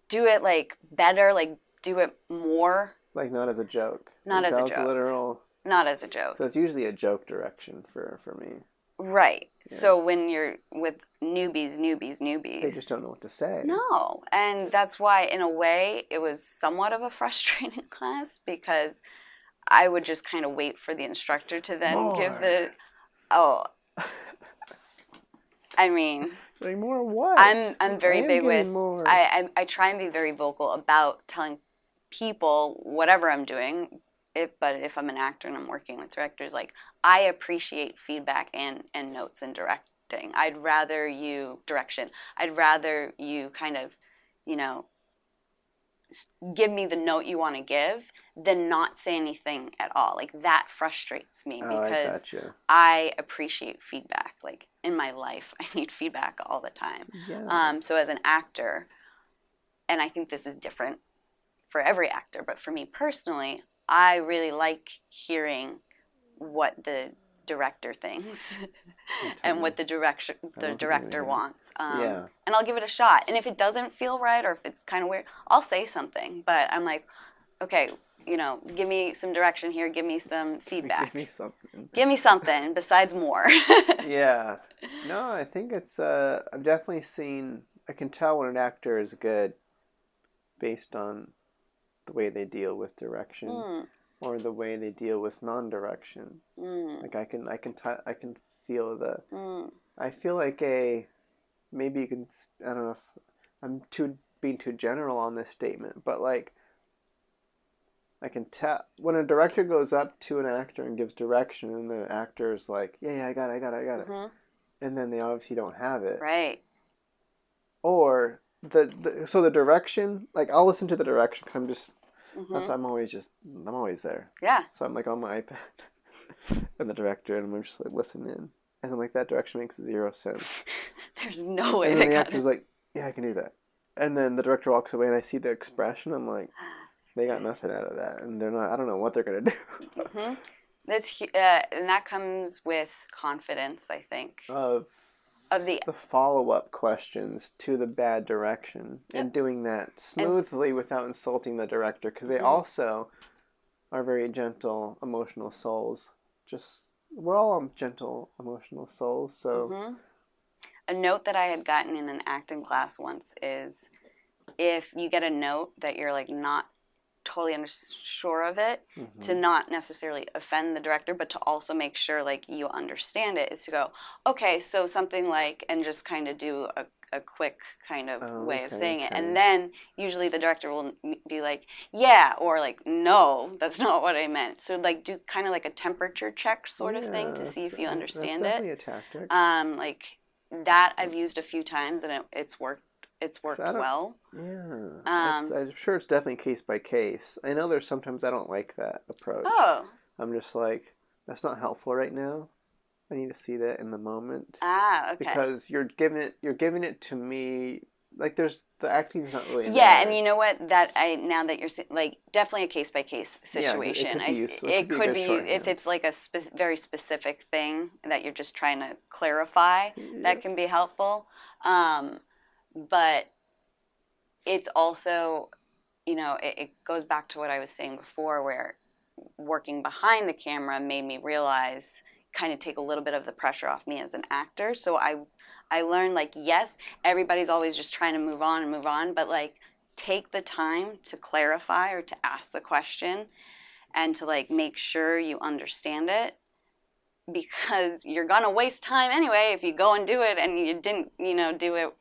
[SPEAKER 2] do it, like, better, like, do it more.
[SPEAKER 1] Like, not as a joke.
[SPEAKER 2] Not as a joke.
[SPEAKER 1] Literal.
[SPEAKER 2] Not as a joke.
[SPEAKER 1] So it's usually a joke direction for me.
[SPEAKER 2] Right. Yeah. So when you're with newbies...
[SPEAKER 1] They just don't know what to say.
[SPEAKER 2] No. And that's why, in a way, it was somewhat of a frustrating class, because I would just kind of wait for the instructor to then give the... Oh. I mean...
[SPEAKER 1] Getting more what?
[SPEAKER 2] I'm very big with... I try and be very vocal about telling people whatever I'm doing. But if I'm an actor and I'm working with directors, like, I appreciate feedback and notes in directing. I'd rather you kind of, give me the note you want to give than not say anything at all. Like, that frustrates me because I appreciate feedback. Like, in my life, I need feedback all the time. Yeah. So as an actor, and I think this is different for every actor, but for me personally, I really like hearing what the director thinks and what the director wants.
[SPEAKER 1] Yeah.
[SPEAKER 2] And I'll give it a shot. And if it doesn't feel right or if it's kind of weird, I'll say something. But I'm like, okay, give me some direction here. Give me some feedback.
[SPEAKER 1] Give me something.
[SPEAKER 2] Give me something besides more.
[SPEAKER 1] Yeah. No, I think it's, I've definitely seen, I can tell when an actor is good based on the way they deal with direction or the way they deal with non-direction. Like I can feel I feel like maybe you can, I don't know if I'm being too general on this statement, but like, I can tell when a director goes up to an actor and gives direction, and the actor is like, "Yeah, I got it," and then they obviously don't have it,
[SPEAKER 2] right?
[SPEAKER 1] Or so the direction, like I'll listen to the direction because I'm just, I'm always there.
[SPEAKER 2] Yeah.
[SPEAKER 1] So I'm like on my iPad, and the director, and I'm just like listening, and I'm like, that direction makes 0 sense.
[SPEAKER 2] There's no way.
[SPEAKER 1] And then the actor's like, "Yeah, I can do that," and then the director walks away, and I see the expression. I'm like, they got nothing out of that, and they're not. I don't know what they're gonna do.
[SPEAKER 2] That's and that comes with confidence, I think.
[SPEAKER 1] Of the follow-up questions to the bad direction, and doing that smoothly without insulting the director, because they also are very gentle, emotional souls. We're all gentle, emotional souls. So,
[SPEAKER 2] a note that I had gotten in an acting class once is, if you get a note that you're like not totally unsure of it, to not necessarily offend the director, but to also make sure like you understand it, is to go, okay, so something like, and just kind of do a quick kind of way of saying it. And then usually the director will be like, yeah, or like, no, that's not what I meant. So like do kind of like a temperature check sort of thing to see if you understand
[SPEAKER 1] that's definitely
[SPEAKER 2] it.
[SPEAKER 1] a tactic.
[SPEAKER 2] Like that I've used a few times and it's worked. It's worked well.
[SPEAKER 1] Yeah. I'm sure it's definitely case by case. I know there's sometimes I don't like that approach.
[SPEAKER 2] Oh.
[SPEAKER 1] I'm just like, that's not helpful right now. I need to see that in the moment.
[SPEAKER 2] Ah, okay.
[SPEAKER 1] Because you're giving it to me. Like the acting's not really in
[SPEAKER 2] yeah,
[SPEAKER 1] there.
[SPEAKER 2] and you know what? Now that you're like, definitely a case by case situation.
[SPEAKER 1] Yeah,
[SPEAKER 2] it could be if it's like a very specific thing that you're just trying to clarify. That can be helpful. But it's also, it goes back to what I was saying before, where working behind the camera made me realize, kind of take a little bit of the pressure off me as an actor. So I learned, like, yes, everybody's always just trying to move on, but like take the time to clarify or to ask the question and to like make sure you understand it. Because you're gonna waste time anyway if you go and do it and you didn't, do it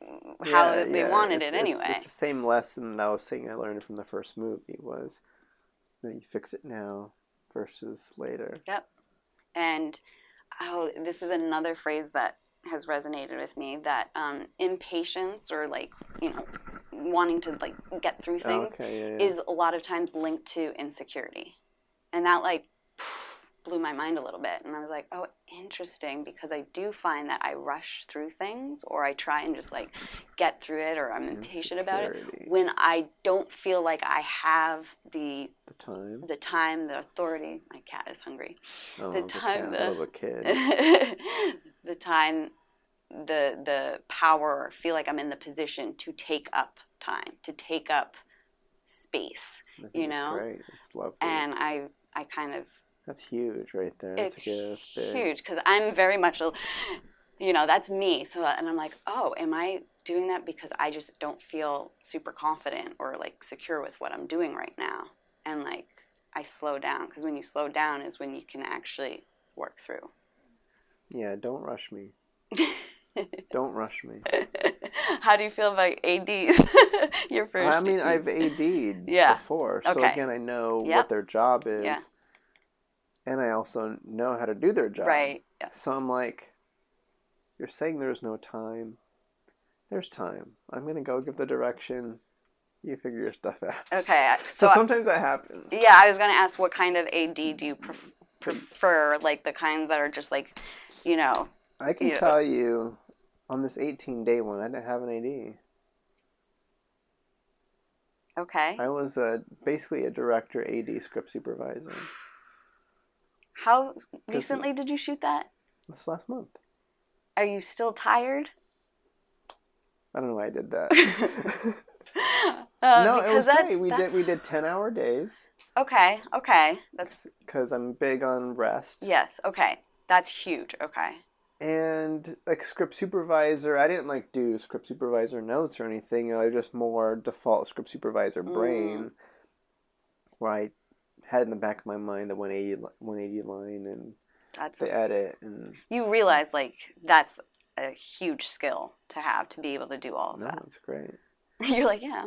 [SPEAKER 2] how they wanted it anyway.
[SPEAKER 1] It's the same lesson that I was saying I learned from the first movie was that you fix it now versus later.
[SPEAKER 2] Yep. And this is another phrase that has resonated with me, that impatience or like, wanting to like get through things is a lot of times linked to insecurity. And that like blew my mind a little bit, and I was like, oh, interesting, because I do find that I rush through things, or I try and just like get through it, or I'm impatient about it when I don't feel like I have the time, the authority. My cat is hungry. The time, the time, the power, or feel like I'm in the position to take up time, to take up space.
[SPEAKER 1] It's great. It's lovely.
[SPEAKER 2] And I kind of.
[SPEAKER 1] That's huge right there.
[SPEAKER 2] It's huge, because I'm very much, that's me. So, and I'm like, oh, am I doing that because I just don't feel super confident or like secure with what I'm doing right now? And like, I slow down, because when you slow down is when you can actually work through.
[SPEAKER 1] Yeah, don't rush me. Don't rush me.
[SPEAKER 2] How do you feel about ADs? Your first.
[SPEAKER 1] I mean, I've AD'd before, so again, I know what their job is. Yeah. And I also know how to do their job.
[SPEAKER 2] Right. Yeah.
[SPEAKER 1] So I'm like, you're saying there's no time. There's time. I'm going to go give the direction. You figure your stuff out.
[SPEAKER 2] Okay.
[SPEAKER 1] So sometimes that happens.
[SPEAKER 2] Yeah, I was going to ask, what kind of AD do you prefer? Like the kinds that are just like,
[SPEAKER 1] I can tell you, on this 18-day one, I didn't have an AD.
[SPEAKER 2] Okay.
[SPEAKER 1] I was basically a director, AD, script supervisor.
[SPEAKER 2] How recently did you shoot that?
[SPEAKER 1] This last month.
[SPEAKER 2] Are you still tired?
[SPEAKER 1] I don't know why I did that. No, it was great. We did 10-hour days.
[SPEAKER 2] Okay. That's
[SPEAKER 1] because I'm big on rest.
[SPEAKER 2] Yes. Okay. That's huge. Okay.
[SPEAKER 1] And like script supervisor, I didn't like do script supervisor notes or anything. I was just more default script supervisor brain, where I had in the back of my mind the 180 line and the edit. And
[SPEAKER 2] you realize like that's a huge skill to have, to be able to do all of that.
[SPEAKER 1] No, that's great.
[SPEAKER 2] You're like, yeah.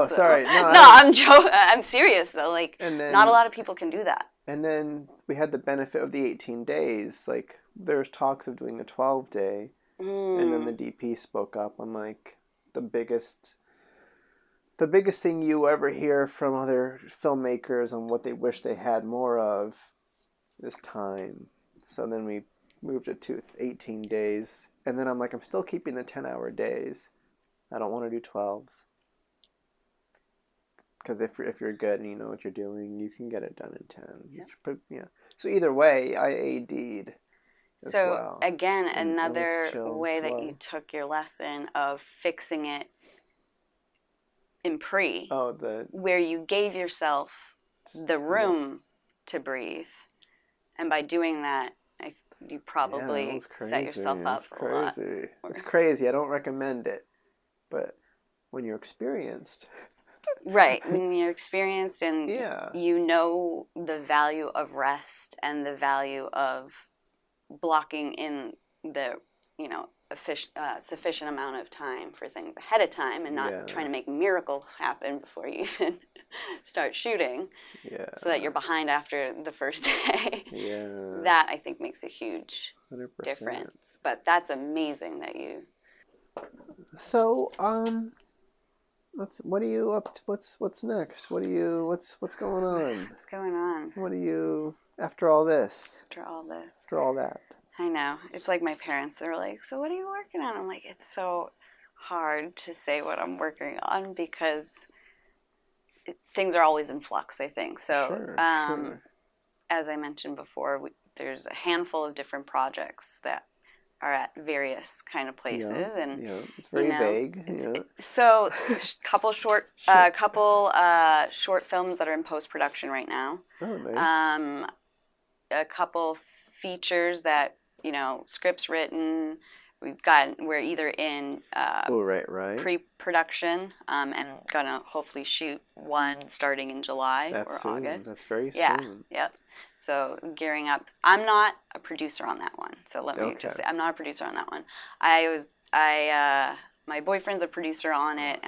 [SPEAKER 1] Sorry. No,
[SPEAKER 2] I'm joking. I'm serious though. Like, not a lot of people can do that.
[SPEAKER 1] And then we had the benefit of the 18 days. Like, there's talks of doing a 12-day, and then the DP spoke up. I'm like, the biggest thing you ever hear from other filmmakers on what they wish they had more of is time. So then we moved it to 18 days, and then I'm like, I'm still keeping the 10-hour days. I don't want to do 12s. Because if you're good and you know what you're doing, you can get it done in 10. Yeah. So either way, I AD'd as well.
[SPEAKER 2] Again, another way that you took your lesson of fixing it in pre. Where you gave yourself the room to breathe. And by doing that, you probably set yourself up for a lot.
[SPEAKER 1] It's crazy. I don't recommend it. But when you're experienced...
[SPEAKER 2] Right. When you're experienced and you know the value of rest and the value of blocking in the, sufficient amount of time for things ahead of time and not trying to make miracles happen before you even start shooting. Yeah. So that you're behind after the first day. Yeah. That, I think, makes a huge 100%. Difference. But that's amazing that you...
[SPEAKER 1] So, what are you up to? What's next? What's going on?
[SPEAKER 2] What's going on?
[SPEAKER 1] What are you after all this?
[SPEAKER 2] After all that.
[SPEAKER 1] I
[SPEAKER 2] know. It's like my parents are like, "So what are you working on?" I'm like, "It's so hard to say what I'm working on because things are always in flux, I think." So,
[SPEAKER 1] sure.
[SPEAKER 2] As I mentioned before, there's a handful of different projects that are at various kind of places, and
[SPEAKER 1] it's very vague.
[SPEAKER 2] So, couple short films that are in post production right now.
[SPEAKER 1] Oh, nice.
[SPEAKER 2] A couple features that scripts written. We're either in pre-production and gonna hopefully shoot one starting in July or August. That's
[SPEAKER 1] very soon.
[SPEAKER 2] Yep. So gearing up. I'm not a producer on that one. So let me just say I'm not a producer on that one. My boyfriend's a producer on it,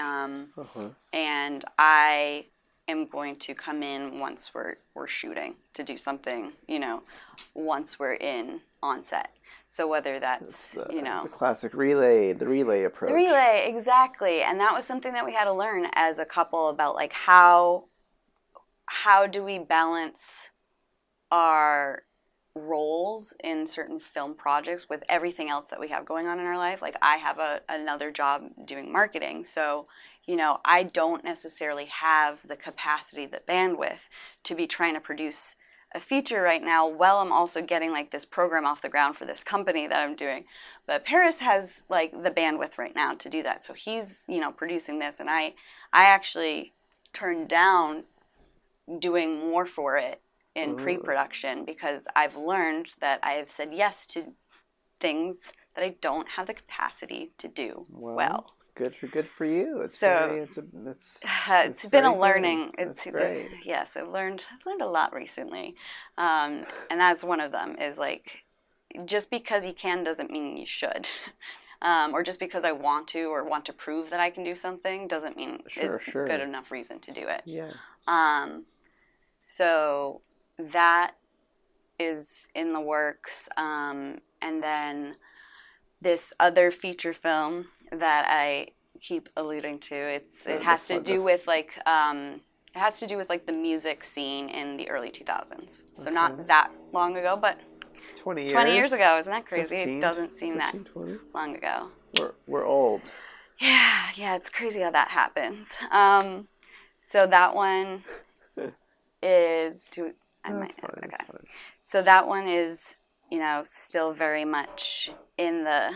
[SPEAKER 2] and I am going to come in once we're shooting to do something. Once we're on set. So whether that's,
[SPEAKER 1] the classic relay approach.
[SPEAKER 2] The relay, exactly. And that was something that we had to learn as a couple about, like, how do we balance our roles in certain film projects with everything else that we have going on in our life. Like, I have another job doing marketing. So, I don't necessarily have the capacity, the bandwidth to be trying to produce a feature right now while I'm also getting like this program off the ground for this company that I'm doing. But Paris has like the bandwidth right now to do that. So he's, producing this, and I actually turned down doing more for it in pre-production because I've learned that I have said yes to things that I don't have the capacity to do well.
[SPEAKER 1] Good for you.
[SPEAKER 2] It's been a learning.
[SPEAKER 1] It's great.
[SPEAKER 2] Yes, I've learned a lot recently, and that's one of them. Is like, just because you can doesn't mean you should, or just because I want to or want to prove that I can do something doesn't mean is good enough reason to do it.
[SPEAKER 1] Yeah.
[SPEAKER 2] So that is in the works, and then this other feature film that I keep alluding to. It has to do with like the music scene in the early 2000s. So not that long ago, but
[SPEAKER 1] 20
[SPEAKER 2] years ago. Isn't that crazy?
[SPEAKER 1] 15,
[SPEAKER 2] it doesn't seem
[SPEAKER 1] 15,
[SPEAKER 2] that
[SPEAKER 1] 20?
[SPEAKER 2] long ago.
[SPEAKER 1] We're old.
[SPEAKER 2] Yeah, it's crazy how that happens. So that one is
[SPEAKER 1] That's fine.
[SPEAKER 2] okay.
[SPEAKER 1] That's fine.
[SPEAKER 2] So that one is, still very much in the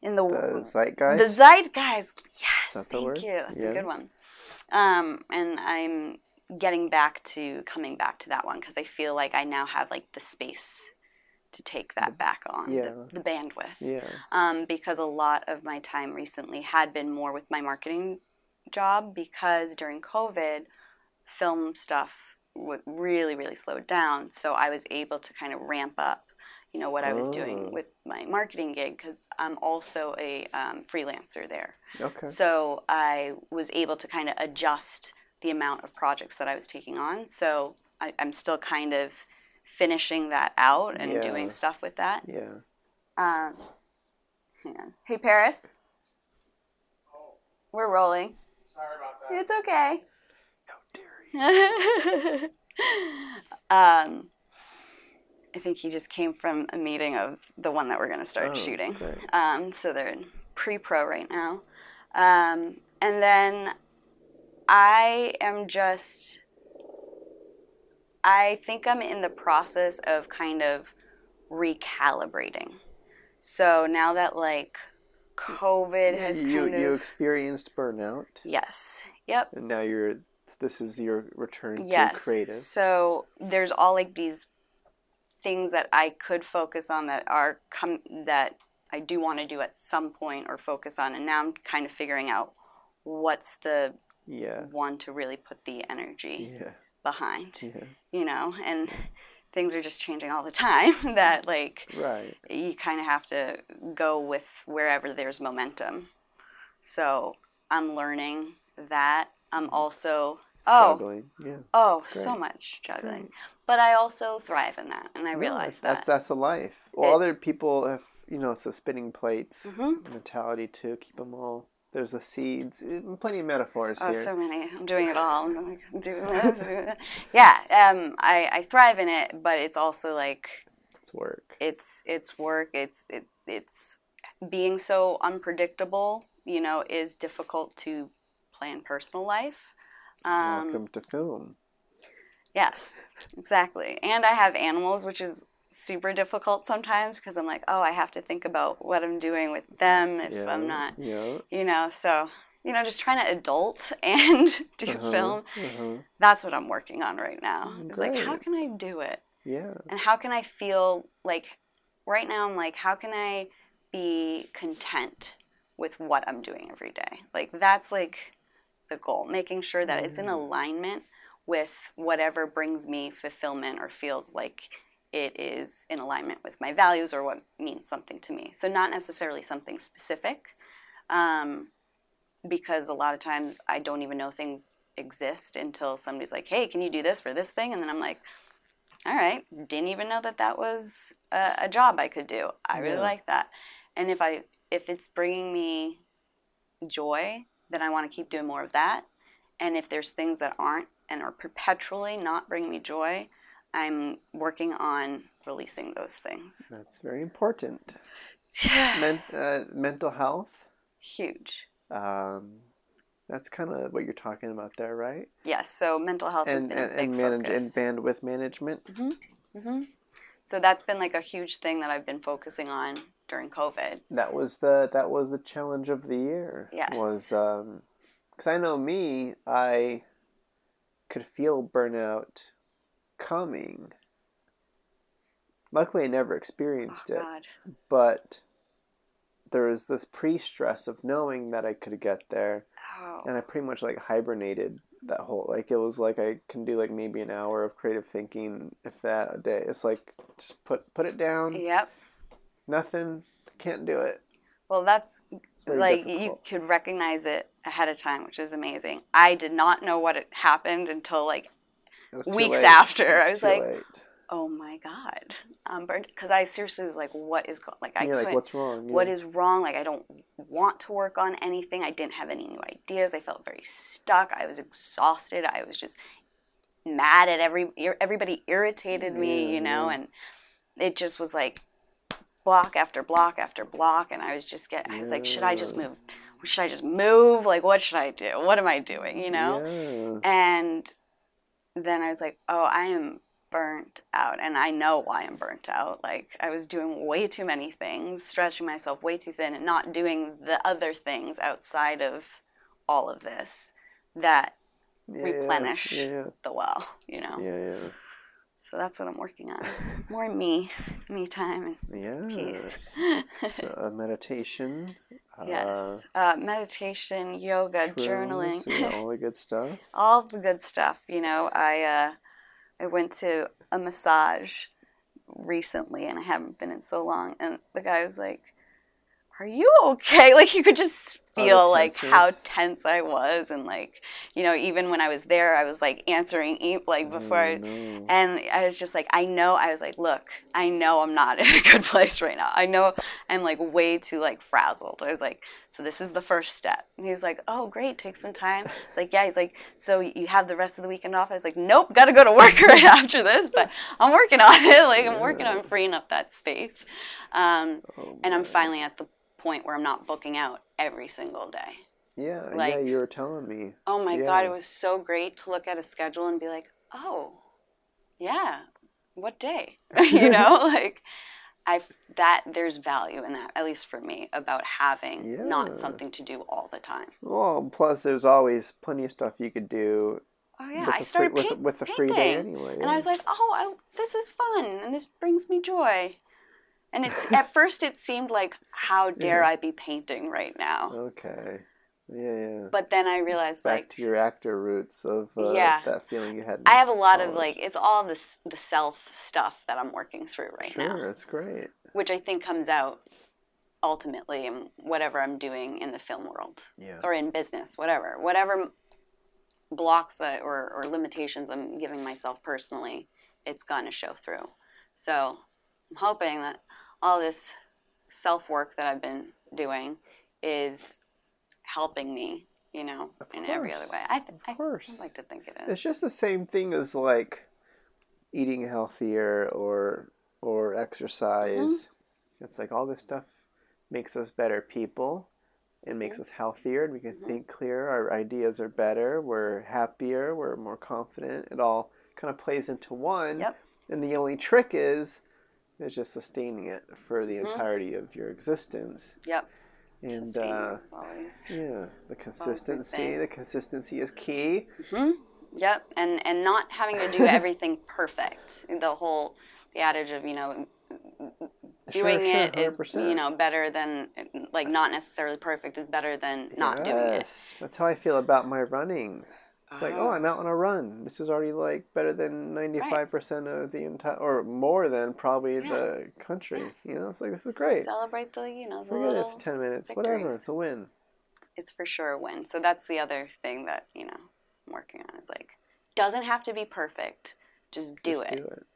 [SPEAKER 1] The zeitgeist.
[SPEAKER 2] The zeitgeist. Yes,
[SPEAKER 1] that the
[SPEAKER 2] thank
[SPEAKER 1] word?
[SPEAKER 2] you. That's a
[SPEAKER 1] Yeah.
[SPEAKER 2] good one. And I'm coming back to that one because I feel like I now have like the space to take that back on, the bandwidth.
[SPEAKER 1] Yeah.
[SPEAKER 2] Because a lot of my time recently had been more with my marketing job because during COVID, film stuff really, really slowed down. So I was able to kind of ramp up, what I was doing with my marketing gig because I'm also a freelancer there.
[SPEAKER 1] Okay.
[SPEAKER 2] So I was able to kind of adjust the amount of projects that I was taking on. So I'm still kind of finishing that out and doing stuff with that.
[SPEAKER 1] Yeah.
[SPEAKER 2] Hang on. Hey, Paris.
[SPEAKER 3] Oh,
[SPEAKER 2] We're rolling.
[SPEAKER 3] sorry about that.
[SPEAKER 2] It's okay.
[SPEAKER 1] How dare you.
[SPEAKER 2] I think he just came from a meeting of the one that we're going to start shooting.
[SPEAKER 1] Great.
[SPEAKER 2] So they're in pre-pro right now. And then I think I'm in the process of kind of recalibrating. So now that like COVID has
[SPEAKER 1] you experienced burnout.
[SPEAKER 2] Yes. Yep.
[SPEAKER 1] And now this is your return to
[SPEAKER 2] Yes.
[SPEAKER 1] creative.
[SPEAKER 2] So there's all like these things that I could focus on that that I do want to do at some point or focus on, and now I'm kind of figuring out what's the one to really put the energy behind. And things are just changing all the time that like you kind of have to go with wherever there's momentum. So I'm learning that. I'm also
[SPEAKER 1] juggling.
[SPEAKER 2] So much juggling. But I also thrive in that, and I realize that.
[SPEAKER 1] That's a life. Well, other people have, so spinning plates mentality too. Keep them all. There's the seeds. Plenty of metaphors here.
[SPEAKER 2] Oh, so many. I'm doing it all. I'm doing this, doing that. Yeah, I thrive in it, but it's also like...
[SPEAKER 1] It's work.
[SPEAKER 2] It's work. It's being so unpredictable, is difficult to plan personal life.
[SPEAKER 1] Welcome to film.
[SPEAKER 2] Yes, exactly. And I have animals, which is super difficult sometimes because I'm like, I have to think about what I'm doing with them if I'm not, so, just trying to adult and do film. That's what I'm working on right now. It's like, how can I do it?
[SPEAKER 1] Yeah.
[SPEAKER 2] And how can I feel like, right now I'm like, how can I be content with what I'm doing every day? Like, that's like the goal, making sure that it's in alignment with whatever brings me fulfillment or feels like it is in alignment with my values or what means something to me. So not necessarily something specific, because a lot of times I don't even know things exist until somebody's like, hey, can you do this for this thing? And then I'm like, all right, didn't even know that was a job I could do. I really like that. And if it's bringing me joy, then I want to keep doing more of that. And if there's things that aren't and are perpetually not bringing me joy, I'm working on releasing those things.
[SPEAKER 1] That's very important. Mental health.
[SPEAKER 2] Huge.
[SPEAKER 1] That's kind of what you're talking about there, right?
[SPEAKER 2] Yes. So mental health has been a big focus.
[SPEAKER 1] And bandwidth management.
[SPEAKER 2] So that's been like a huge thing that I've been focusing on during COVID.
[SPEAKER 1] That was the challenge of the year.
[SPEAKER 2] Yes.
[SPEAKER 1] Was because I know me, I could feel burnout coming. Luckily, I never experienced it.
[SPEAKER 2] God.
[SPEAKER 1] But there was this pre-stress of knowing that I could get there. And I pretty much like hibernated that whole, like it was like I can do like maybe an hour of creative thinking, if that, a day. It's like just put it down.
[SPEAKER 2] Yep.
[SPEAKER 1] Nothing, can't do it.
[SPEAKER 2] Well, that's like
[SPEAKER 1] difficult.
[SPEAKER 2] You could recognize it ahead of time, which is amazing. I did not know what had happened until like weeks after. I was like, oh my God, I'm burned. Because I seriously was like, what is like
[SPEAKER 1] what's wrong?
[SPEAKER 2] What is wrong? Like, I don't want to work on anything. I didn't have any new ideas. I felt very stuck. I was exhausted. I was just mad at everybody irritated me, and it just was like block after block after block, and I was just I was like, should I just move should I just move? Like, what should I do? What am I doing, you know?
[SPEAKER 1] Yeah.
[SPEAKER 2] And then I was like, oh, I am burnt out, and I know why I'm burnt out. Like, I was doing way too many things, stretching myself way too thin, and not doing the other things outside of all of this that replenish the well, you know?
[SPEAKER 1] Yeah.
[SPEAKER 2] So that's what I'm working on. More me time and peace.
[SPEAKER 1] So meditation.
[SPEAKER 2] Yes. Meditation, yoga, journaling.
[SPEAKER 1] All the good stuff.
[SPEAKER 2] All the good stuff. You know, I went to a massage recently, and I haven't been in so long. And the guy was like, "Are you okay?" Like, you could just feel like how tense I was, and like, you know, even when I was there, I was like answering like before, and I was just like, I was like, look, I know I'm not in a good place right now. I know I'm like way too like frazzled. I was like, so this is the first step. And he's like, oh great, take some time. It's like, yeah. He's like, so you have the rest of the weekend off? I was like, nope, gotta go to work right after this, but I'm working on it. Like, I'm working on freeing up that space, and I'm finally at the point where I'm not booking out every single day.
[SPEAKER 1] Yeah,
[SPEAKER 2] like,
[SPEAKER 1] you were telling me.
[SPEAKER 2] Oh my God, it was so great to look at a schedule and be like, oh, yeah, what day? You know, like, there's value in that, at least for me, about having not something to do all the time.
[SPEAKER 1] Well, plus there's always plenty of stuff you could do.
[SPEAKER 2] Oh yeah, I started
[SPEAKER 1] with the free day anyway.
[SPEAKER 2] And I was like, oh, this is fun, and this brings me joy. And at first it seemed like, how dare I be painting right now?
[SPEAKER 1] Okay. Yeah.
[SPEAKER 2] But then I realized,
[SPEAKER 1] back
[SPEAKER 2] like,
[SPEAKER 1] to your actor roots of that feeling you had.
[SPEAKER 2] I have a lot of like, it's all the self stuff that I'm working through right now.
[SPEAKER 1] Sure, it's great.
[SPEAKER 2] Which I think comes out ultimately in whatever I'm doing in the film world, or in business, whatever blocks or limitations I'm giving myself personally, it's going to show through. So I'm hoping that all this self-work that I've been doing is helping me, you know, in every other way. I like to think it is.
[SPEAKER 1] It's just the same thing as like eating healthier or exercise. Mm-hmm. It's like all this stuff makes us better people. It makes us healthier, and we can think clearer. Our ideas are better. We're happier. We're more confident. It all kind of plays into one.
[SPEAKER 2] Yep.
[SPEAKER 1] And the only trick is just sustaining it for the entirety of your existence.
[SPEAKER 2] Yep.
[SPEAKER 1] And
[SPEAKER 2] always.
[SPEAKER 1] Yeah, the consistency. The consistency is key.
[SPEAKER 2] Yep. And not having to do everything perfect. The adage of, you know, doing it is, you know, better than, like, not necessarily perfect is better than not doing it.
[SPEAKER 1] That's how I feel about my running. It's like, I'm out on a run. This is already like better than 95% of the entire, or more than probably the country. You know, it's like, this is great.
[SPEAKER 2] Celebrate the, you know, the
[SPEAKER 1] forget
[SPEAKER 2] little
[SPEAKER 1] it 10 minutes,
[SPEAKER 2] victories.
[SPEAKER 1] whatever. It's a win.
[SPEAKER 2] It's for sure a win. So that's the other thing that, you know, I'm working on. Is like, doesn't have to be perfect. Just do it.
[SPEAKER 1] Do it.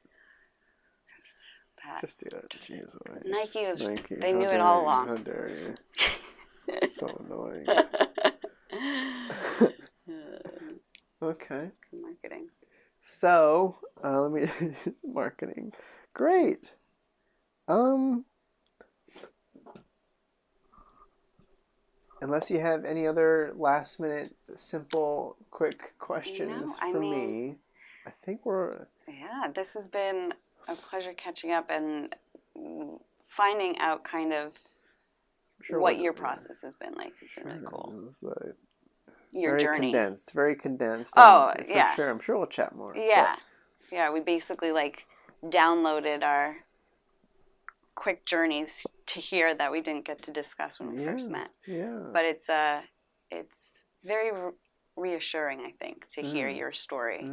[SPEAKER 1] Just do it. Jeez,
[SPEAKER 2] Nike. They knew it all along.
[SPEAKER 1] How dare you? So annoying. Okay.
[SPEAKER 2] Marketing.
[SPEAKER 1] So, let me marketing. Great. Unless you have any other last minute, simple, quick questions for me, I think we're.
[SPEAKER 2] Yeah, this has been a pleasure catching up and finding out kind of what your process has been like. It's been really cool.
[SPEAKER 1] It was like
[SPEAKER 2] your journey.
[SPEAKER 1] Very condensed.
[SPEAKER 2] Oh,
[SPEAKER 1] for sure. I'm sure we'll chat more.
[SPEAKER 2] Yeah. Yeah, we basically like downloaded our quick journeys to here that we didn't get to discuss when we first met.
[SPEAKER 1] Yeah.
[SPEAKER 2] But it's very reassuring, I think, to hear your story.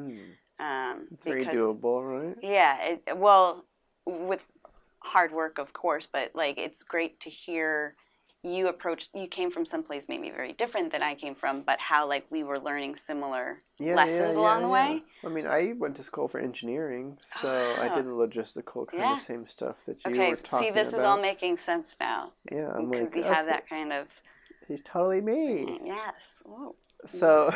[SPEAKER 1] It's very doable, right?
[SPEAKER 2] Yeah. Well, with hard work, of course, but like, it's great to hear you came from someplace maybe very different than I came from, but how like we were learning similar lessons along the way.
[SPEAKER 1] I mean, I went to school for engineering, so I did the logistical kind of same stuff that you were talking about.
[SPEAKER 2] See, this is all making sense now.
[SPEAKER 1] Yeah, I'm like,
[SPEAKER 2] because you have that kind of.
[SPEAKER 1] He's totally me.
[SPEAKER 2] Yes. Whoa.
[SPEAKER 1] So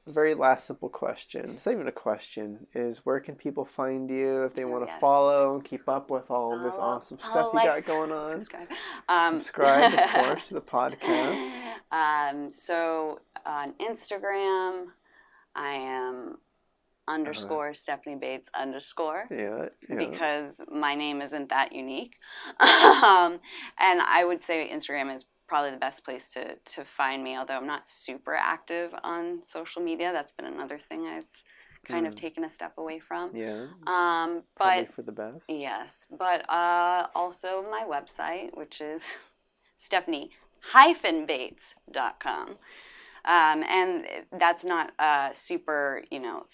[SPEAKER 1] Very last simple question. It's not even a question. Is where can people find you if they want to
[SPEAKER 2] yes.
[SPEAKER 1] follow and keep up with all of this
[SPEAKER 2] Follow-
[SPEAKER 1] awesome
[SPEAKER 2] follow,
[SPEAKER 1] stuff you got
[SPEAKER 2] like,
[SPEAKER 1] going on?
[SPEAKER 2] Subscribe.
[SPEAKER 1] Subscribe, of course, to the podcast.
[SPEAKER 2] So on Instagram, I am _ Stephanie Bates _
[SPEAKER 1] Yeah.
[SPEAKER 2] because my name isn't that unique. And I would say Instagram is probably the best place to find me, although I'm not super active on social media. That's been another thing I've kind of taken a step away from.
[SPEAKER 1] Yeah. Probably
[SPEAKER 2] But
[SPEAKER 1] for the best.
[SPEAKER 2] yes, but also my website, which is stephanie-bates.com. And that's not super,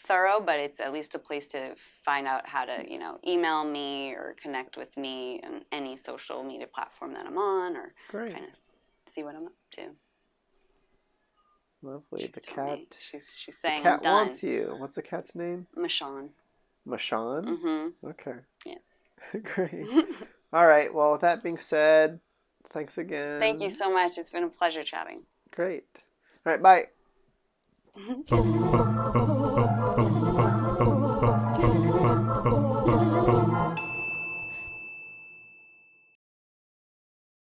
[SPEAKER 2] thorough, but it's at least a place to find out how to, email me or connect with me on any social media platform that I'm on, or
[SPEAKER 1] Great.
[SPEAKER 2] kind of see what I'm up to.
[SPEAKER 1] Lovely.
[SPEAKER 2] She's
[SPEAKER 1] The
[SPEAKER 2] telling
[SPEAKER 1] cat.
[SPEAKER 2] me. She's saying
[SPEAKER 1] The cat
[SPEAKER 2] I'm done.
[SPEAKER 1] wants you. What's the cat's name?
[SPEAKER 2] Michonne.
[SPEAKER 1] Mashawn?
[SPEAKER 2] Mm-hmm.
[SPEAKER 1] Okay.
[SPEAKER 2] Yes.
[SPEAKER 1] Great. All right. Well, with that being said, thanks again.
[SPEAKER 2] Thank you so much. It's been a pleasure chatting.
[SPEAKER 1] Great. All right. Bye.